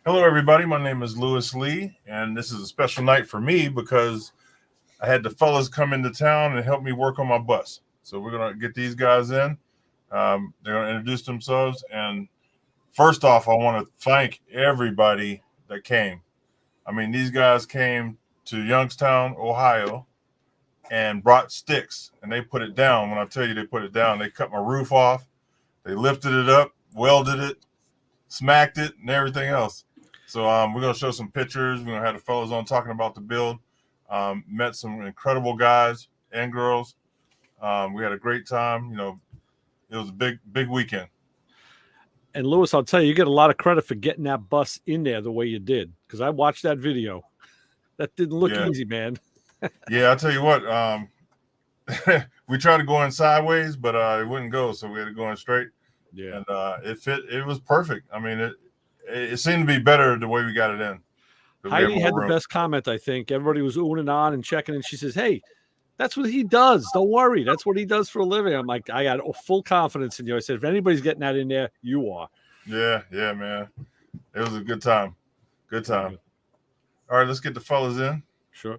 Hello, everybody. My name is Lewis Lee, and this is a special night for me because I had the fellas come into town and help me work on my bus. So we're going to get these guys in. They're going to introduce themselves. And first off, I want to thank everybody that came. I mean, these guys came to Youngstown, Ohio, and brought sticks, and they put it down. When I tell you they put it down, they cut my roof off. They lifted it up, welded it, smacked it, and everything else. So we're going to show some pictures. We're going to have the fellas on talking about the build. Met some incredible guys and girls. We had a great time. You know, it was a big weekend. And Lewis, I'll tell you, you get a lot of credit for getting that bus in there the way you did, because I watched that video. That didn't look easy, man. Yeah, I'll tell you what. We tried to go in sideways, but it wouldn't go, so we had to go in straight. Yeah, and it fit. It was perfect. I mean, it seemed to be better the way we got it in. Heidi had the best comment, I think. Everybody was oohing and on and checking, and she says, "Hey, that's what he does. Don't worry. That's what he does for a living." I'm like, I got full confidence in you. I said, if anybody's getting that in there, you are. Yeah, man. It was a good time. Good time. All right, let's get the fellas in. Sure.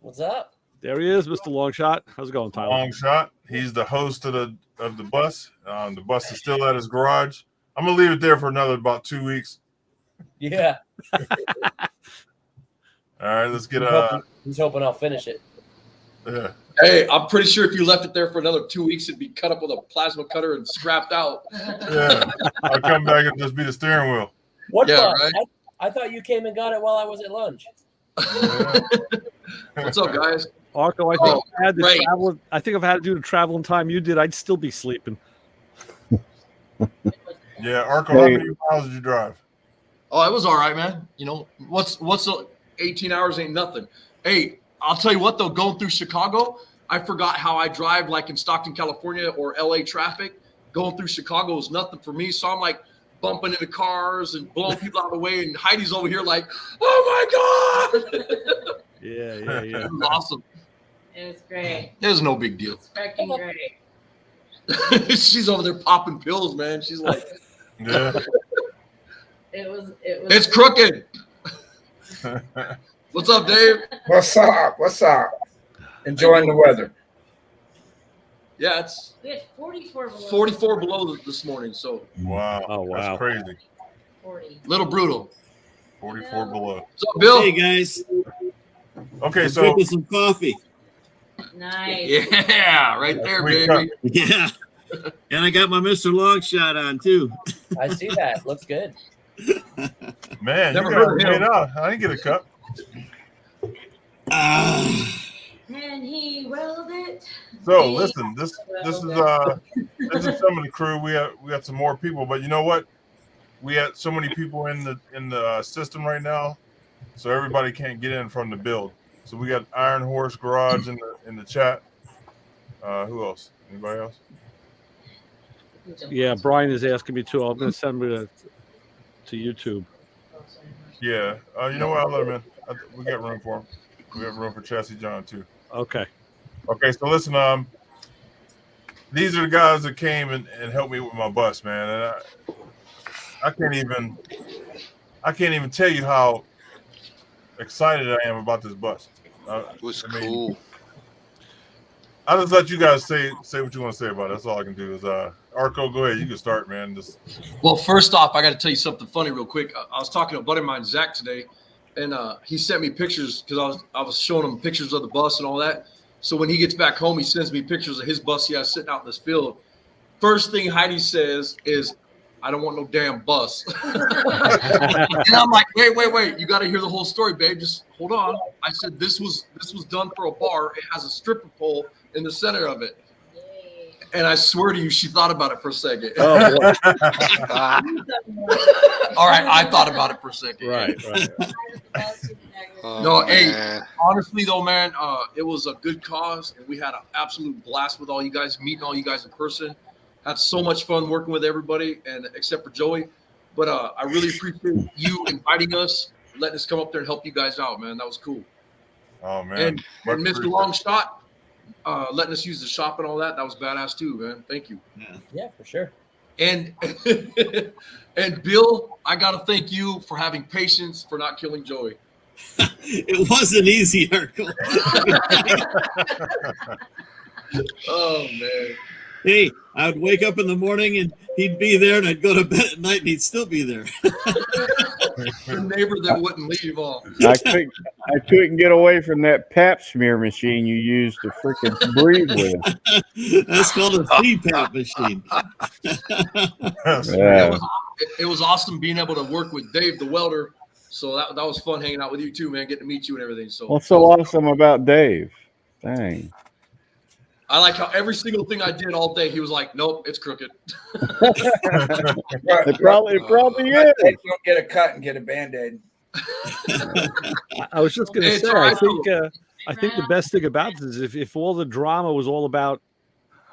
What's up? There he is, Mr. Longshot. How's it going, Tyler? Longshot. He's the host of the bus. The bus is still at his garage. I'm gonna leave it there for another about 2 weeks. Yeah. All right, let's get He's hoping I'll finish it. Yeah. Hey, I'm pretty sure if you left it there for another 2 weeks, it'd be cut up with a plasma cutter and scrapped out. Yeah. I'll come back and just be the steering wheel. What? Yeah, right? I thought you came and got it while I was at lunch. What's up, guys? Arco, I think I think if I had to do the traveling time you did, I'd still be sleeping. Yeah, Arco, how many miles did you drive? Oh, it was all right, man. You know, what's 18 hours ain't nothing. Hey, I'll tell you what, though, going through Chicago, I forgot how I drive like in Stockton, California or LA traffic. Going through Chicago is nothing for me. So I'm like bumping into cars and blowing people out of the way. And Heidi's over here like, oh, my God. Yeah. It was awesome. It was great. It was no big deal. It's freaking great. She's over there popping pills, man. She's like, Yeah. It was. It's crooked. What's up, Dave? What's up? Enjoying the weather. Yeah, We had 44 below. 44 below this morning, so Wow. Oh, wow. That's crazy. 40. little brutal. 44 below. What's up, Bill? Hey guys, Okay, I'm so drinking some coffee. Nice. Yeah, right there, Sweet baby. Yeah, and I got my Mr. Longshot on too. I see that. Looks good. man, Never you heard guys of made him. out. I didn't get a cup. And he willed it. So listen, this is some of the crew. We got some more people, but you know what? We had so many people in the system right now, so everybody can't get in from the build. So we got Iron Horse Garage in the chat. Who else? Anybody else? Yeah, Brian is asking me too. I'm going to send me to YouTube. Yeah. You know what? I'll let him in. We got room for him. We have room for Chassis John too. Okay. Okay, so listen, these are the guys that came and helped me with my bus, man. And I can't even tell you how excited I am about this bus. It was cool. I'll just let you guys say what you want to say about it. That's all I can do is Arco, go ahead. You can start, man. Well, first off, I got to tell you something funny real quick. I was talking to a buddy of mine, Zach, today, and he sent me pictures because I was showing him pictures of the bus and all that. So when he gets back home, he sends me pictures of his bus he has sitting out in this field. First thing Heidi says is, "I don't want no damn bus." And I'm like, wait. You got to hear the whole story, babe. Just hold on. I said, this was done for a bar. It has a stripper pole in the center of it. And I swear to you, she thought about it for a second. Oh, boy. All right, I thought about it for a second. Right. Oh, No, man. hey, honestly though, man, it was a good cause, and we had an absolute blast with all you guys, meeting all you guys in person. Had so much fun working with everybody, and except for Joey. But I really appreciate you inviting us, letting us come up there and help you guys out, man. That was cool. Oh man. And Mr. Longshot, letting us use the shop and all that. That was badass too, man. Thank you. Yeah, for sure. And and Bill, I gotta thank you for having patience for not killing Joey. It wasn't easy, Urkel. Oh man. Hey, I would wake up in the morning and he'd be there, and I'd go to bed at night and he'd still be there. The neighbor that wouldn't leave off. I couldn't get away from that pap smear machine you used to freaking breathe with. That's called a CPAP machine. Yeah. It was awesome being able to work with Dave, the welder. So that was fun hanging out with you too, man. Getting to meet you and everything. So What's so awesome about Dave? Dang. I like how every single thing I did all day, he was like, "Nope, it's crooked." It probably is. Don't get a cut and get a Band-Aid. I was just going to It's say, all right, I think the best thing about this is if all the drama was all about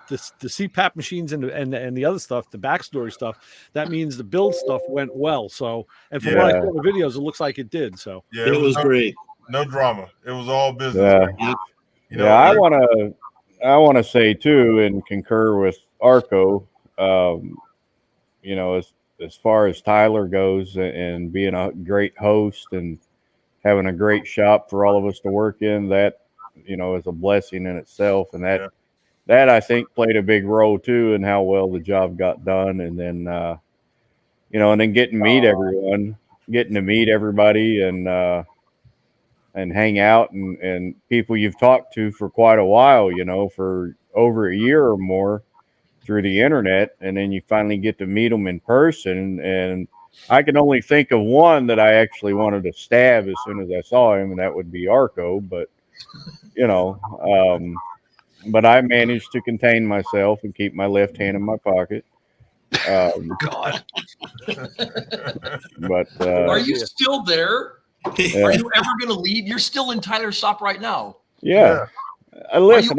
the CPAP machines and the other stuff, the backstory stuff, that means the build stuff went well. So, and from what I saw in the videos, it looks like it did. So Yeah, it was great. No drama. It was all business. Yeah. You know, I want to say too, and concur with Arco. You know, as far as Tyler goes, and being a great host and having a great shop for all of us to work in, that is a blessing in itself, and that I think played a big role too in how well the job got done. And then and then getting to meet everybody, and hang out and people you've talked to for quite a while, for over a year or more through the internet. And then you finally get to meet them in person. And I can only think of one that I actually wanted to stab as soon as I saw him, and that would be Arco. But, but I managed to contain myself and keep my left hand in my pocket. God. But Are you still there? Yeah. Are you ever going to leave? You're still in Tyler's shop right now. Yeah. Listen,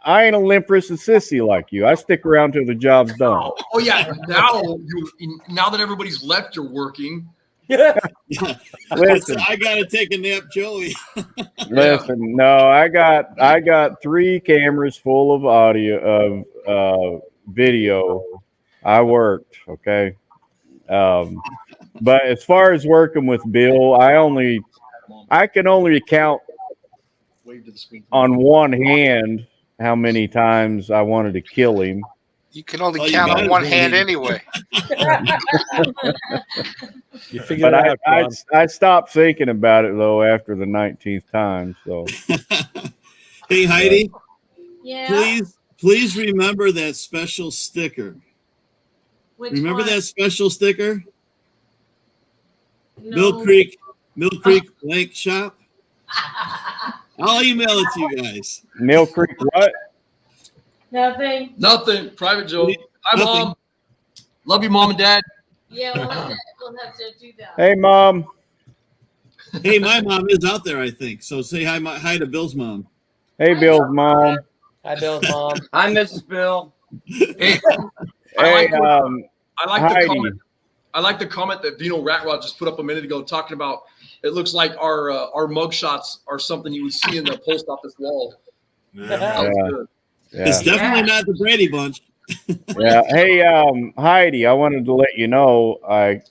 I ain't a limpress and sissy like you. I stick around till the job's done. Oh yeah. Now that everybody's left, you're working. Listen, I gotta take a nap, Joey. Listen, no, I got 3 cameras full of audio of video. I worked, okay. But as far as working with Bill, I can only count on one hand how many times I wanted to kill him. You can only count on one hand anyway. You figured But it out. I stopped thinking about it though after the 19th time. So Hey Heidi, Yeah. please remember that special sticker. Which Remember one? that special sticker? No. Mill Creek Blank Shop. I'll email it to you guys. Mill Creek, what? Nothing. Nothing. Private joke. Hi, Nothing. Mom. Love you, Mom and Dad. Yeah, we'll have to do that. Hey, Mom. Hey, my mom is out there, I think. So say hi to Bill's mom. Hey, Bill's mom. Hi, Bill's mom. Hi, Mrs. Bill. Hey, Hey, I like the Heidi. comment. I like the comment that Vino Ratrod just put up a minute ago, talking about it looks like our mug shots are something you would see in the post office wall. Yeah. That was Yeah. good. It's definitely not the Brady Bunch. Yeah. Hey, Heidi, I wanted to let you know I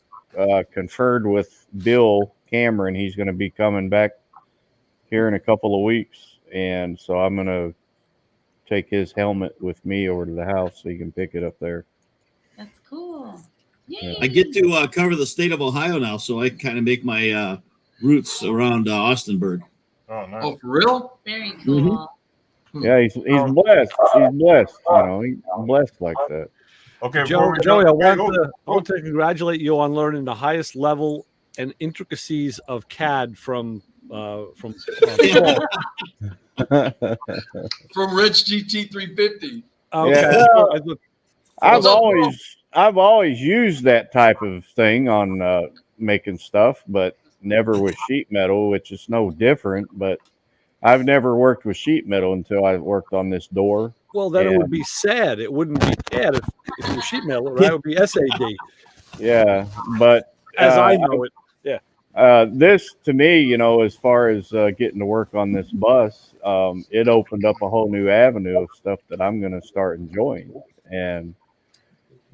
conferred with Bill Cameron. He's going to be coming back here in a couple of weeks. And so I'm going to take his helmet with me over to the house so he can pick it up there. That's cool. Yeah. I get to cover the state of Ohio now, so I kind of make my roots around Austinburg. Oh, nice. Oh, for real? Very cool. Yeah, he's blessed. He's blessed. He's blessed like that. Okay, Joey, I want to congratulate you on learning the highest level and intricacies of CAD from Paul. From Rich GT 350. Okay. Yeah. I've always used that type of thing on making stuff, but never with sheet metal, which is no different. But I've never worked with sheet metal until I worked on this door. Well, then it would be sad. It wouldn't be CAD if it was sheet metal, right? It would be SAD. Yeah, but As I know it. this to me, as far as getting to work on this bus, it opened up a whole new avenue of stuff that I'm going to start enjoying. And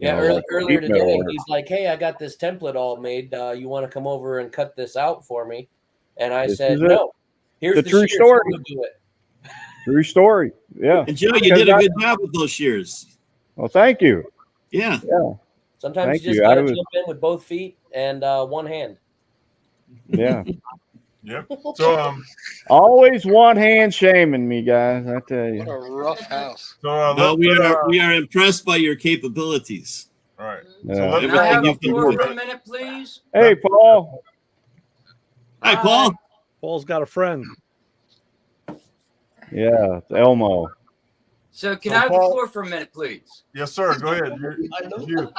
Yeah, know, like earlier sheet metal today, work. he's like, "Hey, I got this template all made. You want to come over and cut this out for me?" And I This said, is it. "No. Here's The the true shears. story. Go do it." True story. Yeah. And Joe, you did a good job with those shears. Well, thank you. Yeah. Yeah. Sometimes Thank you just you. got to I was- jump in with both feet and one hand. Yeah. Yep. So Always one hand shaming me, guys. I tell What you. a rough house. so No, we are impressed by your capabilities. all right. Yeah. So let Everything Can I have the you've been floor doing. for a minute, please? Hey, Paul. Hi, Paul. Paul's got a friend. Yeah, it's Elmo. So can So, I have the Paul- floor for a minute, please? Yes, sir. Go ahead. You.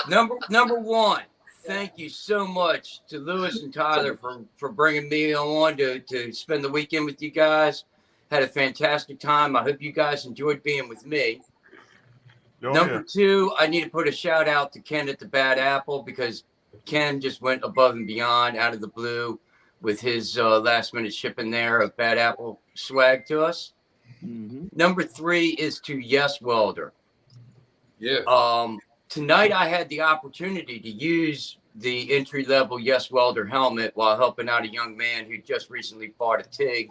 Number one, thank you so much to Lewis and Tyler for bringing me on to spend the weekend with you guys. Had a fantastic time. I hope you guys enjoyed being with me. Oh, Number yeah. two, I need to put a shout out to Ken at the Bad Apple because Ken just went above and beyond out of the blue with his last minute shipping there of Bad Apple swag to us. Mm-hmm. Number three is to Yes Welder. Yeah. Tonight I had the opportunity to use the entry-level Yes Welder helmet while helping out a young man who just recently bought a TIG.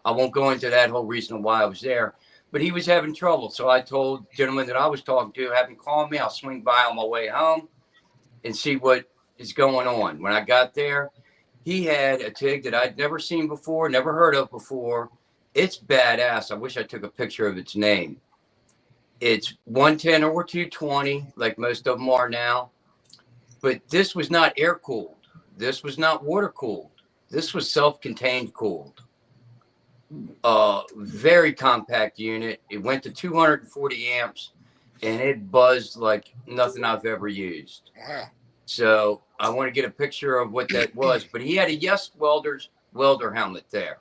I won't go into that whole reason why I was there, but he was having trouble. So I told the gentleman that I was talking to, have him call me. I'll swing by on my way home and see what is going on. When I got there, he had a TIG that I'd never seen before, never heard of before. It's badass. I wish I took a picture of its name. It's 110 or 220, like most of them are now. But this was not air cooled. This was not water cooled. This was self-contained cooled. Very compact unit. It went to 240 amps and it buzzed like nothing I've ever used. Wow. So I want to get a picture of what that was. But he had a Yes Welder's welder helmet there.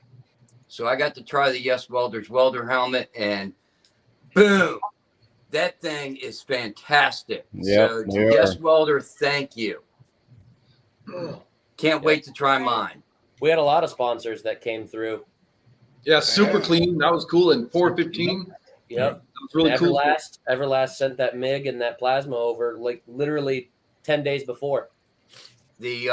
So I got to try the Yes Welder's welder helmet and boom. That thing is fantastic. Yep, So they are. Yes Welder, thank you. Can't wait to try mine. We had a lot of sponsors that came through. Yeah, super clean. That was cool. And 415. Yep. That was really cool. Everlast sent that MIG and that plasma over like literally 10 days before. The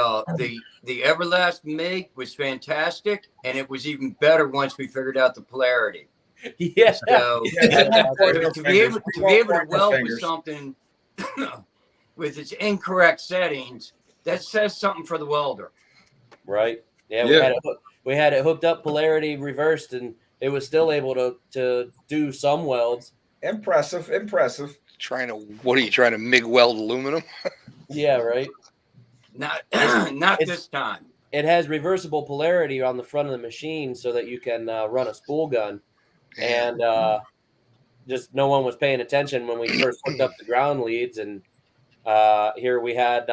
Everlast MIG was fantastic, and it was even better once we figured out the polarity. Yeah. So to be able to weld with fingers. something with its incorrect settings, that says something for the welder. Right. Yeah. Yeah. We had it hooked up, polarity reversed, and it was still able to do some welds. Impressive. What are you trying to MIG weld aluminum? Yeah. Right. Not It's- this time. It has reversible polarity on the front of the machine so that you can run a spool gun. And just no one was paying attention when we first hooked up the ground leads, and here we had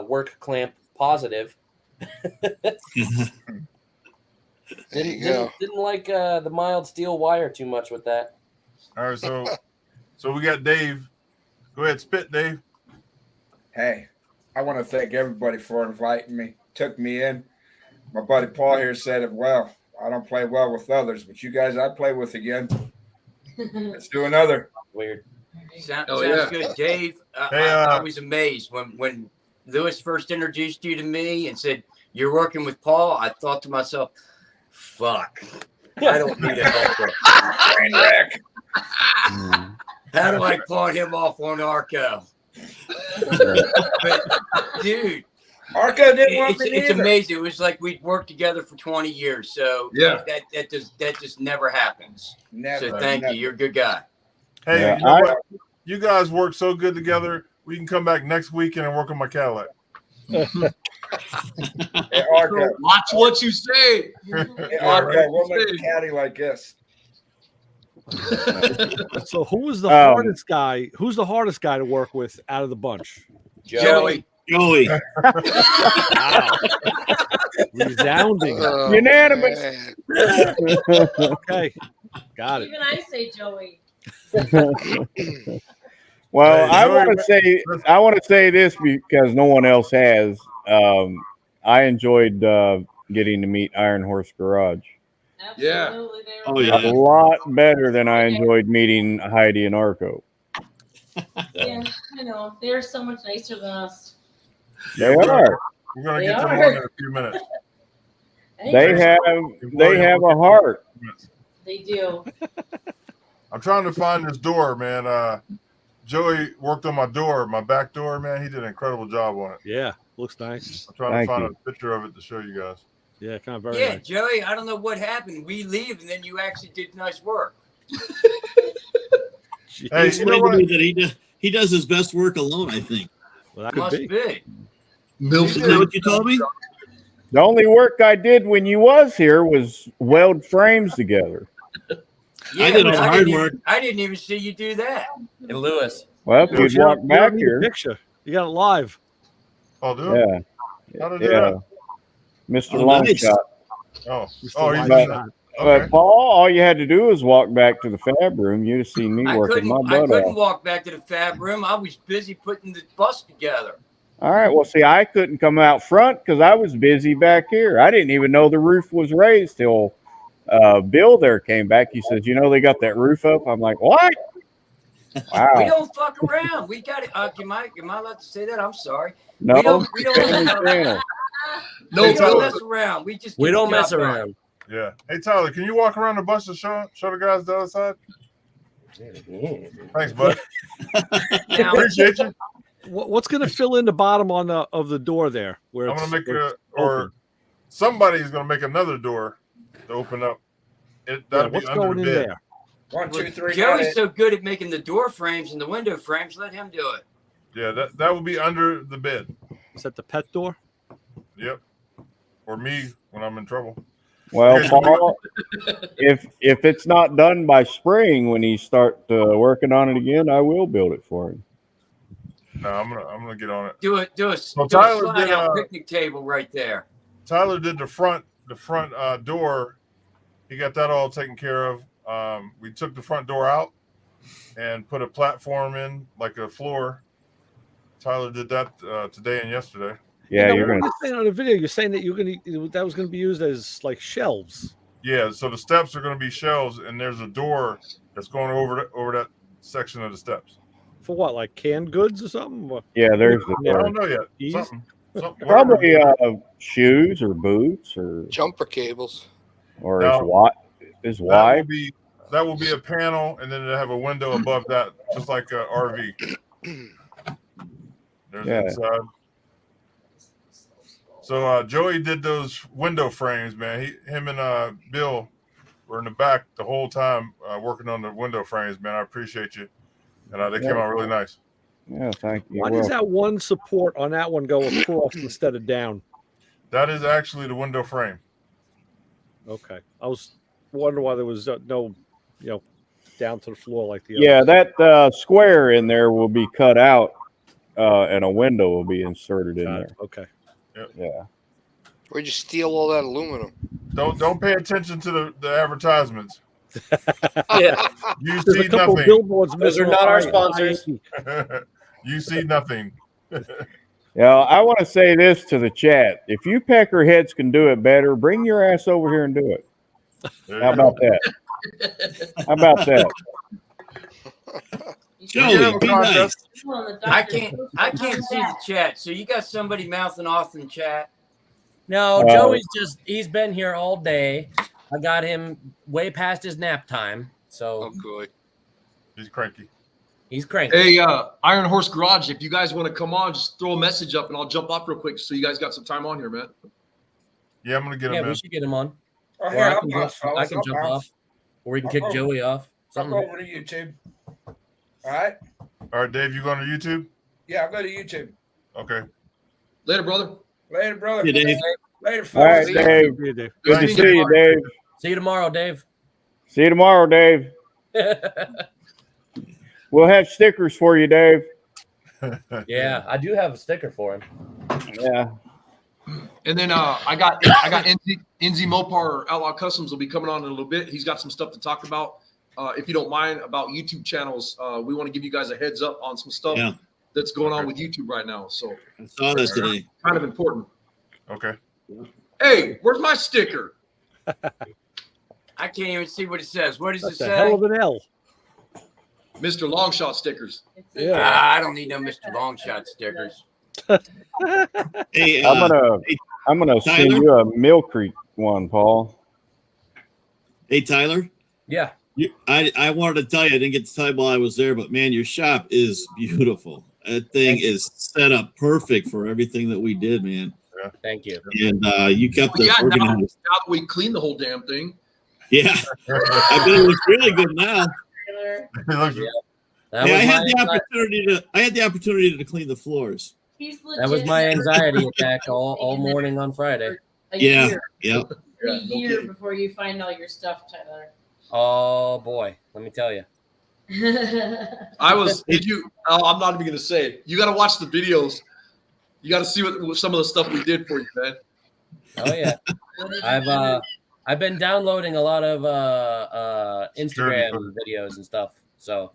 work clamp positive. There you go. Didn't like the mild steel wire too much with that. All right. So we got Dave. Go ahead, spit, Dave. Hey, I want to thank everybody for inviting me. Took me in. My buddy Paul here said it well. I don't play well with others, but you guys I play with again. Let's do another. Weird. Sounds yeah. good, Dave. Hey, I was amazed when Lewis first introduced you to me and said you're working with Paul. I thought to myself, "Fuck, I don't need a helper. Train wreck. How do I pawn him off on Arco?" But dude, Arco didn't want me it's either. amazing. It was like we'd worked together for 20 years. So Yeah. that just never happens. Never. So thank you. You're a good guy. Hey, Yeah, you know what? You guys work so good together. We can come back next weekend and work on my Cadillac. Hey, Arco. Watch what you say. Hey, Arco, we'll make a caddy like this. So who was the Um, hardest guy? Who's the hardest guy to work with out of the bunch? Joey. Joey. Wow. Resounding. Oh, Unanimous. man. Okay. Got it. Even I say Joey. Well, Hey, I want to say this because no one else has. I enjoyed getting to meet Iron Horse Garage Yeah. Absolutely. They Oh, were yeah. a lot better than I enjoyed meeting Heidi and Arco. Yeah. I know. They're so much nicer than us. They are. We're gonna They get them are. on in a few minutes. They have a heart. They do. I'm trying to find this door, man. Joey worked on my door, my back door, man. He did an incredible job on it. Yeah, looks nice. I'm trying Thank to find you. a picture of it to show you guys. Yeah, kind of very Yeah, nice. Joey, I don't know what happened. We leave, and then you actually did nice work. Gee, Hey, He you know explained to what? me that he does his best work alone, I think. well, that could Must be. be. Milf. Isn't that what you told me? The only work I did when you was here was weld frames together. Yeah, I did all but the hard didn't work. even- I didn't even see you do that. Hey, Lewis. Well, if Lewis, you'd you don't- walk you don't back need a here, picture. You got it live. Oh, do it? yeah, How to do yeah, Mr. Oh, nice. Longshot. that? Oh, Just oh, a he's live doing shot. that. But Okay. Paul, all you had to do was walk back to the fab room. You'd have seen me I working my couldn't butt off. walk back to the fab room. I was busy putting the bus together. All right. Well, see, I couldn't come out front because I was busy back here. I didn't even know the roof was raised till Bill there came back. He says, "You know, they got that roof up." I'm like, "What?" We Wow. don't fuck around. We got it. Am I allowed to say that? I'm sorry. No. We don't channel. No, we don't Phil. mess around. We just We get the don't mess job done. around. Yeah. Hey, Tyler, can you walk around the bus and show the guys the other side? Thanks, bud. Now, Appreciate you. What's going to fill in the bottom of the door there? Where I'm it's, gonna make where a, it's or open? somebody's gonna make another door to open up. Yeah, That'll what's be under going the in bed. there? 1, 2, 3. got Joey's it. so good at making the door frames and the window frames. Let him do it. Yeah, that will be under the bed. Is that the pet door? Yep. Or me when I'm in trouble. Well, Okay. Paul, if it's not done by spring, when he start working on it again, I will build it for him. No, I'm gonna get on it. Do a Tyler slide did, out picnic table right there. Tyler did the front door. He got that all taken care of. We took the front door out and put a platform in, like a floor. Tyler did that today and yesterday. Yeah, You know, you're what gonna. were you saying on the video? You're saying that that was going to be used as like shelves. Yeah, so the steps are going to be shelves, and there's a door that's going over that section of the steps. For what, like canned goods or something? What? Yeah, there's I the don't know yet. Keys? Something probably shoes or boots or Jumper cables. No. his wife. That will be a panel, and then it'll have a window above that, just like a RV. There's inside. So Joey did those window frames, man. Him and Bill were in the back the whole time working on the window frames, man. I appreciate you, and they came out really nice. Yeah, thank you. Why does that one support on that one go across instead of down? That is actually the window frame. Okay, I was wondering why there was no, down to the floor like the Yeah, others. that square in there will be cut out, and a window will be inserted in there. Okay. Yeah. Where'd you steal all that aluminum? Don't pay attention to the advertisements. Yeah. You There's see a couple nothing. billboards. Those are missing not on our I- sponsors. You see nothing. Yeah, I want to say this to the chat. If you peckerheads can do it better, bring your ass over here and do it. There How you go. about that? How about that? Joey, be nice. I can't see the chat. So you got somebody mouthing off in chat. No, Joey's he's been here all day. I got him way past his nap time. So Oh, good. He's cranky. he's cranky. Hey, Iron Horse Garage, if you guys want to come on, just throw a message up and I'll jump off real quick so you guys got some time on here, man. Yeah, I'm gonna get Yeah, him we in. should get him on. Oh, Or yeah, I I'll can bounce, jump, fellas. I'll jump bounce. off. Or we can I'll kick go. Joey off. I'll go Something. over to YouTube. All right. All right, Dave, you going to YouTube? Yeah, I'll go to YouTube. Okay. Later, brother. Later, brother. Hey, Dave. Later, All right, fellas. Dave. Yeah, Dave. Good to Thank see you, Dave. See you tomorrow, Dave. See you tomorrow, Dave. We'll have stickers for you, Dave. Yeah, I do have a sticker for him. Yeah. And then I got NZ Mopar Outlaw Customs will be coming on in a little bit. He's got some stuff to talk about. If you don't mind, about YouTube channels, we want to give you guys a heads up on some stuff that's going on with YouTube right now. So I saw this today. kind of important. Okay. Hey, where's my sticker? I can't even see what it says. What does That's it a hell say? of an L. Mr. Longshot stickers. Yeah. I don't need no Mr. Longshot stickers. Hey, I'm gonna send Tyler? you a Mill Creek one, Paul. Hey, Tyler. Yeah. I wanted to tell you, I didn't get to tell you while I was there, but man, your shop is beautiful. That thing is set up perfect for everything that we did, man. Yeah. Thank you. And you kept Well, it now organized. that we cleaned the whole damn thing. Yeah, I bet it looks really good now. That Hey, I had the opportunity to clean the floors. He's That was my anxiety attack all morning on Friday. A Yeah, year. yeah. A year before you find all your stuff, Tyler. Oh boy, let me tell you. Did you? I'm not even gonna say it. You got to watch the videos. You got to see what some of the stuff we did for you, man. Oh yeah, I've been downloading a lot of Instagram videos and stuff, so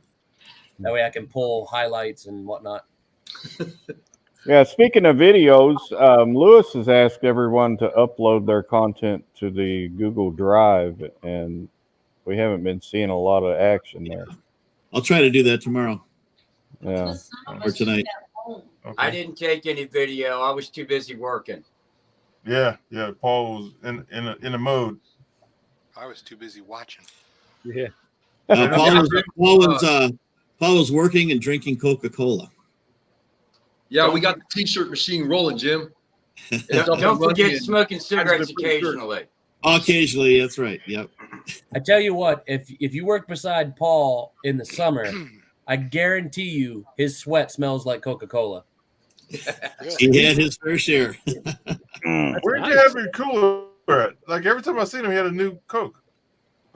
that way I can pull highlights and whatnot. Yeah, speaking of videos, Lewis has asked everyone to upload their content to the Google Drive, and we haven't been seeing a lot of action there. I'll try to do that tomorrow. Yeah. Or tonight. Okay. I didn't take any video. I was too busy working. Yeah. Paul was in a mode. I was too busy watching. Yeah. Paul was working and drinking Coca-Cola. Yeah, we got the T-shirt machine rolling, Jim. Don't forget smoking cigarettes occasionally. Occasionally, that's right. Yep. I tell you what, if you work beside Paul in the summer, I guarantee you his sweat smells like Coca-Cola. He had his fair share. Where'd you have your cooler at? Like every time I seen him, he had a new Coke.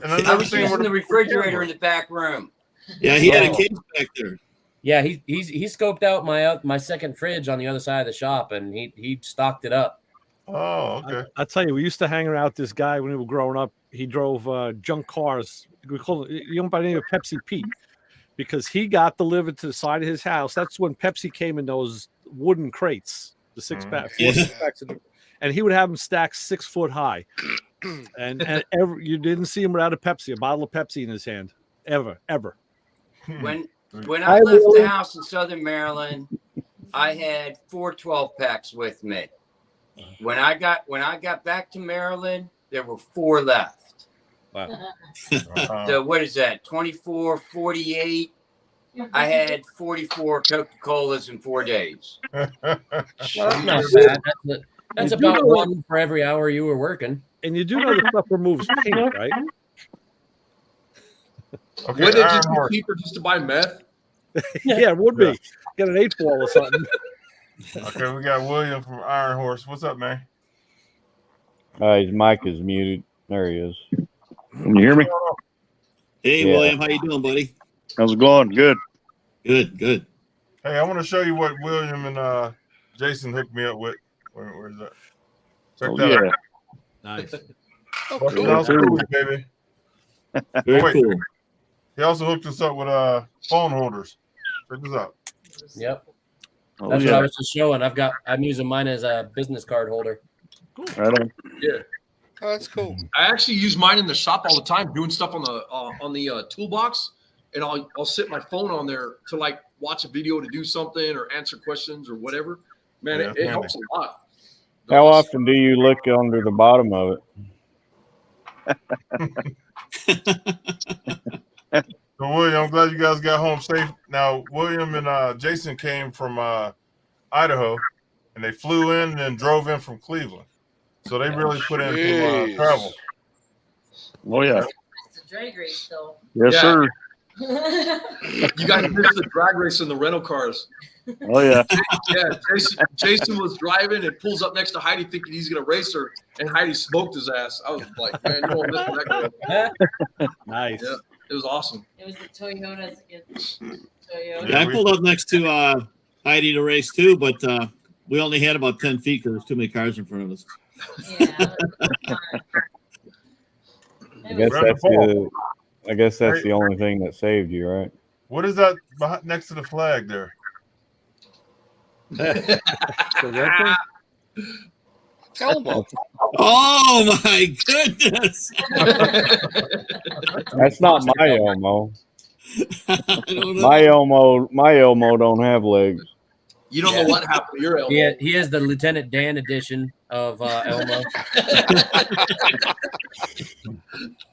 And I was using the refrigerator in the back room. Yeah, he had a case back there. Yeah, he scoped out my second fridge on the other side of the shop, and he stocked it up. Oh, okay. I'll tell you, we used to hang around with this guy when we were growing up. He drove junk cars. We call it by the name of Pepsi Pete, because he got delivered to the side of his house. That's when Pepsi came in those wooden crates, the six packs, and he would have them stacked 6 foot high. And you didn't see him without a Pepsi, a bottle of Pepsi in his hand, ever. When I left the house in Southern Maryland, I had 4 12-packs with me. When I got back to Maryland, there were 4 left. Wow. So what is that? 24, 48. I had 44 Coca-Colas in 4 days. Well, that's not bad. That's about one for every hour you were working. And you do know the stuff removes paint, right? Okay. Would it just be cheaper just to buy meth? Yeah, it would be. Get an 8-ball or something. Okay, we got William from Iron Horse. What's up, man? His mic is muted. There he is. Can you hear me? Hey, Yeah. William, how you doing, buddy? How's it going? Good. Good. Hey, I want to show you what William and Jason hooked me up with. Where is that? Check that out. Nice. Busting out Skoolie, baby. Very cool. He also hooked us up with phone holders. Check this out. Yep. Oh, That's what I was just showing. I'm using mine as a business card holder. Right on. Yeah. Oh, that's cool. I actually use mine in the shop all the time, doing stuff on the toolbox, and I'll sit my phone on there to like watch a video to do something or answer questions or whatever. Man, Yeah, it helps a lot. How often do you look under the bottom of it? So, William, I'm glad you guys got home safe. Now, William and Jason came from Idaho, and they flew in and then drove in from Cleveland. So they really put in some travel. Oh yeah. It's a drag race, though. Yes, Yeah. sir. You guys missed the drag race in the rental cars. Oh yeah. Yeah, Jason was driving and pulls up next to Heidi thinking he's gonna race her, and Heidi smoked his ass. I was like, man, you won't miss that girl. Nice. Yeah, it was awesome. It was the Toyotas against Toyota. Yeah, I pulled up next to Heidi to race too, but we only had about 10 feet because there's too many cars in front of us. Yeah. I guess that's the only thing that saved you, right? What is that next to the flag there? Elmo. Oh my goodness! That's not my Elmo. I don't know. My Elmo don't have legs. You don't know what happened to your elbow. He is the Lieutenant Dan edition of Elmo.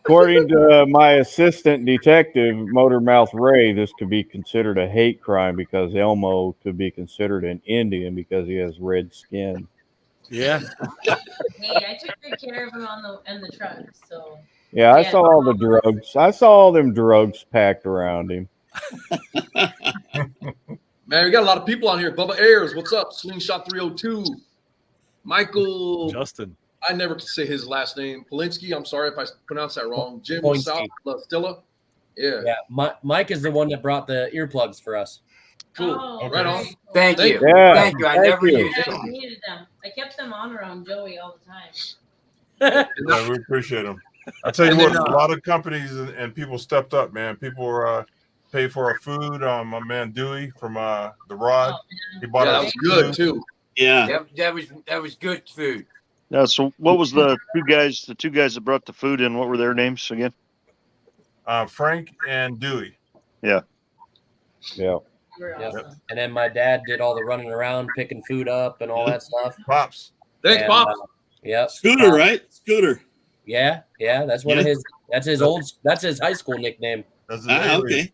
According to my assistant detective, Motormouth Ray, this could be considered a hate crime because Elmo could be considered an Indian because he has red skin. Yeah. Hey, I took good care of him in the truck. So Yeah, I saw all the drugs. I saw all them drugs packed around him. Man, we got a lot of people on here. Bubba Ayers, what's up? Slingshot 302. Michael Justin. I never can say his last name. Polinsky. I'm sorry if I pronounced that wrong. Jim Polinsky. Stilla. Yeah. Yeah. Mike is the one that brought the earplugs for us. Cool. Oh, Right on. Thank you. Yeah, Thank you. I thank never you. used I them. needed them. I kept them on around Joey all the time. Yeah, we appreciate them. I tell you what, a lot of companies and people stepped up, man. People were paid for our food. My man Dewey from the Rod, he bought Yeah, that us was good food. too. Yeah. That was good food. Yeah. So what was the two guys that brought the food in? What were their names again? Frank and Dewey. Yeah. Yeah. We're Yep. awesome. And then my dad did all the running around, picking food up and all that stuff. Pops. Thanks, And, Pops. Yep. Scooter, right? Scooter. Yeah. That's one of his. That's his high school nickname. That's his name. Okay.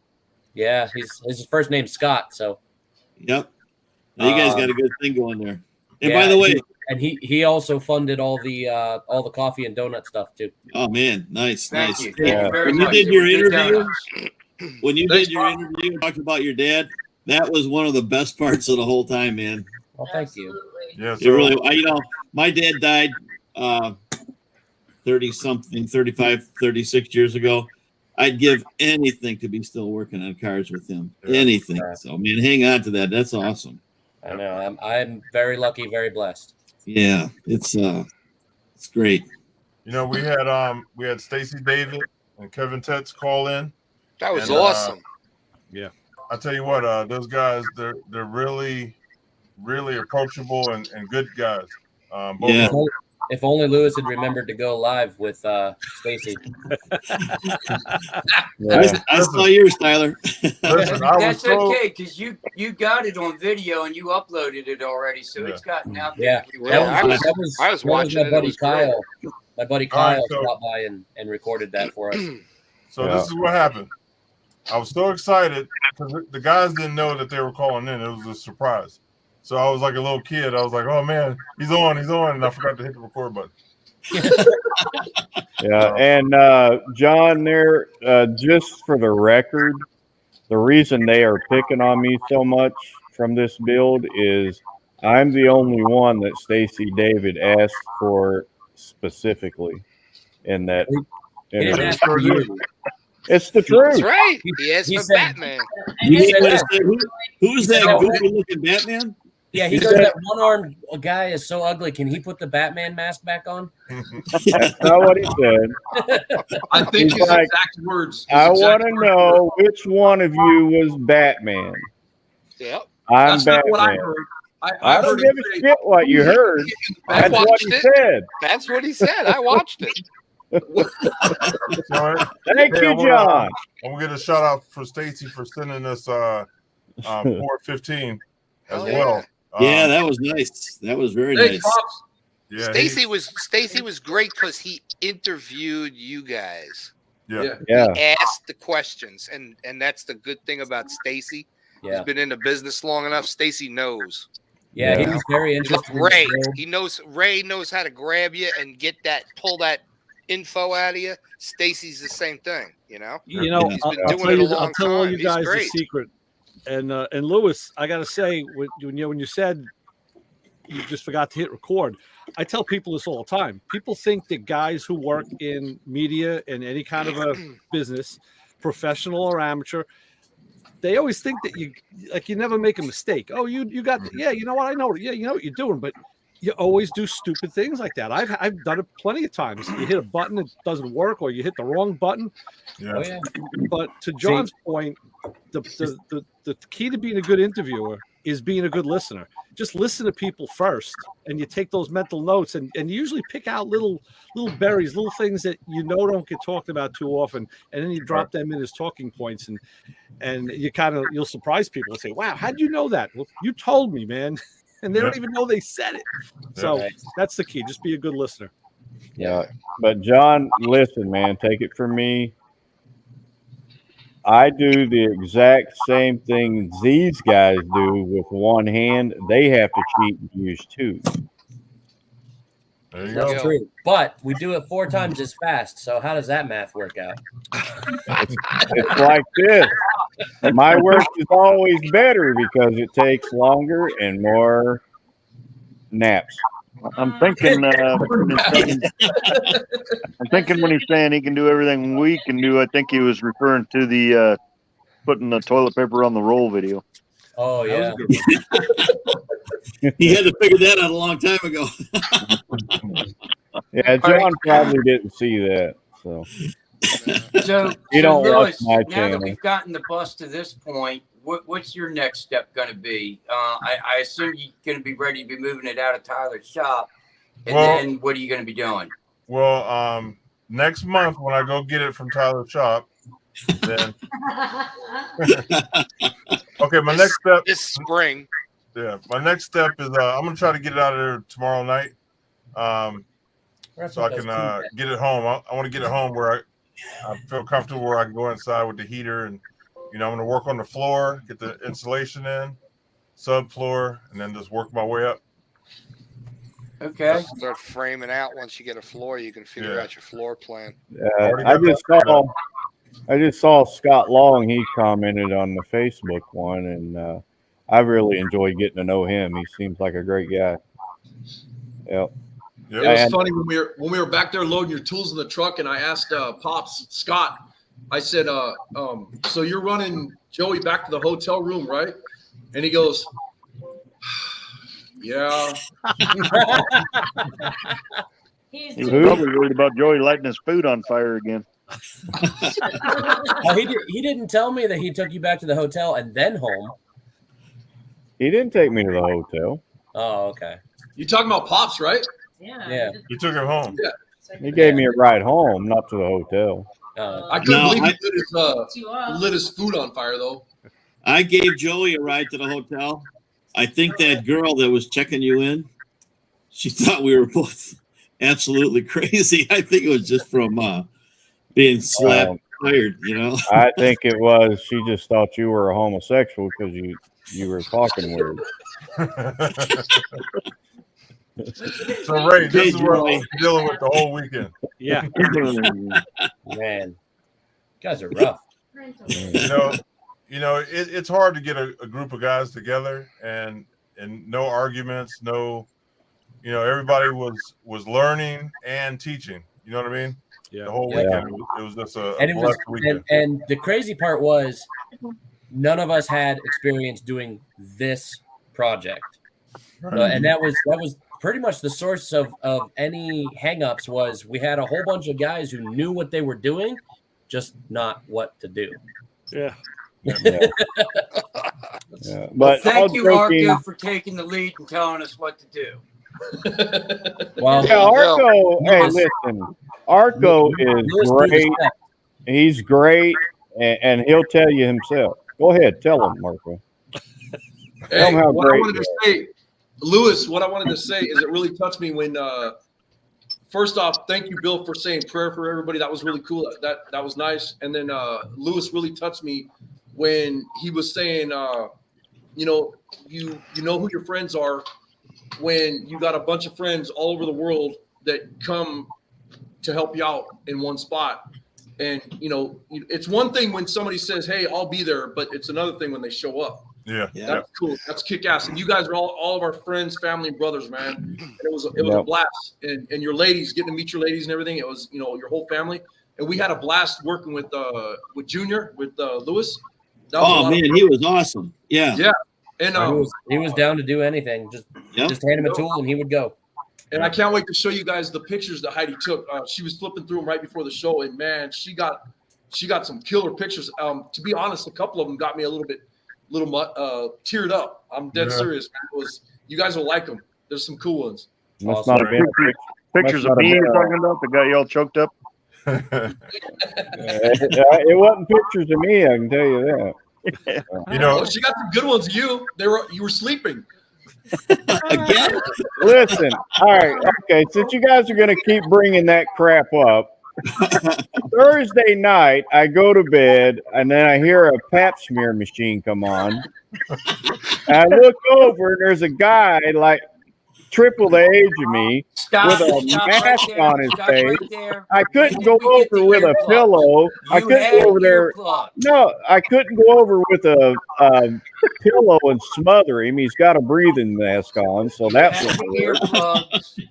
Yeah. His first name's Scott. So. Yep. Now you guys got a good thing going there. And Yeah, by the way, he also funded all the coffee and donut stuff too. oh man, nice. Thank you. When Thank you very you much. did They your were good interview, donuts. Thanks, Bob. talking about your dad, that was one of the best parts of the whole time, man. Well, thank you. Absolutely. Yeah, It so really, my dad died 35, 36 years ago. I'd give anything to be still working on cars with him. Yeah. Anything. So, man, hang on to that. That's awesome. I know. I'm very lucky, very blessed. Yeah, it's great. you know we had Stacy David and Kevin Tetz call in. That was And, awesome. I tell you what, those guys, they're really, really approachable and good guys. Both Yeah. of them. If only Lewis had remembered to go live with Stacy. Yeah. I saw yours, Tyler. Listen, I was That's so okay because you got it on video and you uploaded it already, so it's gotten out Yeah, there. pretty well. I was watching my it. It buddy was great. Kyle. My buddy All right, Kyle so- stopped by and recorded that for us. So Yeah. this is what happened. I was so excited because the guys didn't know that they were calling in. It was a surprise. So I was like a little kid. I was like, "Oh man, he's on!" And I forgot to hit the record button. Yeah, and John, there, just for the record, the reason they are picking on me so much from this build is I'm the only one that Stacy David asked for specifically in that He didn't interview. ask for you. It's the That's truth. right. He asked He for said- Batman. You said know, that- who's that that- goofy looking Batman? Yeah, he goes, that one-armed guy is so ugly. Can he put the Batman mask back on? That's not what he said. I think He's his like, exact words. I want to know which one of you was Batman. Yep. I'm That's not what I Batman. heard. I I don't heard give him a say, shit what you heard. I That's what watched he it. said. That's what he said. I watched it. So, Thank hey, you, I'm gonna- John. I'm gonna get a shout out for Stacy for sending us Port 15 as Hell well. Yeah, that was nice. That was very Thanks, nice. Pops. yeah, Stacy was great because he interviewed you guys. yeah. Yeah. He asked the questions, and that's the good thing about Stacy. Yeah, He's been in the business long enough. Stacy knows. yeah, he Yeah. was very Look, interested. in Ray, the show. he knows. Ray knows how to grab you and pull that info out of you. Stacy's the same thing. You know. You know, He's I'll, been I'll doing tell it a you, long I'll tell all time. you He's guys the great. secret. And Lewis, I gotta say, when you said you just forgot to hit record, I tell people this all the time. People think that guys who work in media and any kind of a business, professional or amateur, they always think that you never make a mistake. Oh, you got yeah, you know what, I know, yeah, you know what you're doing, but you always do stupid things like that. I've done it plenty of times. You hit a button, it doesn't work, or you hit the wrong button. Yeah. Oh yeah, But to John's point, the key to being a good interviewer is being a good listener. Just listen to people first, and you take those mental notes, and you usually pick out little berries, little things that don't get talked about too often, and then you drop them in as talking points, and you'll surprise people and say, "Wow, how'd you know that?" Well, you told me, man, and they don't even know they said it. So that's the key. Just be a good listener. Yeah. But John, listen, man, take it from me. I do the exact same thing these guys do with one hand. They have to cheat and use two. There you That's go. true. But we do it 4 times as fast. So how does that math work out? It's like this. My work is always better because it takes longer and more naps. I'm thinking. I'm thinking when he's saying he can do everything we can do. I think he was referring to the putting the toilet paper on the roll video. Oh yeah. He had to figure that out a long time ago. Yeah, John probably didn't see that. So you don't Lewis, watch my now channel. that we've gotten the bus to this point, what's your next step going to be? I assume you're going to be ready to be moving it out of Tyler's shop, and then what are you going to be doing? Well, next month when I go get it from Tyler's shop, then okay, my next step this spring. Yeah, my next step is I'm gonna try to get it out of there tomorrow night, so I can get it home. I want to get it home where I feel comfortable, where I can go inside with the heater, and I'm gonna work on the floor, get the insulation in, subfloor, and then just work my way up. Okay. Start framing out. Once you get a floor, you can figure out your floor plan. I just saw Scott Long. He commented on the Facebook one, and I really enjoyed getting to know him. He seems like a great guy. Yep. It was funny when we were back there loading your tools in the truck, and I asked Pops Scott. I said, "So you're running Joey back to the hotel room, right?" And he goes, "Yeah." He's probably worried about Joey lighting his food on fire again. He didn't tell me that he took you back to the hotel and then home. He didn't take me to the hotel. Oh, okay. You talking about Pops, right? Yeah. He took him home. Yeah. He gave me a ride home, not to the hotel. I couldn't believe he lit his food on fire, though. I gave Joey a ride to the hotel. I think that girl that was checking you in, she thought we were both absolutely crazy. I think it was just from being slapped tired, I think it was. She just thought you were a homosexual because you were talking weird. So Ray, this is what I'm dealing with the whole weekend. Yeah. Man, you guys are rough. It's hard to get a group of guys together and no arguments, everybody was learning and teaching. You know what I mean? Yeah. The whole weekend it was just a blessed weekend. And the crazy part was none of us had experience doing this project. Right. And that was pretty much the source of any hangups. Was we had a whole bunch of guys who knew what they were doing, just not what to do. Yeah. But thank you, Arco, for taking the lead and telling us what to do. Arco. Hey, listen, Arco is great. He's great, and he'll tell you himself. Go ahead, tell him, Marco. Hey, what I wanted to say, Lewis, what I wanted to say is it really touched me when. First off, thank you, Bill, for saying prayer for everybody. That was really cool. That was nice. And then Lewis really touched me when he was saying, you know who your friends are when you got a bunch of friends all over the world that come to help you out in one spot. And, it's one thing when somebody says, hey, I'll be there, but it's another thing when they show up. Yeah. That's cool. That's kick ass. And you guys are all of our friends, family, and brothers, man. And it was a blast. And your ladies, getting to meet your ladies and everything. It was, your whole family. And we had a blast working with Junior, with Lewis. He was awesome. Yeah. Yeah. And he was down to do anything. Just hand him a tool and he would go. And I can't wait to show you guys the pictures that Heidi took. She was flipping through them right before the show, and man, she got some killer pictures. To be honest, a couple of them got me a little teared up. I'm dead serious. You guys will like them. There's some cool ones. Must not have been Pictures of me you're talking about, the guy you all choked up. It wasn't pictures of me, I can tell you that. You know, she got some good ones of you. You were sleeping. Again? Listen, all right, okay, since you guys are going to keep bringing that crap up, Thursday night, I go to bed, and then I hear a pap smear machine come on. And I look over, and there's a guy like triple the age of me with a mask on his face. I couldn't go over with a pillow. I couldn't go over there. No, I couldn't go over with a pillow and smother him. He's got a breathing mask on, so that wouldn't work.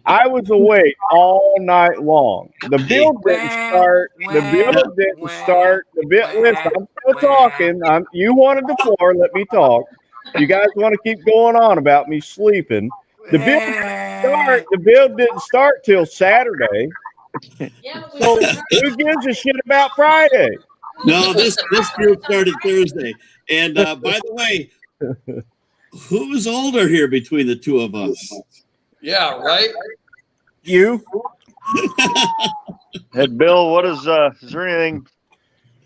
I was awake all night long. The bill didn't start. Listen, I'm still talking. You wanted the floor. Let me talk. You guys want to keep going on about me sleeping. The bill didn't start till Saturday. So who gives a shit about Friday? No, this group started Thursday. And by the way, who is older here between the two of us? Yeah, right? You. Hey, Bill, what is there anything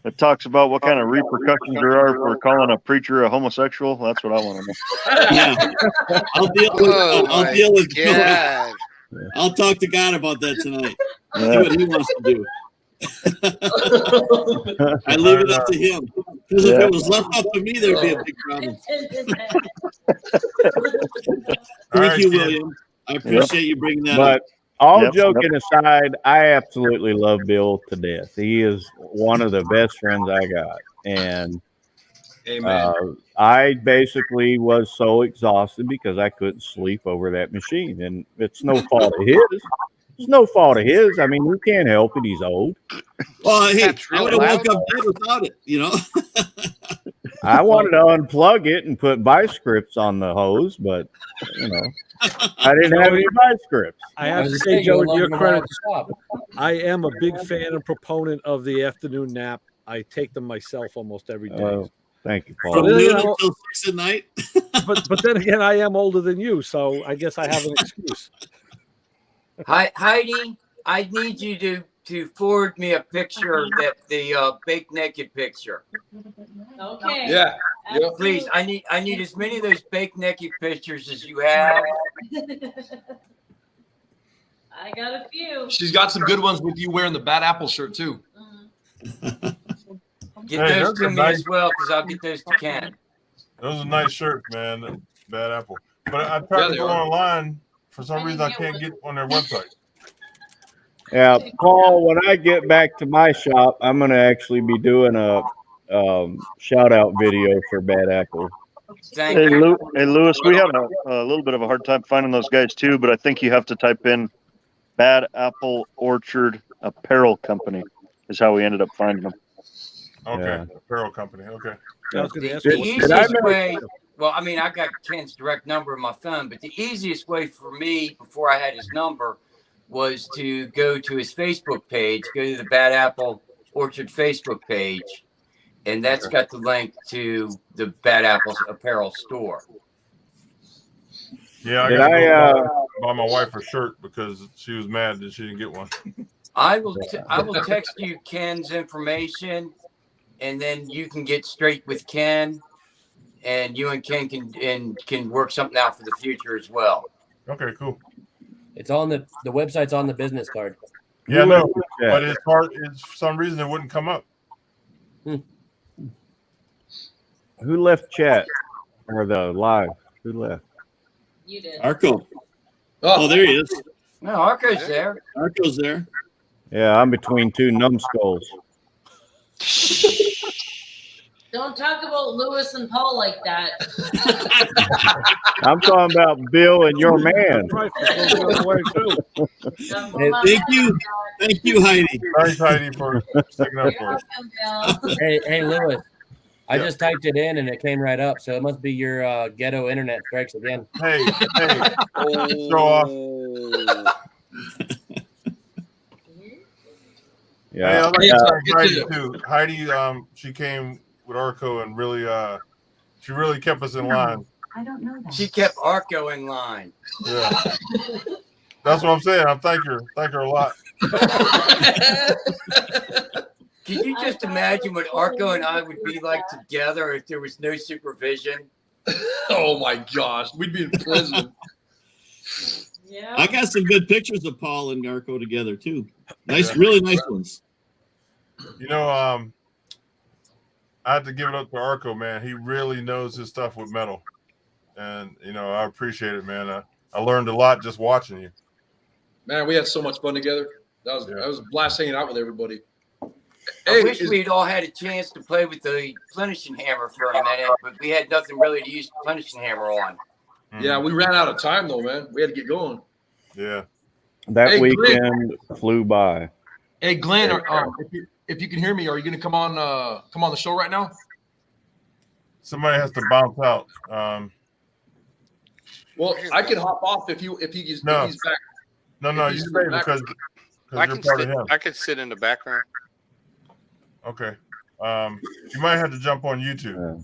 that talks about what kind of repercussions there are for calling a preacher a homosexual? That's what I want to know. Yeah. I'll deal with God. I'll talk to God about that tonight. See what he wants to do. I leave it up to him. Because if it was left up to me, there'd be a big problem. Thank you, William. I appreciate you bringing that up. All joking aside, I absolutely love Bill to death. He is one of the best friends I got. And I basically was so exhausted because I couldn't sleep over that machine. And it's no fault of his. It's no fault of his. I mean, you can't help it. He's old. Well, hey, I would have woke up dead without it, you know? I wanted to unplug it and put vice grips on the hose, but, you know. I didn't have any vice grips. I have to say, Joe, to your credit, I am a big fan and proponent of the afternoon nap. I take them myself almost every day. Thank you, Paul. From noon until 6 at night. but then again, I am older than you, so I guess I have an excuse. Hi, Heidi, I need you to forward me a picture that the baked naked picture. Okay. Yeah. Please, I need as many of those baked naked pictures as you have. I got a few. She's got some good ones with you wearing the Bad Apple shirt too. Get those to me as well, because I'll get those to Ken. Those are nice shirts, man. Bad Apple. But I tried to go online. For some reason, I can't get on their website. Yeah, Paul, when I get back to my shop, I'm going to actually be doing a shout-out video for Bad Apple. Hey, Lewis, we have a little bit of a hard time finding those guys, too, but I think you have to type in Bad Apple Apparel Company is how we ended up finding them. Okay, Yeah. Apparel company. Okay. The easiest way, well, I mean, I got Ken's direct number on my phone, but the easiest way for me before I had his number was to go to his Facebook page, go to the Bad Apple Orchard Facebook page, and that's got the link to the Bad Apple's apparel store. Yeah, I got to buy my wife a shirt because she was mad that she didn't get one. I will text you Ken's information, and then you can get straight with Ken, and you and Ken can work something out for the future as well. Okay, cool. It's on the website's on the business card. Yeah, no, but it's hard. For some reason, it wouldn't come up. Who left chat or the live? Who left? You did. Arco. Oh, there he is. No, Arco's there. Arco's there. Yeah, I'm between two numbskulls. Don't talk about Lewis and Paul like that. I'm talking about Bill and your man. Thank you, Heidi. Thanks, Heidi, for sticking up for us. Hey, Lewis. I just typed it in and it came right up, so it must be your ghetto internet strikes again. Hey, show off. Yeah, hey, I'd like to thank Heidi too. Heidi, she came with Arco and really, she really kept us in line. I don't know that. She kept Arco in line. Yeah. That's what I'm saying. I thank her a lot. Can you just imagine what Arco and I would be like together if there was no supervision? Oh my gosh, we'd be in prison. Yeah. I got some good pictures of Paul and Arco together too. Nice, really nice ones. You know, I have to give it up to Arco, man. He really knows his stuff with metal, and you know, I appreciate it, man. I learned a lot just watching you. Man, we had so much fun together. That was a blast hanging out with everybody. I wish we'd all had a chance to play with the plenishing hammer for a minute, but we had nothing really to use the plenishing hammer on. Yeah, we ran out of time though, man. We had to get going. Yeah. That Hey, weekend flew by. Hey, Glenn, if you can hear me, are you going to come on the show right now? Somebody has to bounce out. Well, I can hop off if he's back. No, you stay because I you're can part sit. of him. I can sit in the background. Okay. You might have to jump on YouTube.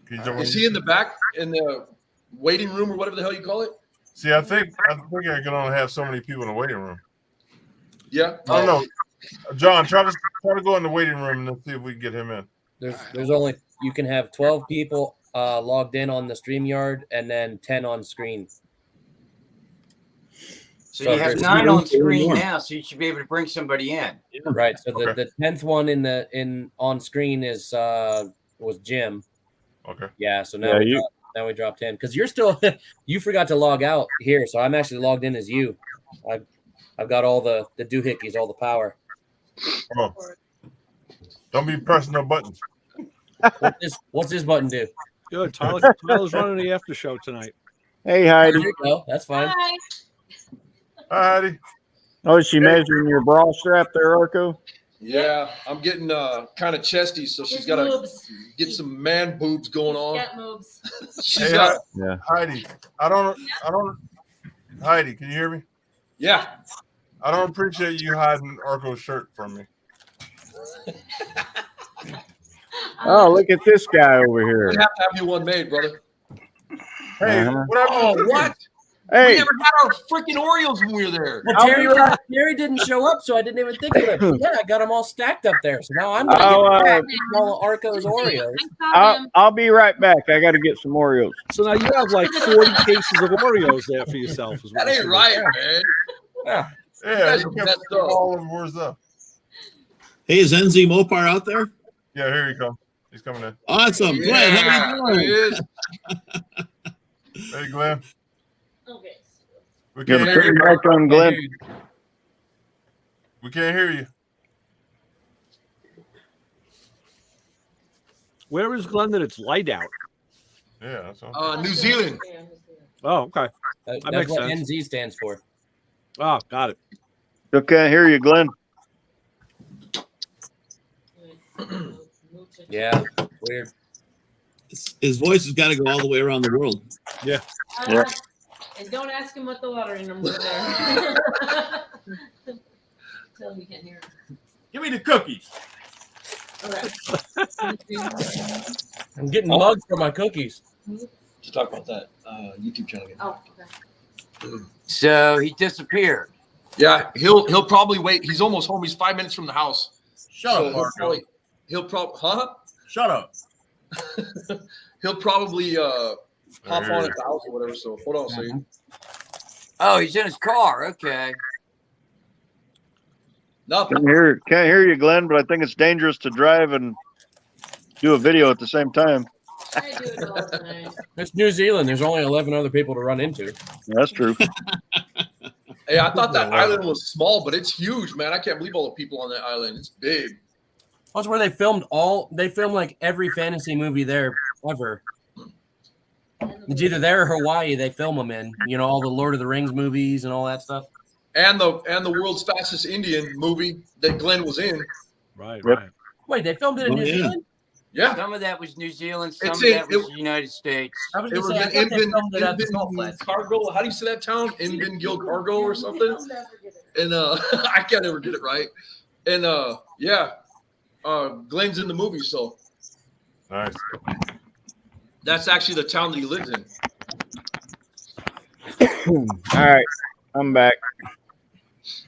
Can you jump Is on he in the back in the waiting room or whatever the hell you call it? See, I think I can only have so many people in the waiting room. Yeah. I don't know. John, try to go in the waiting room and see if we can get him in. There's only you can have 12 people logged in on the StreamYard and then 10 on screen. So you have 9 on screen now, so you should be able to bring somebody in. Right. So the 10th one on screen is was Jim. Okay. Yeah. So now we dropped him because you're still you forgot to log out here, so I'm actually logged in as you. I've got all the doohickeys, all the power. Oh. Don't be pressing no buttons. What's this button do? Good. Tyler's running the after show tonight. Hey, Heidi. There you go. That's fine. Hi. Hi, Heidi. Oh, is she measuring your bra strap there, Arco? Yeah, I'm getting kind of chesty, so she's got to get some man boobs going on. Get moves. She's got Heidi. I don't. Heidi, can you hear me? Yeah. I don't appreciate you hiding Arco's shirt from me. Oh, look at this guy over here. We have to have you one made, brother. Hey, what? Hey, we never had our freaking Oreos when we were there. Well, Terry didn't show up, so I didn't even think of it. But yeah, I got them all stacked up there. So now I'm going to get all Arco's Oreos. I'll be right back. I got to get some Oreos. So now you have like 40 cases of Oreos there for yourself. That ain't right, man. Yeah, you kept all of yours up. Hey, is NZ Mopar out there? Yeah, here he comes. He's coming in. Awesome. Glenn, how you doing? Hey, Glenn. Okay. We can't hear you. On Glenn. We can't hear you. Where is Glenn that it's light out? Yeah, that's all. New Zealand. Oh, okay. That's makes what sense. NZ stands for. Oh, got it. Still can't hear you, Glenn. Yeah, weird. His voice has got to go all the way around the world. Yeah. And don't ask him what the lottery numbers are. Tell him you can't hear him. Give me the cookies. Okay. I'm getting mugged for my cookies. Just talk about that YouTube channel again. Oh, okay. So he disappeared. Yeah, he'll probably wait. He's almost home. He's 5 minutes from the house. Shut up, Marco. He'll probably Shut up. He'll probably hop on at the house or whatever. So hold on a second. Oh, he's in his car. Okay. Nothing. Can't hear you, Glenn, but I think it's dangerous to drive and do a video at the same time. I do it all the time. It's New Zealand. There's only 11 other people to run into. That's true. Hey, I thought that island was small, but it's huge, man. I can't believe all the people on that island. It's big. That's where they filmed like every fantasy movie there ever. It's either there or Hawaii they film them in. You know, all the Lord of the Rings movies and all that stuff. And the world's fastest Indian movie that Glenn was in. Right, Yep. right. Wait, they filmed it in New Zealand? Yeah. Some of that was New Zealand. Some It's of that was the United States. I was It gonna was say, I in thought they filmed it at the salt Inbin flats. Cargo. How do you say that town? Inbin Cargo or something? And I can't ever get it right. And Glenn's in the movie, so Nice. that's actually the town that he lives in. All right, I'm back.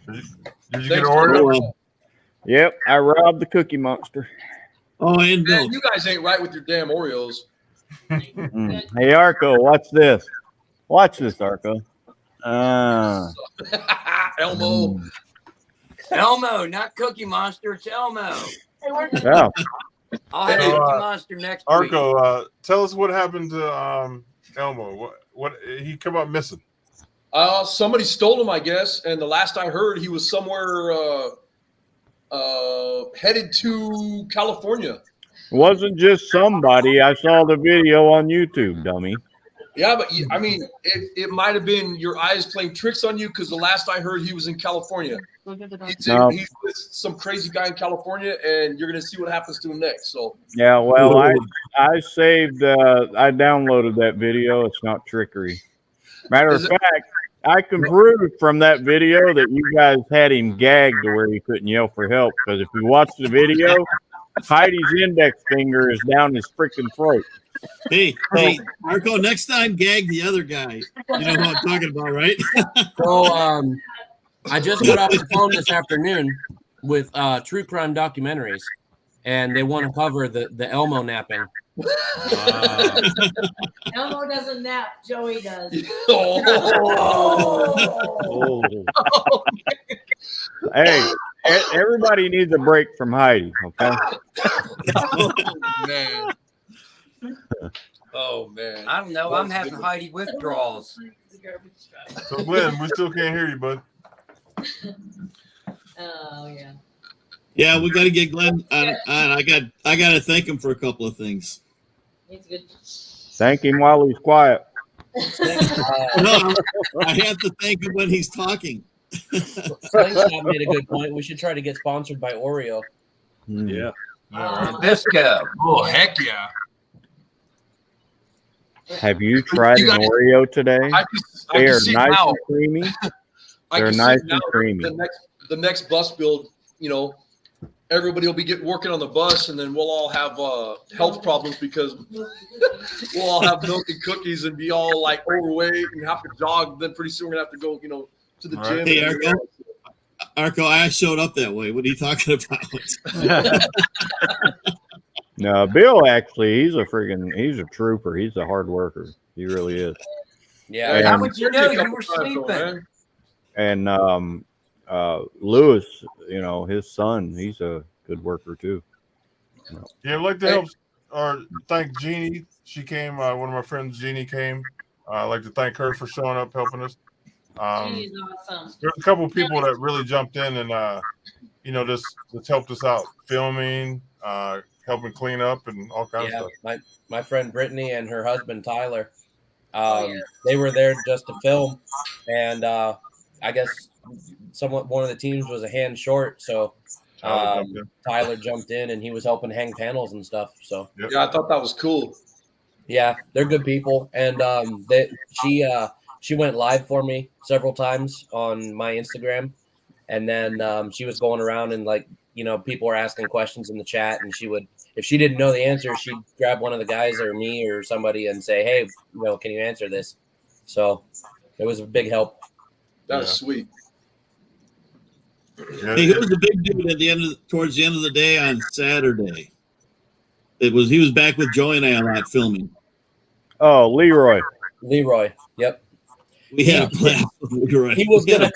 Did you get an Oreo? Yep, I robbed the Cookie Monster. Oh, and Man, milk. you guys ain't right with your damn Oreos. Hey, Arco, watch this. Watch this, Arco. Elmo. Elmo, not Cookie Monster. It's Elmo. Yeah. I'll have Hey, Cookie Monster next week. Arco, tell us what happened to Elmo. What he come up missing? Somebody stole him, I guess. And the last I heard, he was somewhere headed to California. Wasn't just somebody. I saw the video on YouTube, dummy. Yeah, but I mean, it might have been your eyes playing tricks on you because the last I heard, he was in California. He's with some crazy guy in California, and you're gonna see what happens to him next. So Yeah, well, I saved. I downloaded that video. It's not trickery. Matter of fact, I can prove from that video that you guys had him gagged to where he couldn't yell for help. Because if you watch the video, Heidi's index finger is down his freaking throat. Hey, Marco, next time gag the other guy. You know what I'm talking about, right? So, I just got off the phone this afternoon with true crime documentaries, and they want to cover the Elmo napping. Elmo doesn't nap. Joey does. Hey, everybody needs a break from Heidi, okay? man. Oh man. I don't know. I'm having Heidi withdrawals. So Glenn, we still can't hear you, bud. Oh yeah. Yeah, we got to get Glenn on. I got to thank him for a couple of things. He's good. Thank him while he's quiet. No, I have to thank him when he's talking. Slingshot made a good point. We should try to get sponsored by Oreo. Yeah. Nabisco. Oh heck yeah. Have you tried an Oreo today? They are nice and creamy. They're nice and creamy. The next bus build, you know, everybody will be working on the bus, and then we'll all have health problems because we'll all have milk and cookies and be all like overweight and have to jog. Then pretty soon we're gonna have to go, you know, to the gym. Hey, Arco, I showed up that way. What are you talking about? No, Bill actually, he's a trooper. He's a hard worker. He really is. Yeah. How would you know you were sleeping? And Lewis, you know, his son, he's a good worker too. Yeah, I'd like to help or thank Jeannie. She came. One of my friends, Jeannie, came. I'd like to thank her for showing up, helping us. She's awesome. There's a couple of people that really jumped in and you know, just helped us out, filming, helping clean up, and all kinds of stuff. My friend Brittany and her husband Tyler, they were there just to film, and I guess one of the teams was a hand short, so Tyler jumped in and he was helping hang panels and stuff. So yeah, I thought that was cool. Yeah, they're good people, and she went live for me several times on my Instagram, and then she was going around and, like, you know, people were asking questions in the chat, and she would, if she didn't know the answer, she'd grab one of the guys or me or somebody and say, hey, you know, can you answer this? So it was a big help. That's sweet. Hey, who was the big dude towards the end of the day on Saturday? He was back with Joey and I a lot filming. Oh, Leroy. Yep. We had a blast with Leroy. He was gonna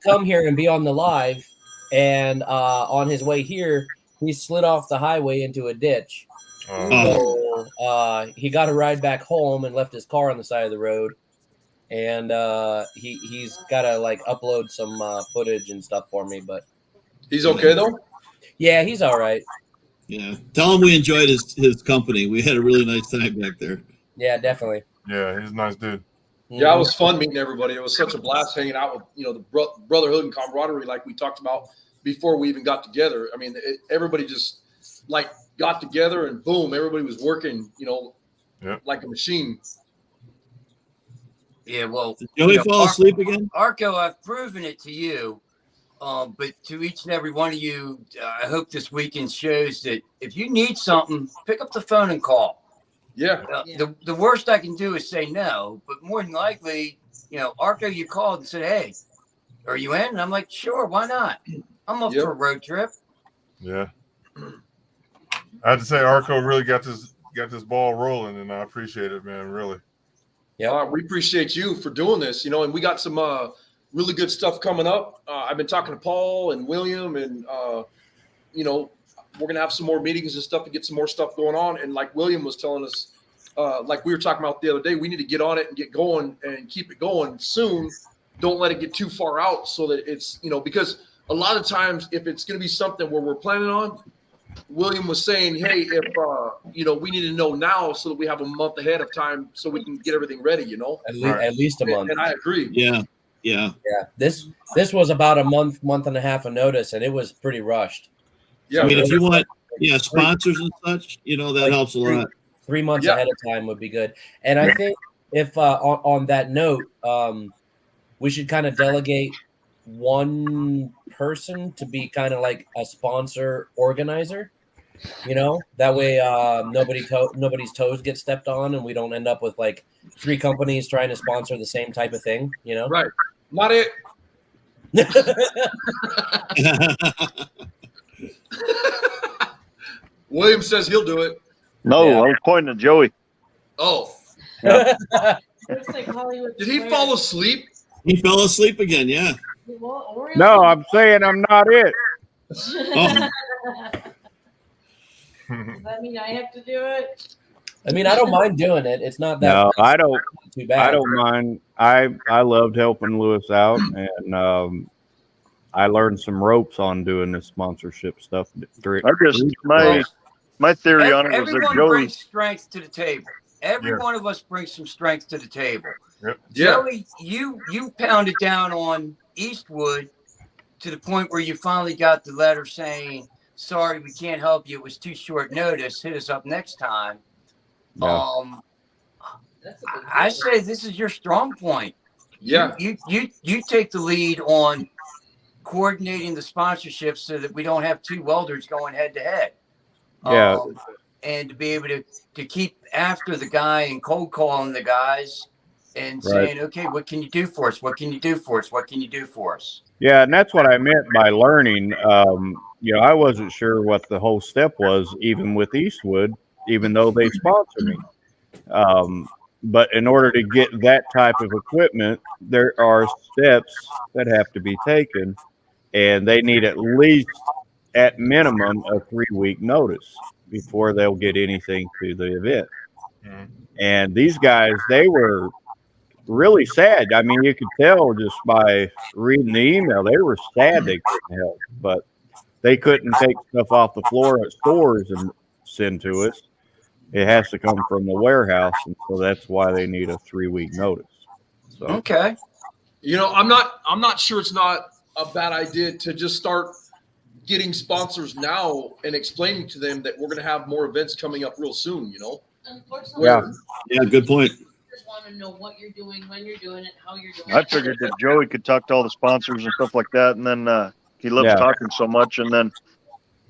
come here and be on the live, and on his way here, he slid off the highway into a ditch. So he got a ride back home and left his car on the side of the road. And he's got to, like, upload some footage and stuff for me, but he's okay though. Yeah, he's all right. Yeah, tell him we enjoyed his company. We had a really nice time back there. Yeah, definitely. Yeah, he's a nice dude. Yeah, it was fun meeting everybody. It was such a blast hanging out with, you know, the brotherhood and camaraderie like we talked about before we even got together. I mean, everybody just like got together and boom, everybody was working, you know, like a machine. Yeah, well, did Joey fall asleep again? Arco, I've proven it to you, but to each and every one of you, I hope this weekend shows that if you need something, pick up the phone and call. Yeah. The worst I can do is say no, but more than likely, Arco, you called and said, "Hey, are you in?" And I'm like, "Sure, why not? I'm up for a road trip." Yeah. I have to say, Arco really got this ball rolling, and I appreciate it, man. Really. Yeah, we appreciate you for doing this. And we got some really good stuff coming up. I've been talking to Paul and William, and we're gonna have some more meetings and stuff to get some more stuff going on. And like William was telling us, like we were talking about the other day, we need to get on it and get going and keep it going soon. Don't let it get too far out, so that it's because a lot of times if it's gonna be something where we're planning on. William was saying, hey, if we need to know now so that we have a month ahead of time so we can get everything ready, At least a month. And I agree. Yeah. This was about a month and a half of notice, and it was pretty rushed. Yeah. I mean, if you want, sponsors and such, that helps a lot. 3 months ahead of time would be good. And I think if on that note, we should kind of delegate one person to be kind of like a sponsor organizer, that way nobody's toes get stepped on, and we don't end up with like 3 companies trying to sponsor the same type of thing, Right. Not it. William says he'll do it. No, I was pointing at Joey. Oh. Looks like Hollywood. Did he fall asleep? He fell asleep again, yeah. No, I'm saying I'm not it. Does that mean I have to do it? I mean, I don't mind doing it. It's not that. No, I don't. Too bad. I don't mind. I loved helping Lewis out, and I learned some ropes on doing this sponsorship stuff. My theory on it was that everyone Joey brings strength to the table. Every one of us brings some strength to the table. Yep. Joey, you pounded down on Eastwood to the point where you finally got the letter saying, "Sorry, we can't help you. It was too short notice. Hit us up next time." Yeah. I say this is your strong point. Yeah. You take the lead on coordinating the sponsorship so that we don't have 2 welders going head to head. Yeah. And to be able to keep after the guy and cold calling the guys and saying, okay, what can you do for us? What can you do for us? What can you do for us? Yeah, and that's what I meant by learning. I wasn't sure what the whole step was, even with Eastwood, even though they sponsor me. But in order to get that type of equipment, there are steps that have to be taken, and they need at least, at minimum, a 3-week notice before they'll get anything to the event. And these guys, they were really sad. I mean, you could tell just by reading the email, they were sad they couldn't help, but they couldn't take stuff off the floor at stores and send to us. It has to come from the warehouse, and so that's why they need a 3-week notice. So. Okay. I'm not sure it's not a bad idea to just start getting sponsors now and explaining to them that we're going to have more events coming up real soon, Unfortunately, Yeah, good point. just want to know what you're doing, when you're doing it, how you're doing I it. figured that Joey could talk to all the sponsors and stuff like that, and then he loves talking so much, and then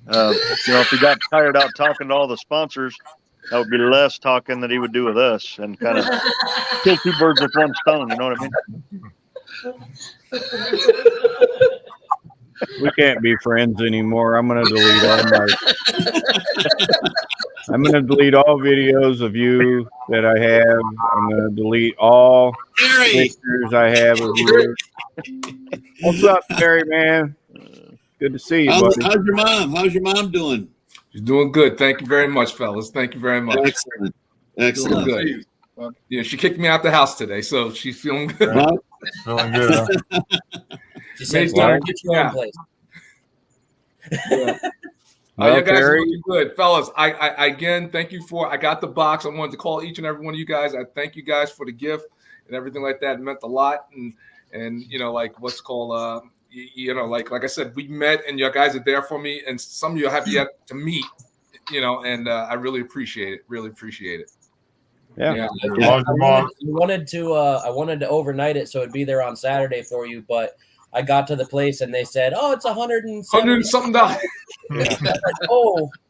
if he got tired out talking to all the sponsors, that would be less talking that he would do with us, and kind of kill 2 birds with 1 stone. You know what I mean? We can't be friends anymore. I'm gonna delete all videos of you that I have. I'm gonna delete all pictures I have of you. What's up, Terry, man? Good to see you, buddy. How's your mom? How's your mom doing? She's doing good. Thank you very much, fellas. Thank you very much. Excellent. Doing good. She kicked me out the house today, so she's feeling good. Feeling good. Huh? She said, "Get your own place." Yeah. You guys are looking good, fellas. I again thank you for. I got the box. I wanted to call each and every one of you guys. I thank you guys for the gift and everything like that. It meant a lot. And like what's called like I said, we met and you guys are there for me. And some of you have yet to meet. And I really appreciate it. Really appreciate it. Yeah. I wanted to overnight it so it'd be there on Saturday for you, but I got to the place and they said, "Oh, it's $100 and something dollars."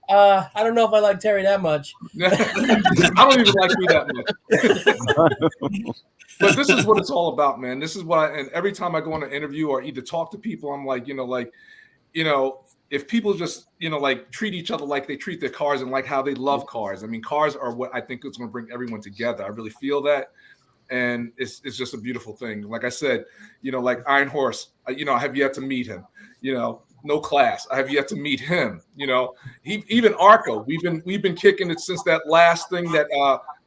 I don't know if I like Terry that much. I don't even like you that much. But this is what it's all about, man. This is what and every time I go on an interview or either talk to people, I'm like, if people just, like treat each other like they treat their cars and like how they love cars. I mean, cars are what I think is going to bring everyone together. I really feel that. And it's just a beautiful thing. Like I said, like Iron Horse, I have yet to meet him, No Class. I have yet to meet him, even Arco. We've been kicking it since that last thing that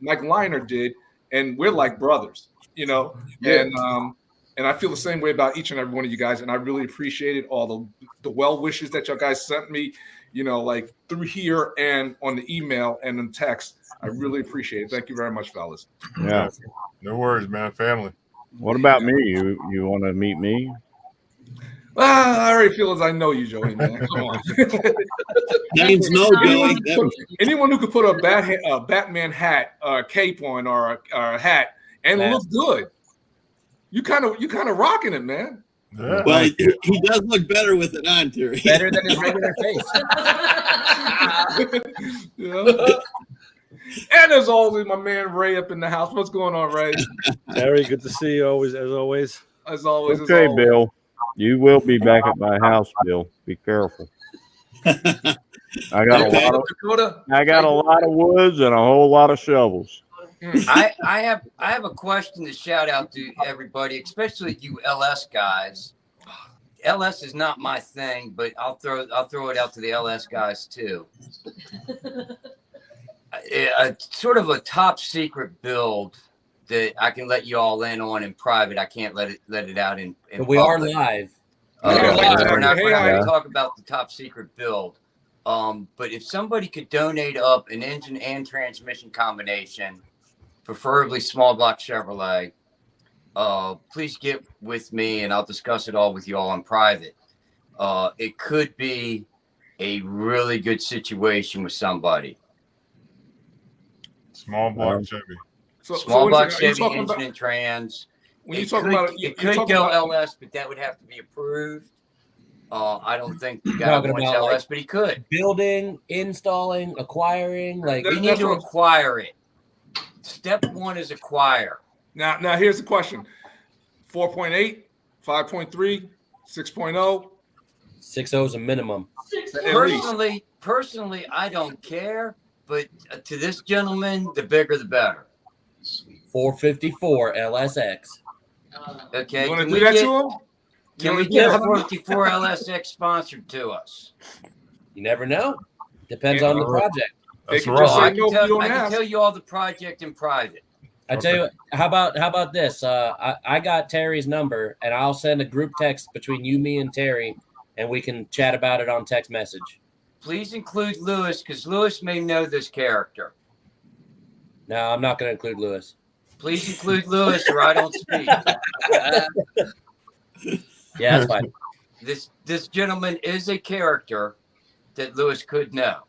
Mike Liner did. And we're like brothers, and I feel the same way about each and every one of you guys. And I really appreciated all the well wishes that y'all guys sent me, like through here and on the email and in text. I really appreciate it. Thank you very much, fellas. Yeah. No worries, man. Family. What about me? You want to meet me? I already feel as I know you, Joey, man. Come on. Name's no, Joey. Anyone who could put a Batman hat, cape on, or a hat and look good. You kind of rocking it, man. Yeah. Well, he does look better with it on, Terry. Better than his regular face. And as always, my man Ray up in the house. What's going on, Ray? Terry, good to see you always, as always. As always. Okay, Bill. You will be back at my house, Bill. Be careful. I got a lot of woods and a whole lot of shovels. I have a question to shout out to everybody, especially you LS guys. LS is not my thing, but I'll throw it out to the LS guys too. Sort of a top secret build that I can let you all in on in private. I can't let it out in we public. are live. We're not going to talk about the top secret build. But if somebody could donate up an engine and transmission combination, preferably small block Chevrolet, please get with me and I'll discuss it all with you all in private. It could be a really good situation with somebody. Small block Chevy. Small block Chevy engine and trans. When you talk about it could go LS, but that would have to be approved. I don't think the guy wants LS, but he could. Building, installing, acquiring, we need to acquire it. Step one is acquire. Now here's the question: 4.8, 5.3, 6.0. 6.0 is a minimum. Personally, I don't care. But to this gentleman, the bigger the better. 454 LSX. Okay. You want to do that to him? Can we get a 454 LSX sponsored to us? You never know. Depends on the project. That's right. I can tell you all the project in private. I tell you, how about this? I got Terry's number, and I'll send a group text between you, me, and Terry, and we can chat about it on text message. Please include Lewis, because Lewis may know this character. No, I'm not going to include Lewis. Please include Lewis, or I don't speak. Yeah, that's fine. This gentleman is a character that Lewis could know.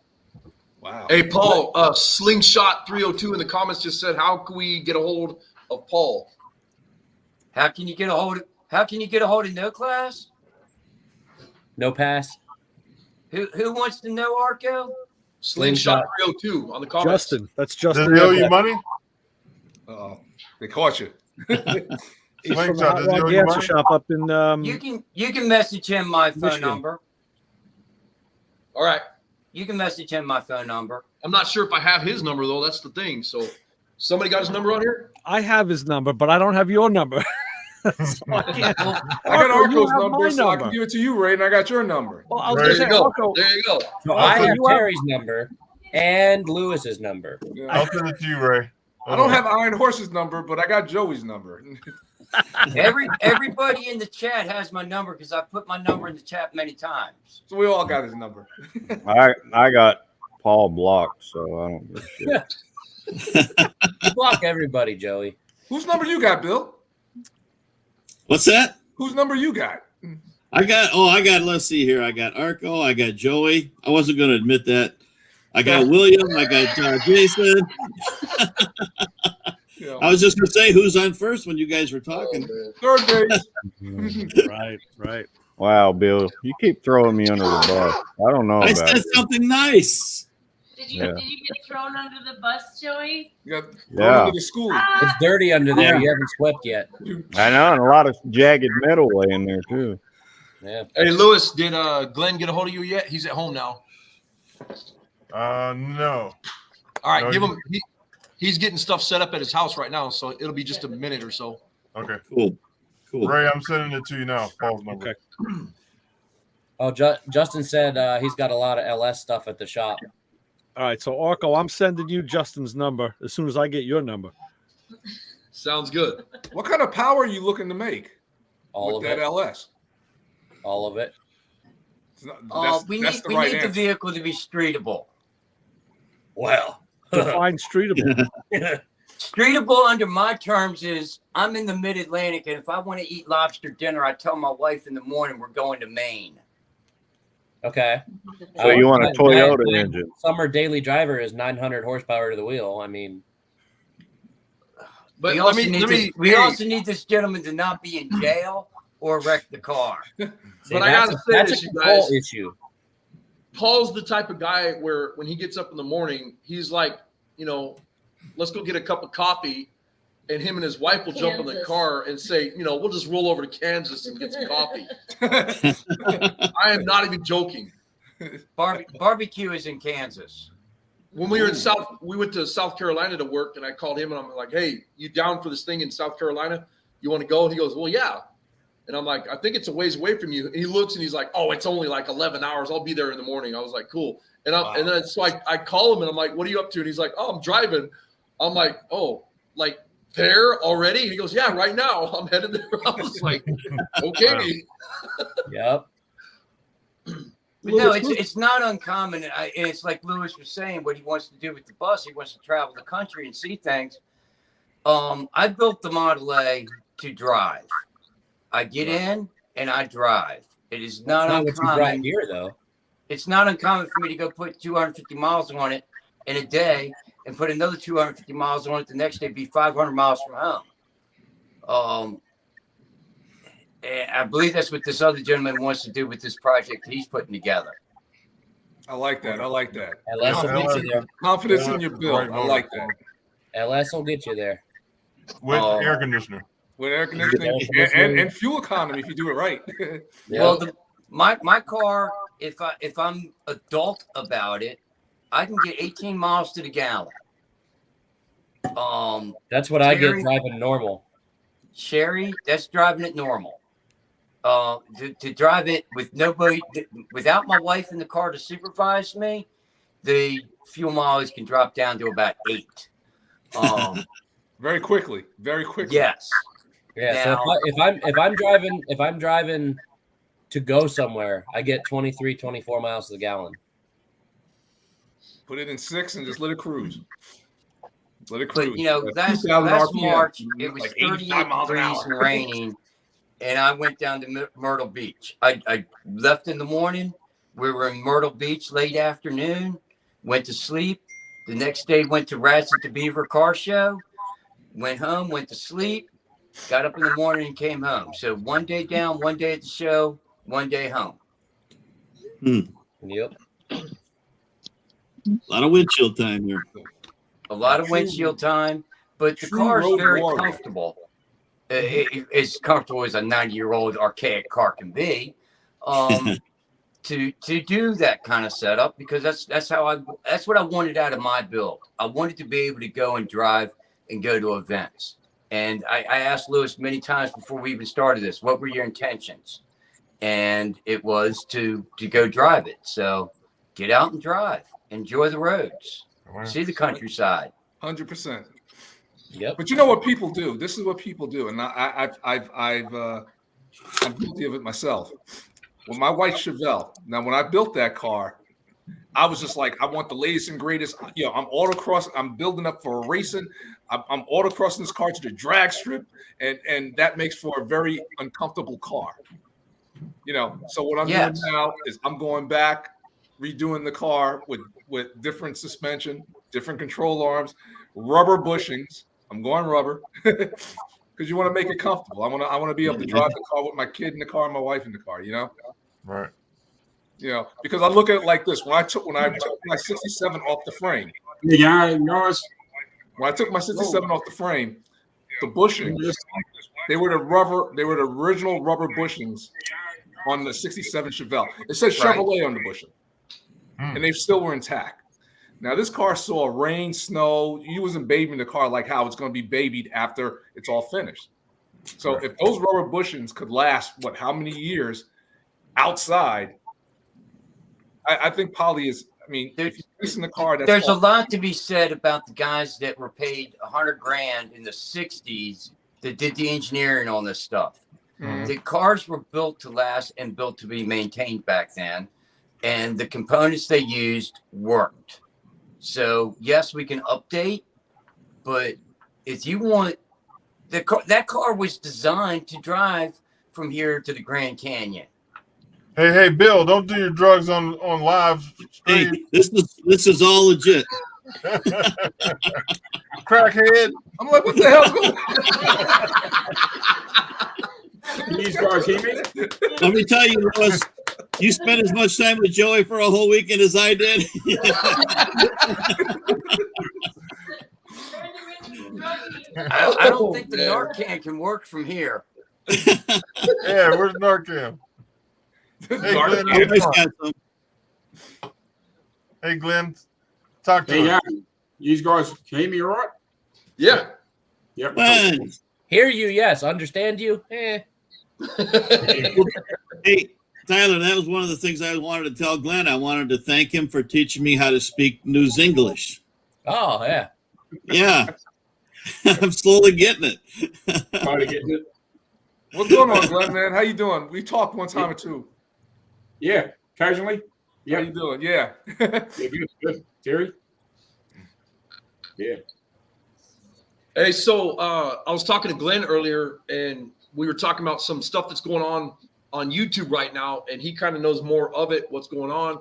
Wow. Hey, Paul, Slingshot 302 in the comments just said, how can we get a hold of Paul? How can you get a hold of No Class? No pass. Who wants to know Arco? Slingshot 302 on the comments. Justin. That's Justin. Does he owe you money? They caught you. He's from the Hot Rod Gas shop up in. You can message him my phone Michigan. number. All right. You can message him my phone number. I'm not sure if I have his number though. That's the thing. So, somebody got his number on here? I have his number, but I don't have your number. So I can't. I got Arco's number, so I number. can give it to you, Ray, and I got your number. Well, I was There gonna you say, go. Arco, There you go. So I have Terry's number and Lewis's number. I'll send it to you, Ray. I don't have Iron Horse's number, but I got Joey's number. Everybody in the chat has my number because I put my number in the chat many times. So we all got his number. I got Paul blocked, so I don't give a shit. You block everybody, Joey. Whose number you got, Bill? What's that? Whose number you got? I got, let's see here. I got Arco. I got Joey. I wasn't going to admit that. I got William. I got Jason. I was just going to say who's on first when you guys were talking. Third base. Right. Wow, Bill, you keep throwing me under the bus. I don't know I about said it. something nice. Yeah. Did you get thrown under the bus, Joey? You got Yeah. into the schoolie. It's dirty under there. Yeah. You haven't swept yet. I know, and a lot of jagged metal laying there too. Yeah. Hey, Lewis, did Glenn get a hold of you yet? He's at home now. No. All right, No, give him. He's getting stuff set up at his house right now, so it'll be just a minute or so. Okay. Cool. Ray, I'm sending it to you now. Paul's number. Okay. Oh, Justin said he's got a lot of LS stuff at the shop. All right, so Orko, I'm sending you Justin's number as soon as I get your number. Sounds good. What kind of power are you looking to make? All with of that it. LS. All of it. We need the vehicle to be streetable. Well, define streetable. Streetable under my terms is I'm in the mid-Atlantic, and if I want to eat lobster dinner, I tell my wife in the morning we're going to Maine. Okay. So you want a Toyota engine? Summer daily driver is 900 horsepower to the wheel. I mean, But we also need this gentleman to not be in jail or wreck the car. But I gotta say this, you guys. Issue. Paul's the type of guy where when he gets up in the morning, he's like, let's go get a cup of coffee. And him and his wife will jump in the car and say, we'll just roll over to Kansas and get some coffee. I am not even joking. Barbecue is in Kansas. When we were we went to South Carolina to work, and I called him and I'm like, hey, you down for this thing in South Carolina? You want to go? And he goes, well, yeah. And I'm like, I think it's a ways away from you. And he looks and he's like, oh, it's only like 11 hours. I'll be there in the morning. I was like, cool. And and then so I call him and I'm like, what are you up to? And he's like, oh, I'm driving. I'm like, oh, like there already? And he goes, yeah, right now. I'm headed there. I was like, okay. Yep. But no, it's not uncommon. And it's like Lewis was saying, what he wants to do with the bus, he wants to travel the country and see things. I built the Model A to drive. I get in and I drive. It is not uncommon. What you drive here, though. It's not uncommon for me to go put 250 miles on it in a day and put another 250 miles on it the next day, be 500 miles from home. And I believe that's what this other gentleman wants to do with this project he's putting together. I like that. LS will get you there. Confidence in your build. I like that. LS will get you there. With air conditioner. With air conditioning and fuel economy if you do it right. Well, my car, if I'm adult about it, I can get 18 miles to the gallon. That's what I get driving normal. Sherry, that's driving it normal. To drive it with nobody, without my wife in the car to supervise me, the fuel mileage can drop down to about 8. Very quickly. Yes. Yeah. Now, So if I'm driving to go somewhere, I get 23, 24 miles to the gallon. Put it in 6 and just let it cruise. But last March it was 38 degrees and raining, and I went down to Myrtle Beach. I left in the morning. We were in Myrtle Beach late afternoon. Went to sleep. The next day went to Rats at the Beaver Car Show. Went home. Went to sleep. Got up in the morning and came home. So one day down, one day at the show, one day home. Yep. A lot of windshield time here. A lot of windshield time, but the car is very comfortable. As comfortable as a 90-year-old archaic car can be. To do that kind of setup, because that's what I wanted out of my build. I wanted to be able to go and drive and go to events. And I asked Lewis many times before we even started this, what were your intentions? And it was to go drive it. So get out and drive, enjoy the roads, see the countryside. 100%. Yep. But you know what people do? This is what people do, and I'm guilty of it myself. With my white Chevelle. Now, when I built that car, I was just like, I want the latest and greatest. I'm autocross. I'm building up for a racing. I'm autocrossing this car to the drag strip, and that makes for a very uncomfortable car. So what I'm doing now is I'm going back, redoing the car with different suspension, different control arms, rubber bushings. I'm going rubber because you want to make it comfortable. I want to be able to drive the car with my kid in the car and my wife in the car. Right. You know, because I look at it like this: when I took my 67 off the frame, Yeah, guys. when I took my 67 off the frame, the bushings, they were the original rubber bushings on the 67 Chevelle. It says Chevrolet on the bushing, and they still were intact. Now this car saw rain, snow. You wasn't babying the car like how it's going to be babied after it's all finished. So if those rubber bushings could last, how many years outside? I think Polly is. I mean, if you're racing the car, There's a lot to be said about the guys that were paid $100,000 in the '60s that did the engineering on this stuff. Mhm. The cars were built to last and built to be maintained back then, and the components they used worked. So yes, we can update, but if you want that car was designed to drive from here to the Grand Canyon. Hey, Bill, don't do your drugs on live stream. Hey, this is all legit. Crackhead. I'm like, what the hell's going on? These guys hear me? Let me tell you, Lewis, you spent as much time with Joey for a whole weekend as I did. I don't think the Narcan can work from here. Yeah, where's Narcan? Hey, Glenn, talk to Hey, us. you guys can hear me all right? Yeah. Yep. Hear you, yes. Understand you? Hey, Tyler, that was one of the things I wanted to tell Glenn. I wanted to thank him for teaching me how to speak News English. Oh, yeah. Yeah. I'm slowly getting it. Slowly getting it. What's going on, Glenn, man? How you doing? We talked one time or two. Yeah, occasionally. Yeah. How you doing? Yeah. Yeah, good. Terry? Yeah. Hey, so I was talking to Glenn earlier, and we were talking about some stuff that's going on YouTube right now, and he kind of knows more of it, what's going on.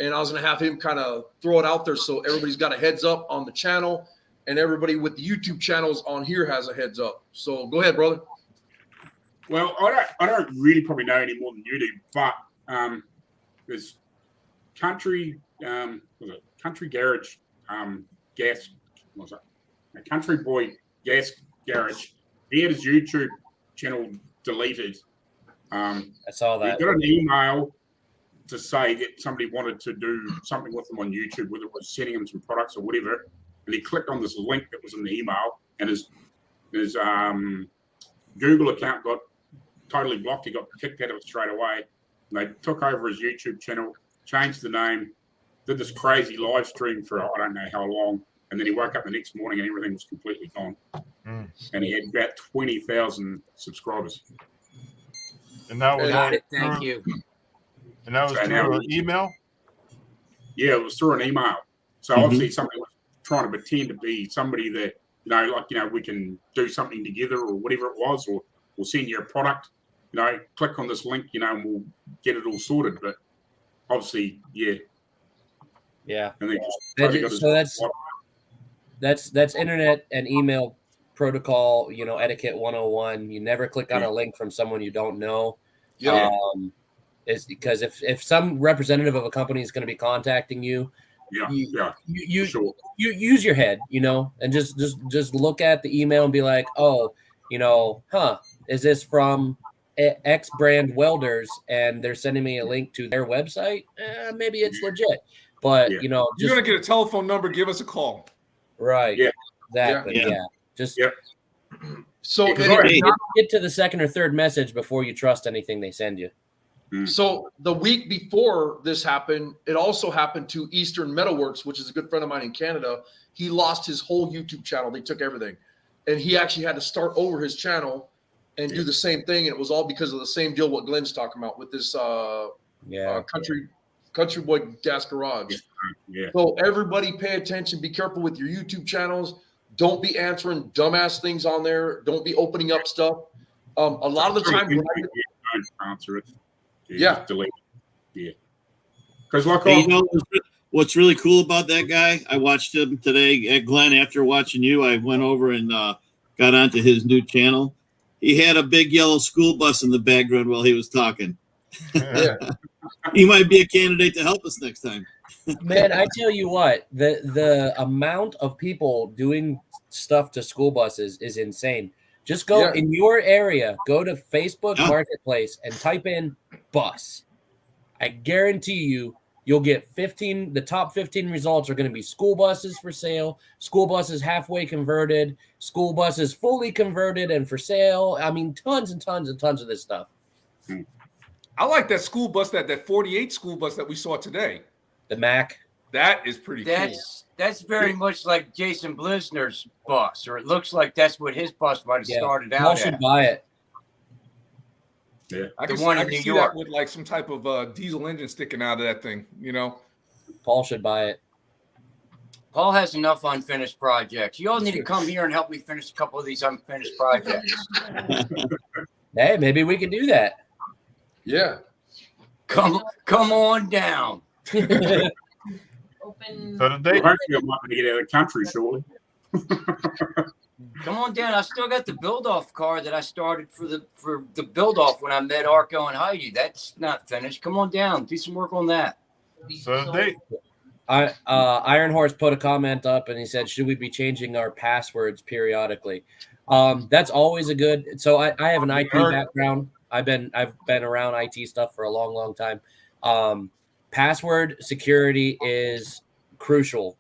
And I was going to have him kind of throw it out there so everybody's got a heads up on the channel, and everybody with the YouTube channels on here has a heads up. So go ahead, brother. Well, I don't really probably know any more than you do, but there's Country Garage Gas, what's that? Country Boy Gas Garage. He had his YouTube channel deleted. I saw that. He got an email to say that somebody wanted to do something with him on YouTube, whether it was sending him some products or whatever. And he clicked on this link that was in the email, and his Google account got totally blocked. He got kicked out of it straight away. And they took over his YouTube channel, changed the name, did this crazy live stream for I don't know how long. And then he woke up the next morning and everything was completely gone. And he had about 20,000 subscribers. And that was Thank you. And that was through an email? Yeah, it was through an email. So obviously somebody was trying to pretend to be somebody that, we can do something together or whatever it was, or we'll send you a product, click on this link, and we'll get it all sorted. But obviously, yeah. Yeah. And then So that's internet and email protocol, etiquette 101. You never click on a link from someone you don't know. Yeah. It's because if some representative of a company is going to be contacting you, you use your head, and just look at the email and be like, is this from X brand welders and they're sending me a link to their website? Maybe it's legit, but you're gonna get a telephone number. Give us a call. Right. Yeah. Exactly. Yeah. Just So get to the second or third message before you trust anything they send you. So the week before this happened, it also happened to Eastern Metalworks, which is a good friend of mine in Canada. He lost his whole YouTube channel. They took everything. And he actually had to start over his channel and do the same thing. And it was all because of the same deal what Glenn's talking about with this Country Boy Gas Garage. Yeah. So everybody pay attention. Be careful with your YouTube channels. Don't be answering dumbass things on there. Don't be opening up stuff. A lot of the time, don't answer it. Yeah. Delete it. Yeah. Because what's really cool about that guy? I watched him today. Glenn, after watching you, I went over and got onto his new channel. He had a big yellow school bus in the background while he was talking. Yeah. He might be a candidate to help us next time. Man, I tell you what, the amount of people doing stuff to school buses is insane. Just go in your area, go to Facebook Marketplace and type in bus. I guarantee you'll get 15. The top 15 results are going to be school buses for sale, school buses halfway converted, school buses fully converted and for sale. I mean, tons and tons and tons of this stuff. I like that school bus, that 48 school bus that we saw today. The Mac. That is pretty cool. That's very much like Jason Blisner's bus, or it looks like that's what his bus might have started out Paul should buy it. Yeah, I The can, one I in can New see York. that with like some type of diesel engine sticking out of that thing, you know. Paul should buy it. Paul has enough unfinished projects. You all need to come here and help me finish a couple of these unfinished projects. Hey, maybe we could do that. Yeah. Come on down. Open. So the date. Well, hopefully I'm not going to get out of the country shortly. Come on down. I still got the build-off car that I started for the build-off when I met Arco and Heidi. That's not finished. Come on down. Do some work on that. So the date. Iron Horse put a comment up and he said, "Should we be changing our passwords periodically?" That's always a good. So I have an IT background. I've been around IT stuff for a long time. Password security is crucial.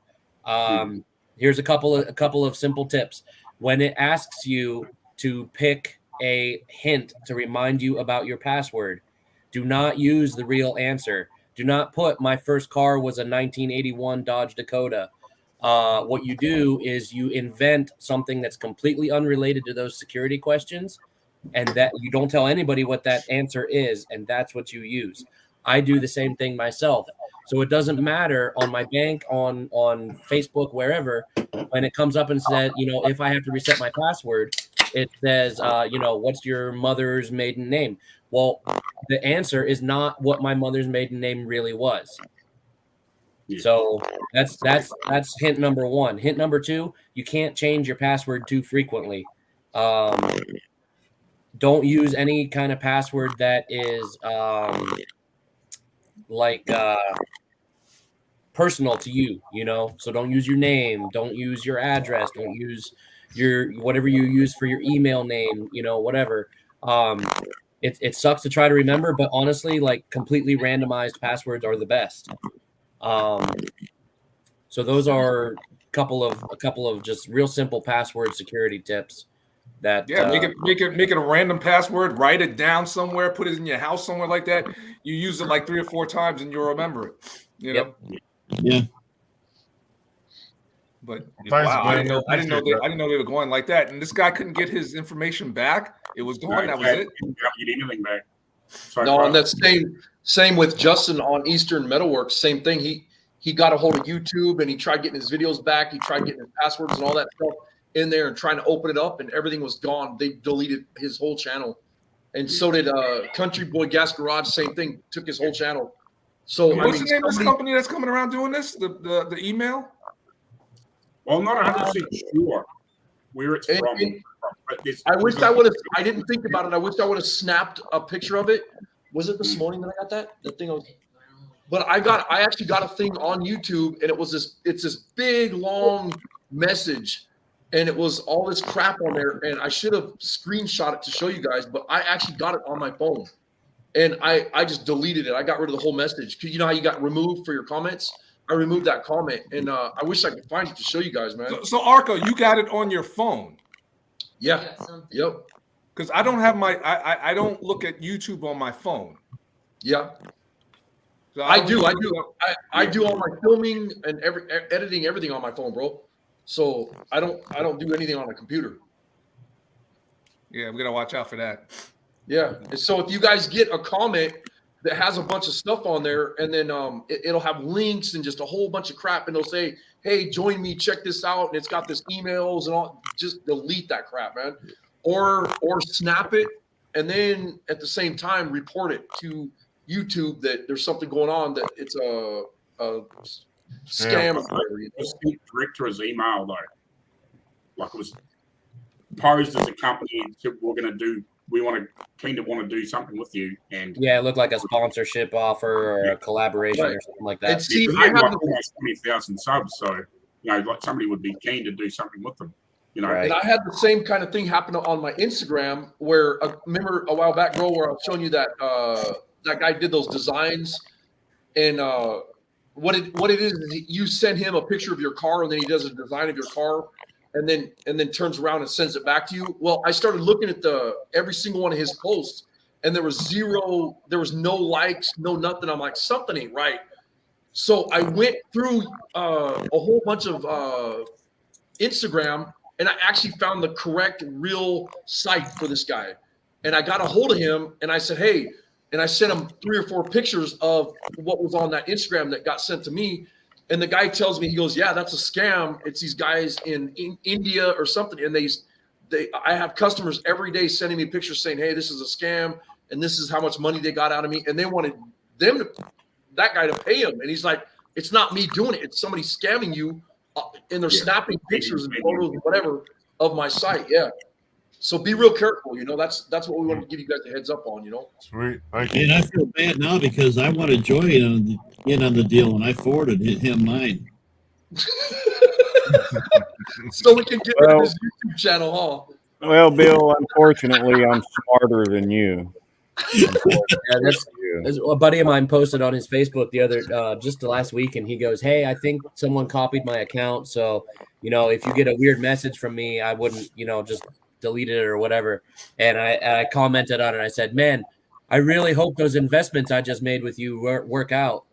Here's a couple of simple tips. When it asks you to pick a hint to remind you about your password, do not use the real answer. Do not put "my first car was a 1981 Dodge Dakota." What you do is you invent something that's completely unrelated to those security questions, and that you don't tell anybody what that answer is, and that's what you use. I do the same thing myself. So it doesn't matter on my bank, on Facebook, wherever, when it comes up and said, if I have to reset my password, it says, what's your mother's maiden name? Well, the answer is not what my mother's maiden name really was. So that's hint number one. Hint number two, you can't change your password too frequently. Don't use any kind of password that is personal to you, so don't use your name, don't use your address, don't use your whatever you use for your email name, whatever. It sucks to try to remember, but honestly, like completely randomized passwords are the best. So those are a couple of just real simple password security tips. That make it a random password, write it down somewhere, put it in your house somewhere like that. You use it like 3 or 4 times and you'll remember it. Yeah. But wow, I didn't know they were going like that. And this guy couldn't get his information back. It was gone. That was it. You can't get anything back. No, and that's same with Justin on Eastern Metalworks. Same thing. He got a hold of YouTube and he tried getting his videos back. He tried getting his passwords and all that stuff in there and trying to open it up, and everything was gone. They deleted his whole channel, and so did Country Boy Gas Garage. Same thing, took his whole channel. So what's the name of this company that's coming around doing this? The email? Well, I'm not 100% sure where it's from. I wish I would have. I didn't think about it. I wish I would have snapped a picture of it. Was it this morning that I got that? The thing was. But I actually got a thing on YouTube, and it's this big long message. And it was all this crap on there, and I should have screenshot it to show you guys, but I actually got it on my phone, and I just deleted it. I got rid of the whole message because you know how you got removed for your comments. I removed that comment, and I wish I could find it to show you guys, man. So Arco, you got it on your phone? Yeah. Yep. Because I don't have I don't look at YouTube on my phone. Yeah. So I do all my filming and editing everything on my phone, bro. So I don't do anything on a computer. Yeah, we gotta watch out for that. Yeah. And so if you guys get a comment that has a bunch of stuff on there, and then it'll have links and just a whole bunch of crap, and it'll say, "Hey, join me, check this out," and it's got this emails and all. Just delete that crap, man, or snap it, and then at the same time report it to YouTube that there's something going on, that it's a scam or whatever. Direct to his email though, like it was posed as a company and said we're going to do we want to do something with you. And yeah, it looked like a sponsorship offer or a collaboration or something like that. And see, I have almost 20,000 subs, so like somebody would be keen to do something with them. And I had the same kind of thing happen on my Instagram where remember a while back, bro, where I was showing you that that guy did those designs, and what it is you send him a picture of your car and then he does a design of your car and then turns around and sends it back to you. Well, I started looking at every single one of his posts and there was no likes, no nothing. I'm like, something ain't right. So I went through a whole bunch of Instagram and I actually found the correct real site for this guy. And I got a hold of him and I said, hey, and I sent him 3 or 4 pictures of what was on that Instagram that got sent to me. And the guy tells me, he goes, yeah, that's a scam. It's these guys in India or something. And I have customers every day sending me pictures saying, hey, this is a scam. And this is how much money they got out of me. And they wanted that guy to pay him. And he's like, it's not me doing it. It's somebody scamming you. And they're snapping pictures and photos, whatever, of my site. Yeah. So be real careful. That's what we want to give you guys a heads up on. Sweet. Thank you. And I feel bad now because I wanted Joy in on the deal, and I forwarded him mine. So we can get rid of his YouTube channel, huh? Well, Bill, unfortunately, I'm smarter than you. That's a buddy of mine posted on his Facebook just the last week, and he goes, hey, I think someone copied my account. So, if you get a weird message from me, I wouldn't, just delete it or whatever. And I commented on it. I said, man, I really hope those investments I just made with you work out.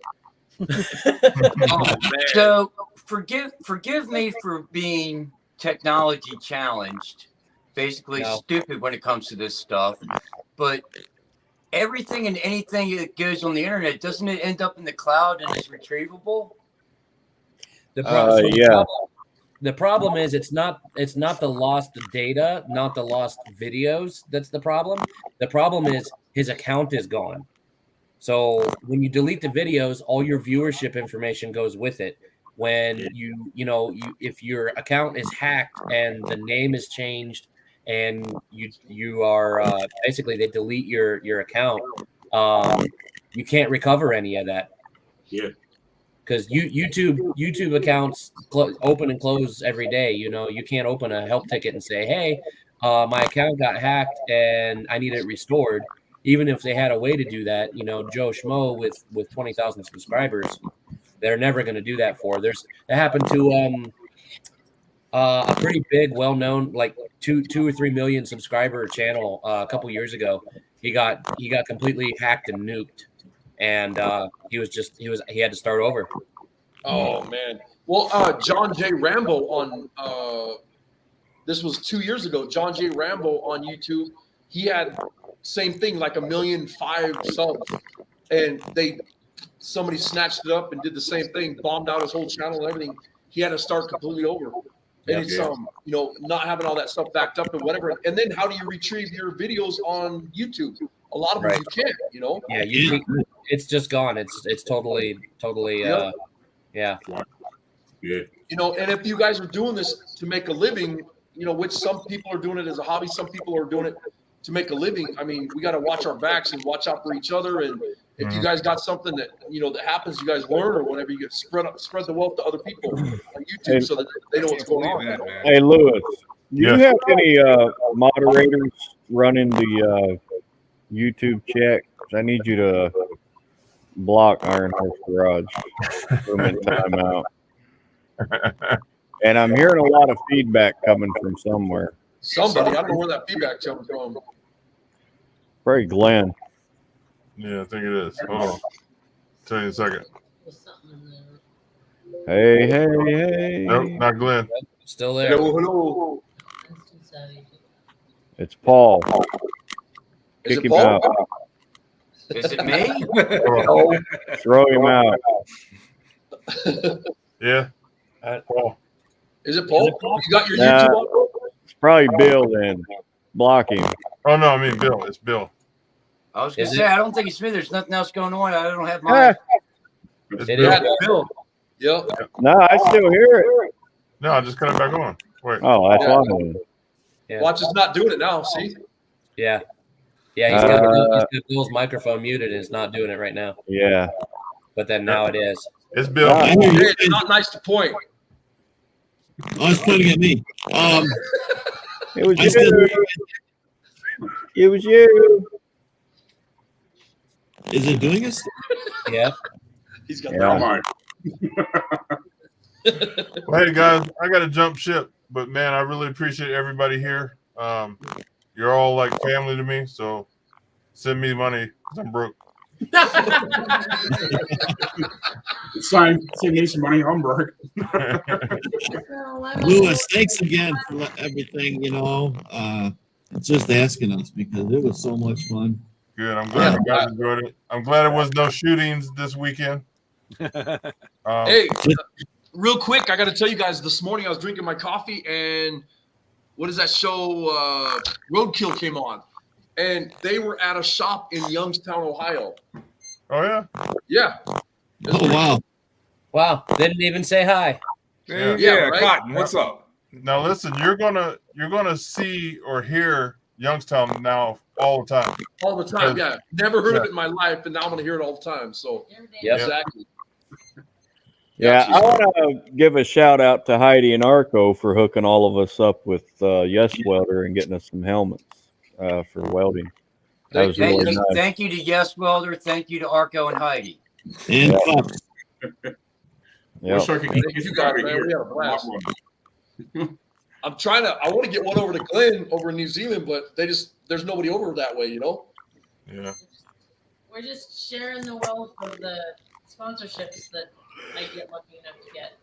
So forgive me for being technology challenged, basically stupid when it comes to this stuff, but everything and anything that goes on the internet, doesn't it end up in the cloud and it's retrievable? The problem is it's not the lost data, not the lost videos. That's the problem. The problem is his account is gone. So when you delete the videos, all your viewership information goes with it. When if your account is hacked and the name is changed and you are basically they delete your account, you can't recover any of that. Yeah. Because YouTube accounts open and close every day. You can't open a help ticket and say, hey, my account got hacked and I need it restored. Even if they had a way to do that, Joe Schmo with 20,000 subscribers, they're never going to do that for. That happened to a pretty big, well-known, like 2 or 3 million subscriber channel a couple years ago. He got completely hacked and nuked. And he had to start over. Oh man. Well, John J. Rambo on this was 2 years ago. John J. Rambo on YouTube, he had same thing, like 1.5 million subs, and somebody snatched it up and did the same thing, bombed out his whole channel and everything. He had to start completely over. And it's not having all that stuff backed up and whatever. And then how do you retrieve your videos on YouTube? A lot of them you can't, Yeah, it's just gone. It's totally yeah. And if you guys are doing this to make a living, which some people are doing it as a hobby, some people are doing it to make a living. I mean, we got to watch our backs and watch out for each other. And if you guys got something that that happens, you guys learn or whatever, you get spread the wealth to other people on YouTube so that they know what's going on. Hey, Lewis, do you have any moderators running the YouTube chat? I need you to block Iron Horse Garage. Put 'em in timeout. And I'm hearing a lot of feedback coming from somewhere. Somebody, I don't know where that feedback's coming from. Probably Glenn. Yeah, I think it is. Hold on. Tell you in a second. Hey. Nope, not Glenn. Still there. Hello. It's Paul. Is Kick it him Paul? out. Is it me? Throw him out. Yeah. Paul. Is it Paul? You got your YouTube on? It's probably Bill then. Block him. Oh, no, I mean Bill. It's Bill. I was going to say, I don't think it's me. There's nothing else going on. I don't have mine. It's It Bill. is. Bill. Yep. No, I still hear it. No, I just cut it back on. Wait. Oh, that's why. Yeah. Watch us not doing it now. See? Yeah. Yeah, he's got Bill's microphone muted and it's not doing it right now. Yeah. But then now it is. It's Bill. Hey, it's not nice to point. Oh, it's pointing at me. It was I still hear you. It was you. Is it doing us? Yeah. He's got Yeah. Well, hey guys, I got to jump ship, but man, I really appreciate everybody here. You're all like family to me, so send me money 'cause I'm broke. Send me some money. I'm broke. Lewis, thanks again for everything. Just asking us because it was so much fun. Good. I'm glad you guys enjoyed it. I'm glad it was no shootings this weekend. Hey, real quick, I got to tell you guys, this morning I was drinking my coffee and what is that show? Roadkill came on. And they were at a shop in Youngstown, Ohio. Oh, yeah? Yeah. Oh, wow. Wow. They didn't even say hi. Yeah, right? Cotton, what's up? Now listen, you're gonna see or hear Youngstown now all the time. All the time, yeah. Never heard of it in my life, and now I'm going to hear it all the time. So, Yep. exactly. Yeah, I want to give a shout out to Heidi and Arco for hooking all of us up with Yes Welder and getting us some helmets for welding. That was really nice. Thank you to Yes Welder. Thank you to Arco and Heidi. And Wish I could get you out of Man, here. we had a blast. I want to get one over to Glenn over in New Zealand, but there's nobody over that way, Yeah. We're just sharing the wealth of the sponsorships that I get lucky enough to get.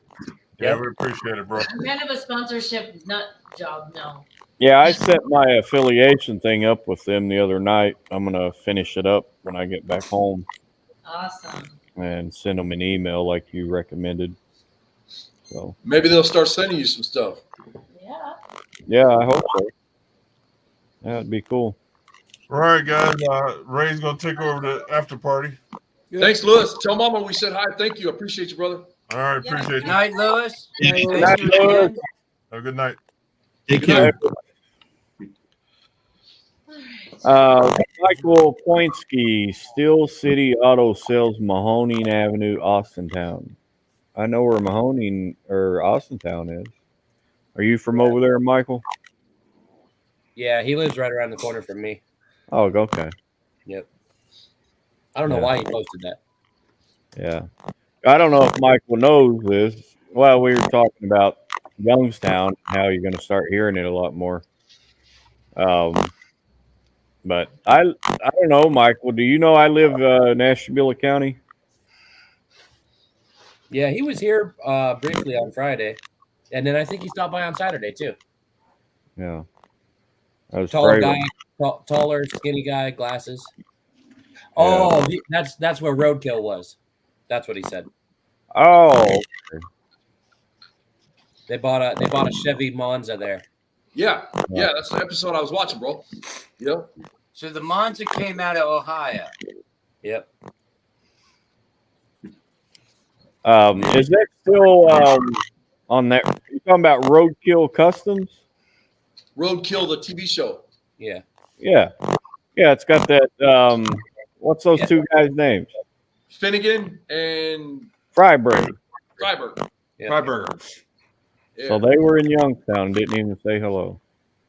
Yeah, we appreciate it, bro. I'm kind of a sponsorship nut job now. Yeah, I set my affiliation thing up with them the other night. I'm going to finish it up when I get back home Awesome. and send them an email like you recommended. So maybe they'll start sending you some stuff. Yeah. yeah, I hope so. That'd be cool. All right, guys. Ray's gonna take over the after party. Thanks, Lewis. Tell Mama we said hi. Thank you. I appreciate you, brother. All right, appreciate Good you. night, Lewis. Good night, Lewis. Have a good night. Take care. Michael Poinski, Steel City Auto Sales, Mahoning Avenue, Austintown. I know where Mahoning or Austintown is. Are you from over there, Michael? Yeah, he lives right around the corner from me. Oh, okay. Yep. I don't know why he posted that. Yeah. I don't know if Michael knows this. Well, we were talking about Youngstown, how you're going to start hearing it a lot more. But I don't know, Michael. Do you know I live in Ashtabula County? Yeah, he was here briefly on Friday, and then I think he stopped by on Saturday too. Yeah. I was Taller praying. guy, taller, skinny guy, glasses. Oh, that's where Roadkill was. That's what he said. Oh, okay. They bought a Chevy Monza there. Yeah, that's the episode I was watching, bro. Yep. So the Monza came out of Ohio. Yep. Is that still on that? You talking about Roadkill Customs? Roadkill, the TV show. Yeah. Yeah. It's got that. What's those two guys' names? Finnegan and Freiberg. Freiberg. Yep. Freiberger. Yeah. So they were in Youngstown and didn't even say hello.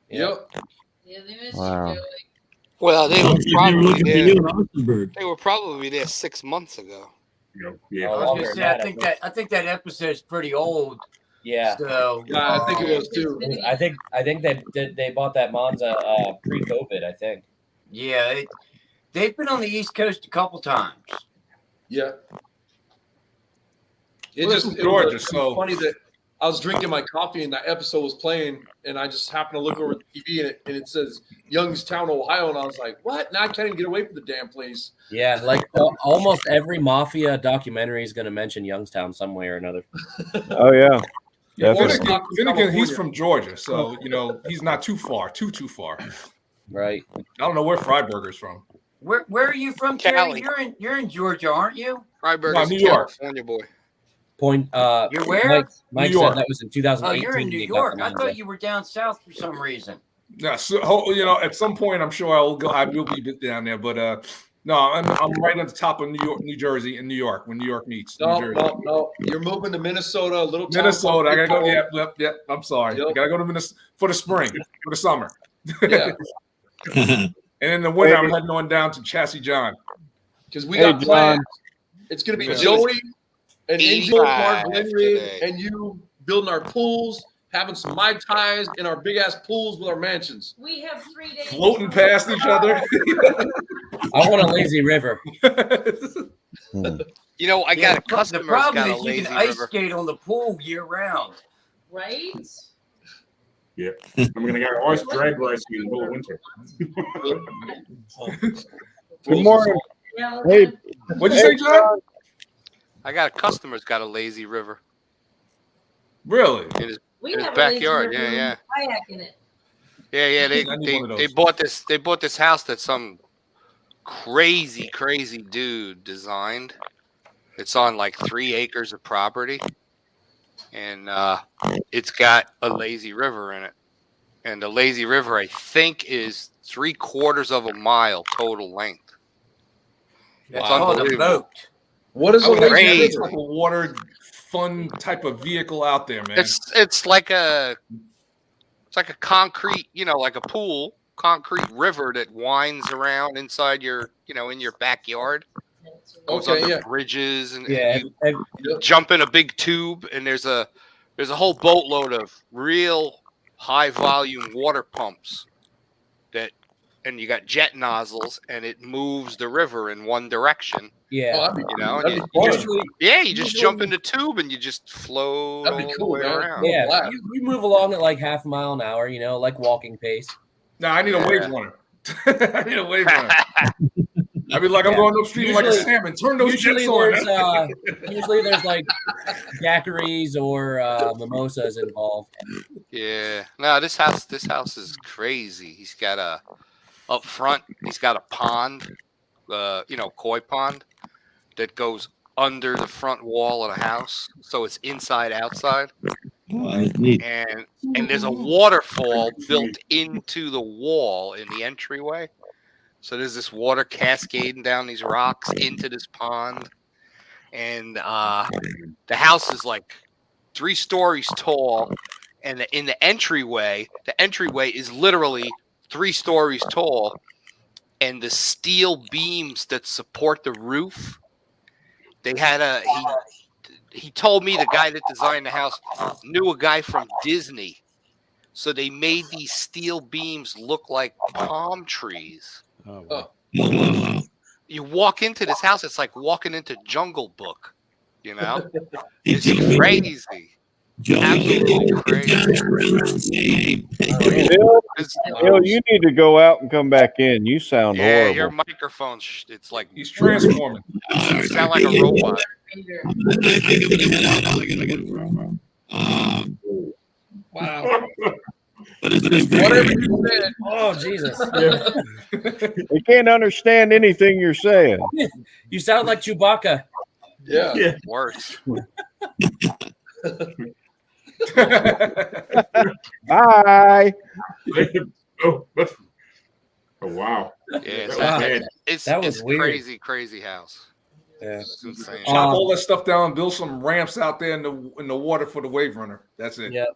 Yep. Yeah, they missed Wow. you, Joey. Well, they were They were probably looking for there. you in Austinburg. They were probably there 6 months ago. Yeah. I was gonna say, I think that episode's pretty old. Yeah. So Yeah, I think it was too. I think they bought that Monza pre-COVID. I think. yeah, they've been on the East Coast a couple times. Yeah. It Well, just this is it was Georgia, so- funny that I was drinking my coffee and that episode was playing, and I just happened to look over the TV and it says Youngstown, Ohio, and I was like, "What? Now I can't even get away from the damn place." Yeah, like almost every mafia documentary is going to mention Youngstown some way or another. Oh yeah. Definitely. Finnegan, he's from Georgia, so he's not too far, too far. Right. I don't know where Freiberger's from. Where are you from, Cali. Terry? You're in Georgia, aren't you? Freiberg No, is New a York. California boy. You're where? Mike New said York. that was in Oh, 2018. you're in New they got York. the I Monza. thought you were down south for some reason. Yeah, so at some point, I'm sure I will be down there, but no, I'm right at the top of New Jersey, in New York when New York meets. New Jersey. No. You're moving to Minnesota, a little town. Minnesota. I gotta go. Minnesota. Yep. I'm sorry. Yep. I gotta go to Minnesota for the spring, for the summer. Yeah. And in the winter, I'm heading on down to Chassis John. Because we got John. plans. It's going to be Yeah. Joey and Angel, 85 Mark, Glenrid, today. and you building our pools, having some Mai Tais in our big ass pools with our mansions. We have 3 days. Floating past each other. I want a lazy river. You know, I got a The customer problem got a is you lazy can ice river. skate on the pool year round. Right? Yep. I'm gonna go ice drag racing in the middle of winter. Good morning. Yeah, Hey, What'd you say, John? I got a customer's got a lazy river Really? in his, we in his have a lazy backyard. river Yeah, with yeah. kayak in it. Yeah. I need one of They those. bought this. They bought this house that some crazy dude designed. It's on like 3 acres of property, and it's got a lazy river in it. And the lazy river, I think, is 3/4 of a mile total length. That's It's called a unbelievable. boat. What is I a would lazy think Crazy. it's river? like a water fun type of vehicle out there, man. It's like a concrete, like a pool, concrete river that winds around inside your, in your backyard. Goes Okay, under yeah. bridges and Yeah, you jump in a big tube, and there's a whole boatload of real high volume water pumps and you got jet nozzles, and it moves the river in one direction. yeah. Oh, that'd be, And that'd you, be fun. you just jump in the tube and you just float That'd be all the cool, way man. around. Yeah, Blast. you move along at like half a mile an hour, like walking pace. Nah, I need a wave Yeah. runner. I need a wave runner. I'd be like, I'm going upstream like a Usually- salmon. Turn those Usually jets on. there's like daiquiris or mimosas involved. Yeah. No, this house is crazy. He's got up front, he's got a pond, koi pond that goes under the front wall of the house. So it's inside outside. Oh, that's neat. And there's a waterfall built into the wall in the entryway. So there's this water cascading down these rocks into this pond. And the house is like 3 stories tall. And in the entryway is literally 3 stories tall. And the steel beams that support the roof, they had he told me the guy that designed the house knew a guy from Disney. So they made these steel beams look like palm trees. Oh, wow. You walk into this house, it's like walking into Jungle Book, It's It's crazy. Absolutely crazy. Bill, you need to go out and come back in. You sound Yeah, horrible. your microphone, it's like He's transforming. you sound like a robot. Wow. Whatever you said. Oh Jesus! They can't understand anything you're saying. You sound like Chewbacca. Yeah. Worse. Bye. Oh, wow. Yeah, That it's was weird. crazy house. Yeah. It's insane. Chop all that stuff down and build some ramps out there in the water for the wave runner. That's it. Yep.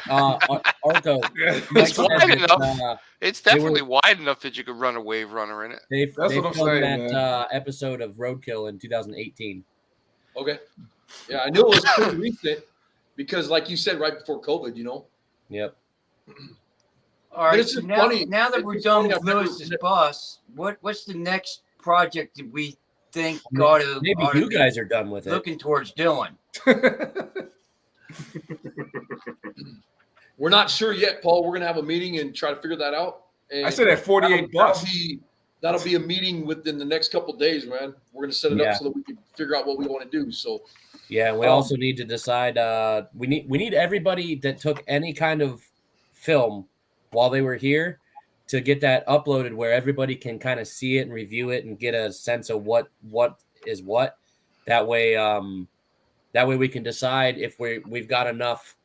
Arco. It's wide enough. It's they definitely wide enough that you could run a wave runner in it. They That's what I'm filmed saying, that man. episode of Roadkill in 2018. Okay. Yeah, I knew it was pretty recent because, like you said, right before COVID, Yep. All right. it's So just now, funny. now that It's we're just done funny with I've never- Lewis's bus, what's the next project that we think ought to Maybe ought to you be guys are done with it. looking towards doing? We're not sure yet, Paul. We're gonna have a meeting and try to figure that out. And I said at 48 bucks. That'll be a meeting within the next couple of days, man. We're gonna set it Yeah. up so that we can figure out what we want to do. So Yeah, we also need to decide. We need everybody that took any kind of film while they were here to get that uploaded where everybody can kind of see it and review it and get a sense of what is what. That way we can decide if we've got enough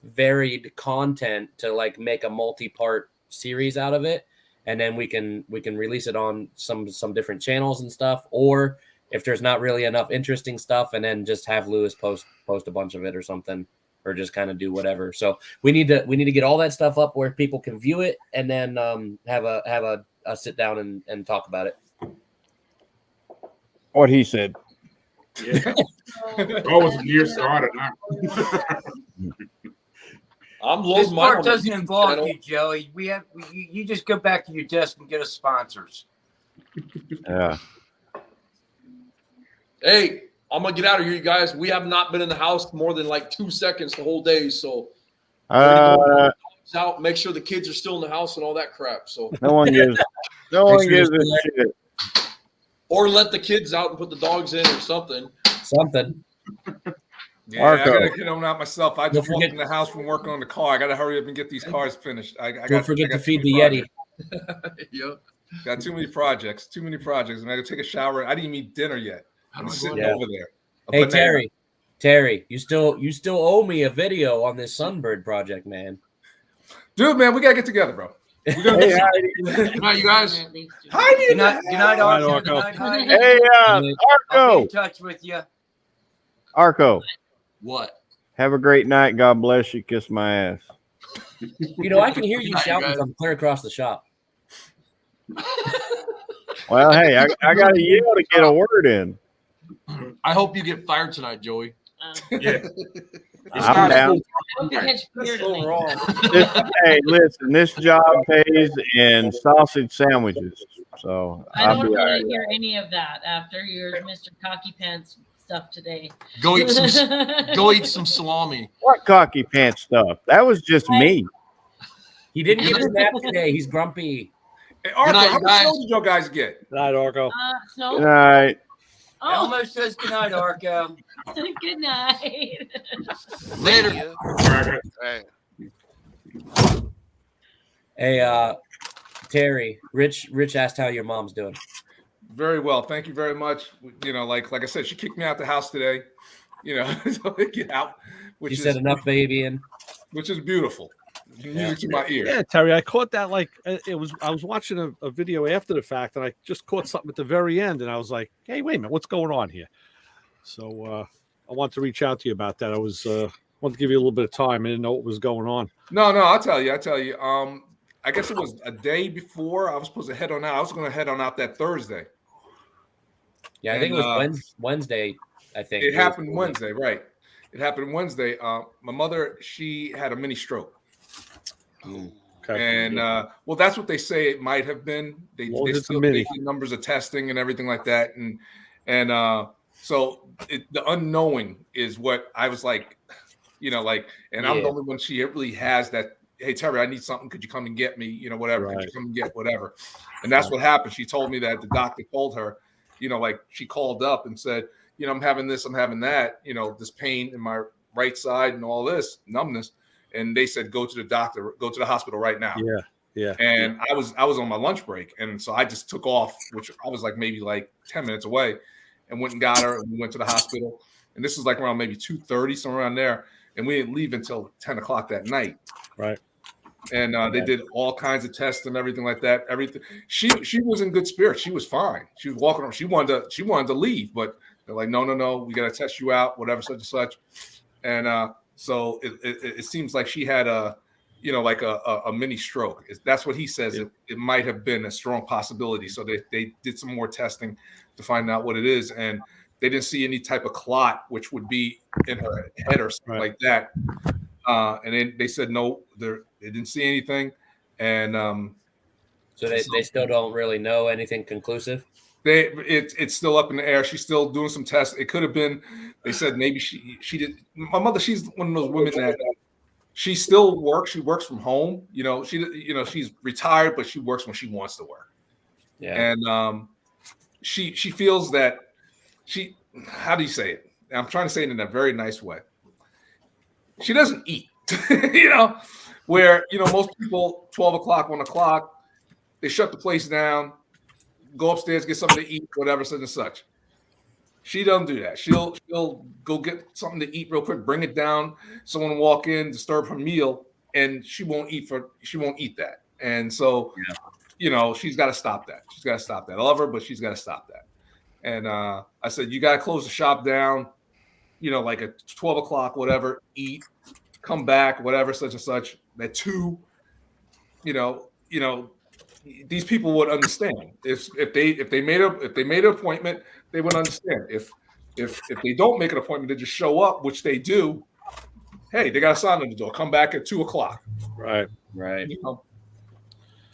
varied content to like make a multi-part series out of it, and then we can release it on some different channels and stuff, or if there's not really enough interesting stuff, and then just have Lewis post a bunch of it or something, or just kind of do whatever. So we need to get all that stuff up where people can view it, and then have a sit down and talk about it. What he said. Yeah. I wasn't here, so I don't know. I'm This losing part my doesn't involve you, Joey. You just go back to your desk and get us sponsors. Yeah. Hey, I'm gonna get out of here, you guys. We have not been in the house more than like 2 seconds the whole day, so out. Make sure the kids are still in the house and all that crap. So no one gives a shit. Or let the kids out and put the dogs in or something. Yeah, I gotta get them out myself. I just walked in the house from working on the car. I gotta hurry up and get these cars finished. Don't forget to feed the Yeti. Yep. Got too many projects, and I gotta take a shower. I didn't even eat dinner yet. I'm sitting over there. Hey, Terry, you still owe me a video on this Sunbird project, man. Dude, man, we gotta get together, bro. We're gonna Good night, you guys. Heidi. Good night, Arco. Good night, Heidi. Hey, I'll be Arco. in touch with you. Arco. What? Have a great night. God bless you. Kiss my ass. I can hear you shouting from clear across the shop. Well, hey, I got to yell to get a word in. I hope you get fired tonight, Joey. Yeah. I'm down. Hey, listen, this job pays in sausage sandwiches. So I don't I'll be all want right. to hear any of that after your Mr. Cocky Pants stuff today. Go eat some salami. What cocky pants stuff? That was just me. He didn't get his nap today. He's grumpy. Hey, Arco, night, how much guys. snow did you guys get? Good night, Arco. Snow? Good night. Oh. Elmo says good night, Arco. Good night. Later. Right. Hey, Terry, Rich asked how your mom's doing. Very well, thank you very much. Like I said, she kicked me out the house today. So I get out. She said enough baby in, which is beautiful. Music to my ear. Yeah, Terry, I caught that I was watching a video after the fact, and I just caught something at the very end, and I was like, hey, wait a minute, what's going on here? So I want to reach out to you about that. I wanted to give you a little bit of time. I didn't know what was going on. No, I'll tell you. I guess it was a day before I was supposed to head on out. I was going to head on out that Thursday. Yeah, I think it was Wednesday. I think it happened Wednesday, right? It happened Wednesday. My mother, she had a mini stroke. Okay. And well, that's what they say it might have been. They still take the numbers of testing and everything like that, and so the unknowing is what I was like, and I'm the only one she really has that. Hey Terry, I need something. Could you come and get me? Whatever. Right. Could you come and get whatever? And that's what happened. She told me that the doctor told her, she called up and said, I'm having this, I'm having that, this pain in my right side and all this numbness. And they said, go to the doctor, go to the hospital right now. Yeah. And I was on my lunch break. And so I just took off, which I was maybe 10 minutes away, and went and got her, and we went to the hospital. And this was around maybe 2:30, somewhere around there. And we didn't leave until 10 o'clock that night. Right. And they did all kinds of tests and everything like that. Everything. She was in good spirits. She was fine. She was walking around. She wanted to leave, but they're like, no, we got to test you out, whatever, such and such. And so it seems like she had a mini stroke. That's what he says. Yeah. It might have been a strong possibility. So they did some more testing to find out what it is, and they didn't see any type of clot, which would be in her head or something like that. And then they said no, they didn't see anything, and so they still don't really know anything conclusive. It's still up in the air. She's still doing some tests. It could have been. They said maybe she did. My mother, she's one of those women that she still works. She works from home. She's retired, but she works when she wants to work. Yeah. And she feels that she. How do you say it? I'm trying to say it in a very nice way. She doesn't eat. Where most people 12 o'clock, 1 o'clock, they shut the place down. Go upstairs, get something to eat, whatever, such and such. She doesn't do that. She'll go get something to eat real quick, bring it down. Someone will walk in, disturb her meal, and she won't eat that. And so, she's got to stop that. She's got to stop that. I love her, but she's got to stop that. And I said, you got to close the shop down, like at 12 o'clock, whatever, eat, come back, whatever, such and such. At 2, these people would understand. If they made an appointment, they would understand. If they don't make an appointment, they just show up, which they do. Hey, they got a sign on the door. Come back at 2 o'clock. Right.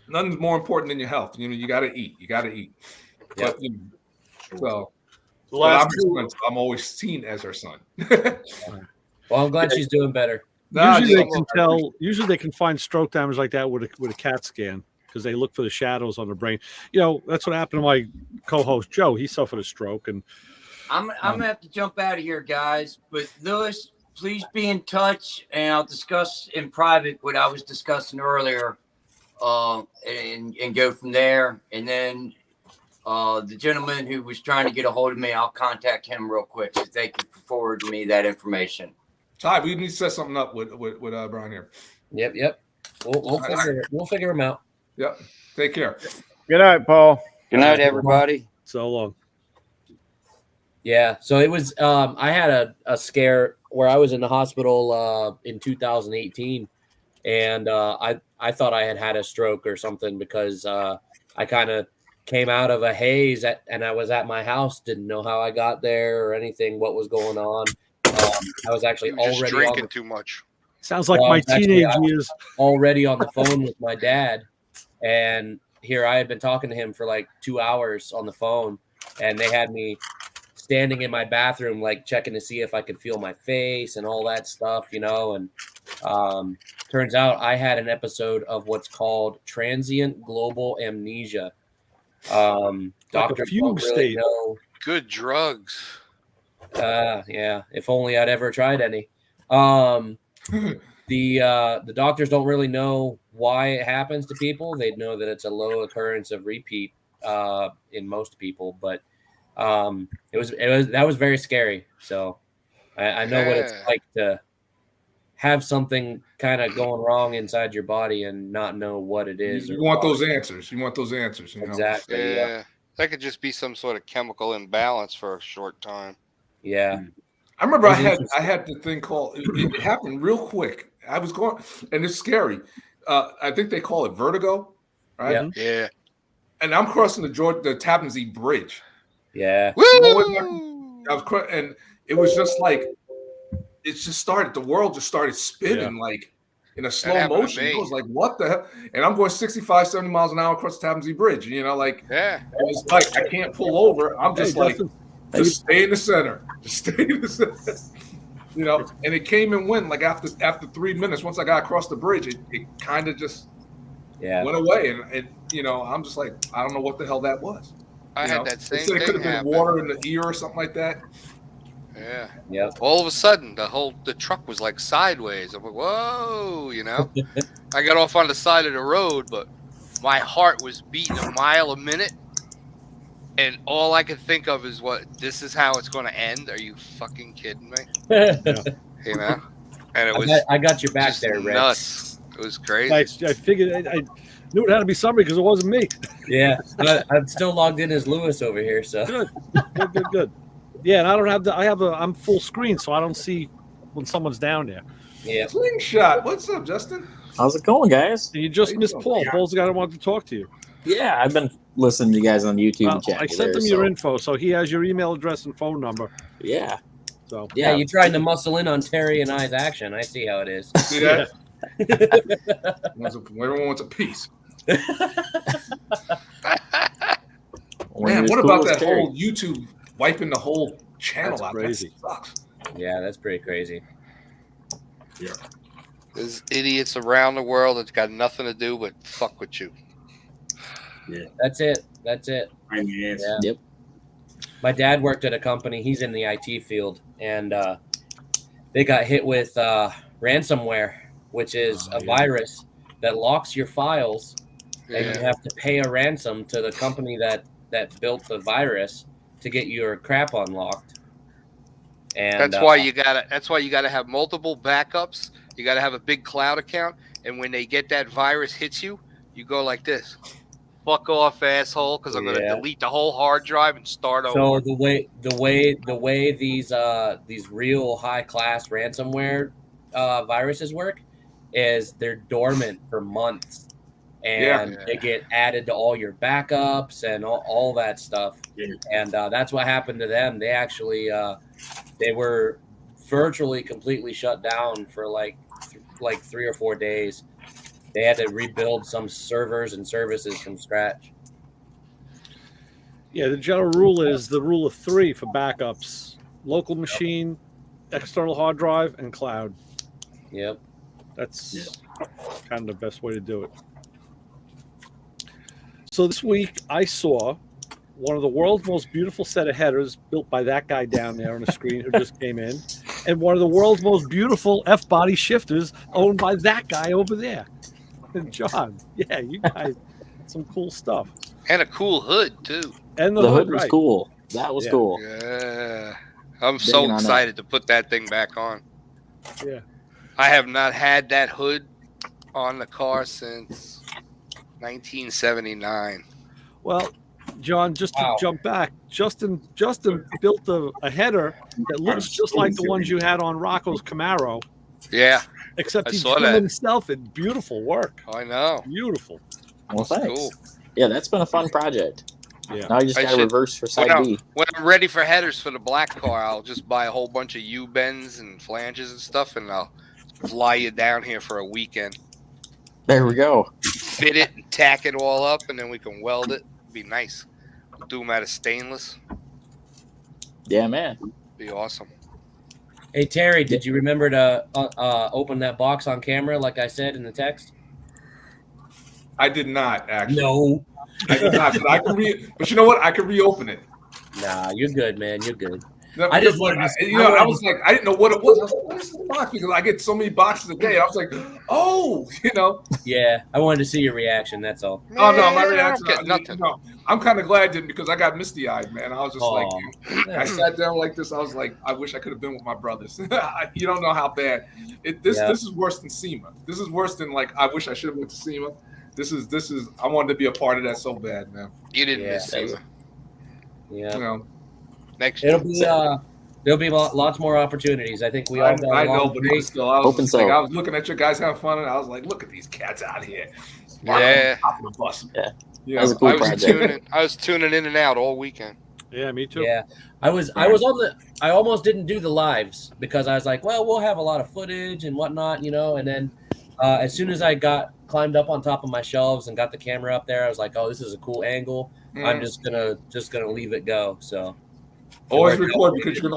Nothing's more important than your health. You got to eat. You got to eat. Yep. But, I'm always seen as her son. Well, I'm glad she's doing better. Usually they can find stroke damage like that with a CAT scan because they look for the shadows on the brain. That's what happened to my co-host Joe. He suffered a stroke, and I'm gonna have to jump out of here, guys. But Lewis, please be in touch, and I'll discuss in private what I was discussing earlier, and go from there. And then the gentleman who was trying to get a hold of me, I'll contact him real quick. So thank you for forwarding me that information. Ty, we need to set something up with Brian here. Yep. We'll figure him out. Yep. Take care. Good night, Paul. Good night, everybody. So long. Yeah. So it was. I had a scare where I was in the hospital in 2018, and I thought I had a stroke or something because I kind of came out of a haze and I was at my house, didn't know how I got there or anything, what was going on. I was actually already drinking too much. Sounds like my teenage years. Already on the phone with my dad, and here I had been talking to him for like 2 hours on the phone, and they had me standing in my bathroom, like checking to see if I could feel my face and all that stuff, And turns out I had an episode of what's called transient global amnesia. Doctors don't really know. Good drugs. Yeah, if only I'd ever tried any. The doctors don't really know why it happens to people. They know that it's a low occurrence of repeat in most people, but that was very scary. So I know what it's like to have something kind of going wrong inside your body and not know what it is. You want those answers. Exactly. Yeah. That could just be some sort of chemical imbalance for a short time. Yeah. I remember I had the thing called, it happened real quick. I was going, and it's scary. I think they call it vertigo, right? Yeah. And I'm crossing the Tappan Zee Bridge. Yeah. And it was just like, it just started, the world just started spinning like in a slow motion. It was like, what the hell? And I'm going 65, 70 miles an hour across the Tappan Zee Bridge. It's like, I can't pull over. I'm just just stay in the center. Just stay in the center. And it came and went like after 3 minutes. Once I got across the bridge, it kind of just went away. And I'm just like, I don't know what the hell that was. I had that same thing. It could have been water in the ear or something like that. Yeah. Yeah. All of a sudden, the truck was like sideways. I'm like, whoa, I got off on the side of the road, but my heart was beating a mile a minute. And all I could think of is this is how it's going to end. Are you fucking kidding me? And it was. I got your back there, Red. Nuts. It was crazy. I figured I knew it had to be somebody because it wasn't me. Yeah, but I'm still logged in as Lewis over here. So good. Yeah, and I don't have I'm full screen, so I don't see when someone's down there. Yeah. Slingshot. What's up, Justin? How's it going, guys? You just missed Paul. Paul's the guy that wanted to talk to you. Yeah, I've been listening to you guys on YouTube and chat. I sent him your info, so he has your email address and phone number. Yeah. So yeah, you tried to muscle in on Terry and I's action. I see how it is. See that? Everyone wants a piece. Man, what about that whole YouTube wiping the whole channel out? Crazy. That sucks. Yeah, that's pretty crazy. Yeah. There's idiots around the world that's got nothing to do but fuck with you. Yeah. That's it. Yeah. Yep. My dad worked at a company. He's in the IT field, and they got hit with ransomware, which is a virus that locks your files, and you have to pay a ransom to the company that built the virus to get your crap unlocked. And that's why you gotta have multiple backups. You gotta have a big cloud account, and when they get that virus hits you, you go like this. Fuck off, asshole, because I'm gonna delete the whole hard drive and start over. So the way these real high class ransomware viruses work is they're dormant for months, and they get added to all your backups and all that stuff. And that's what happened to them. They actually they were virtually completely shut down for like 3 or 4 days. They had to rebuild some servers and services from scratch. Yeah, the general rule is the rule of 3 for backups: local machine, external hard drive, and cloud. Yep. That's kind of the best way to do it. So this week I saw one of the world's most beautiful set of headers built by that guy down there on the screen who just came in, and one of the world's most beautiful F-body shifters owned by that guy over there. And John, yeah, you guys, some cool stuff. And a cool hood, too. And the hood was cool. That was cool. Yeah. I'm so excited to put that thing back on. Yeah. I have not had that hood on the car since 1979. Well, John, just to jump back, Justin built a header that looks just like the ones you had on Rocco's Camaro. Yeah. Except I he saw did that. it himself in beautiful work. I know. Beautiful. Well, thanks. Cool. Yeah, that's been a fun project. Yeah. Now you just got to reverse for side B. When I'm ready for headers for the black car, I'll just buy a whole bunch of U-bends and flanges and stuff, and I'll fly you down here for a weekend. There we go. Fit it and tack it all up, and then we can weld it. Be nice. We'll do them out of stainless. Yeah, man. Be awesome. Hey Terry, did you remember to open that box on camera like I said in the text? I did not actually. No, I did not. But I can but you know what? I can reopen it. Nah, you're good, man. You're good. No, I just like, wanted to, I was like, I didn't know what it was. I was like, what is the box? Because I get so many boxes a day. I was like, oh, Yeah, I wanted to see your reaction. That's all. Oh no, my reaction. Nothing. No, I'm kind of glad I didn't because I got misty eyed, man. I was just I sat down like this. I was like, I wish I could have been with my brothers. You don't know how bad this is worse than SEMA. This is worse than like I wish I should have went to SEMA. This is I wanted to be a part of that so bad, man. You didn't miss SEMA. Yeah. Next year. There'll be lots more opportunities. I think we all got I know, but great. still, I was looking at you guys having fun, and I was like, look at these cats out here. Yeah. On the bus. That was a cool project. I was tuning in and out all weekend. Yeah, me too. Yeah, I was I almost didn't do the lives because I was like, well, we'll have a lot of footage and whatnot, and then as soon as I climbed up on top of my shelves and got the camera up there, I was like, oh, this is a cool angle. I'm just gonna leave it go. So always record because you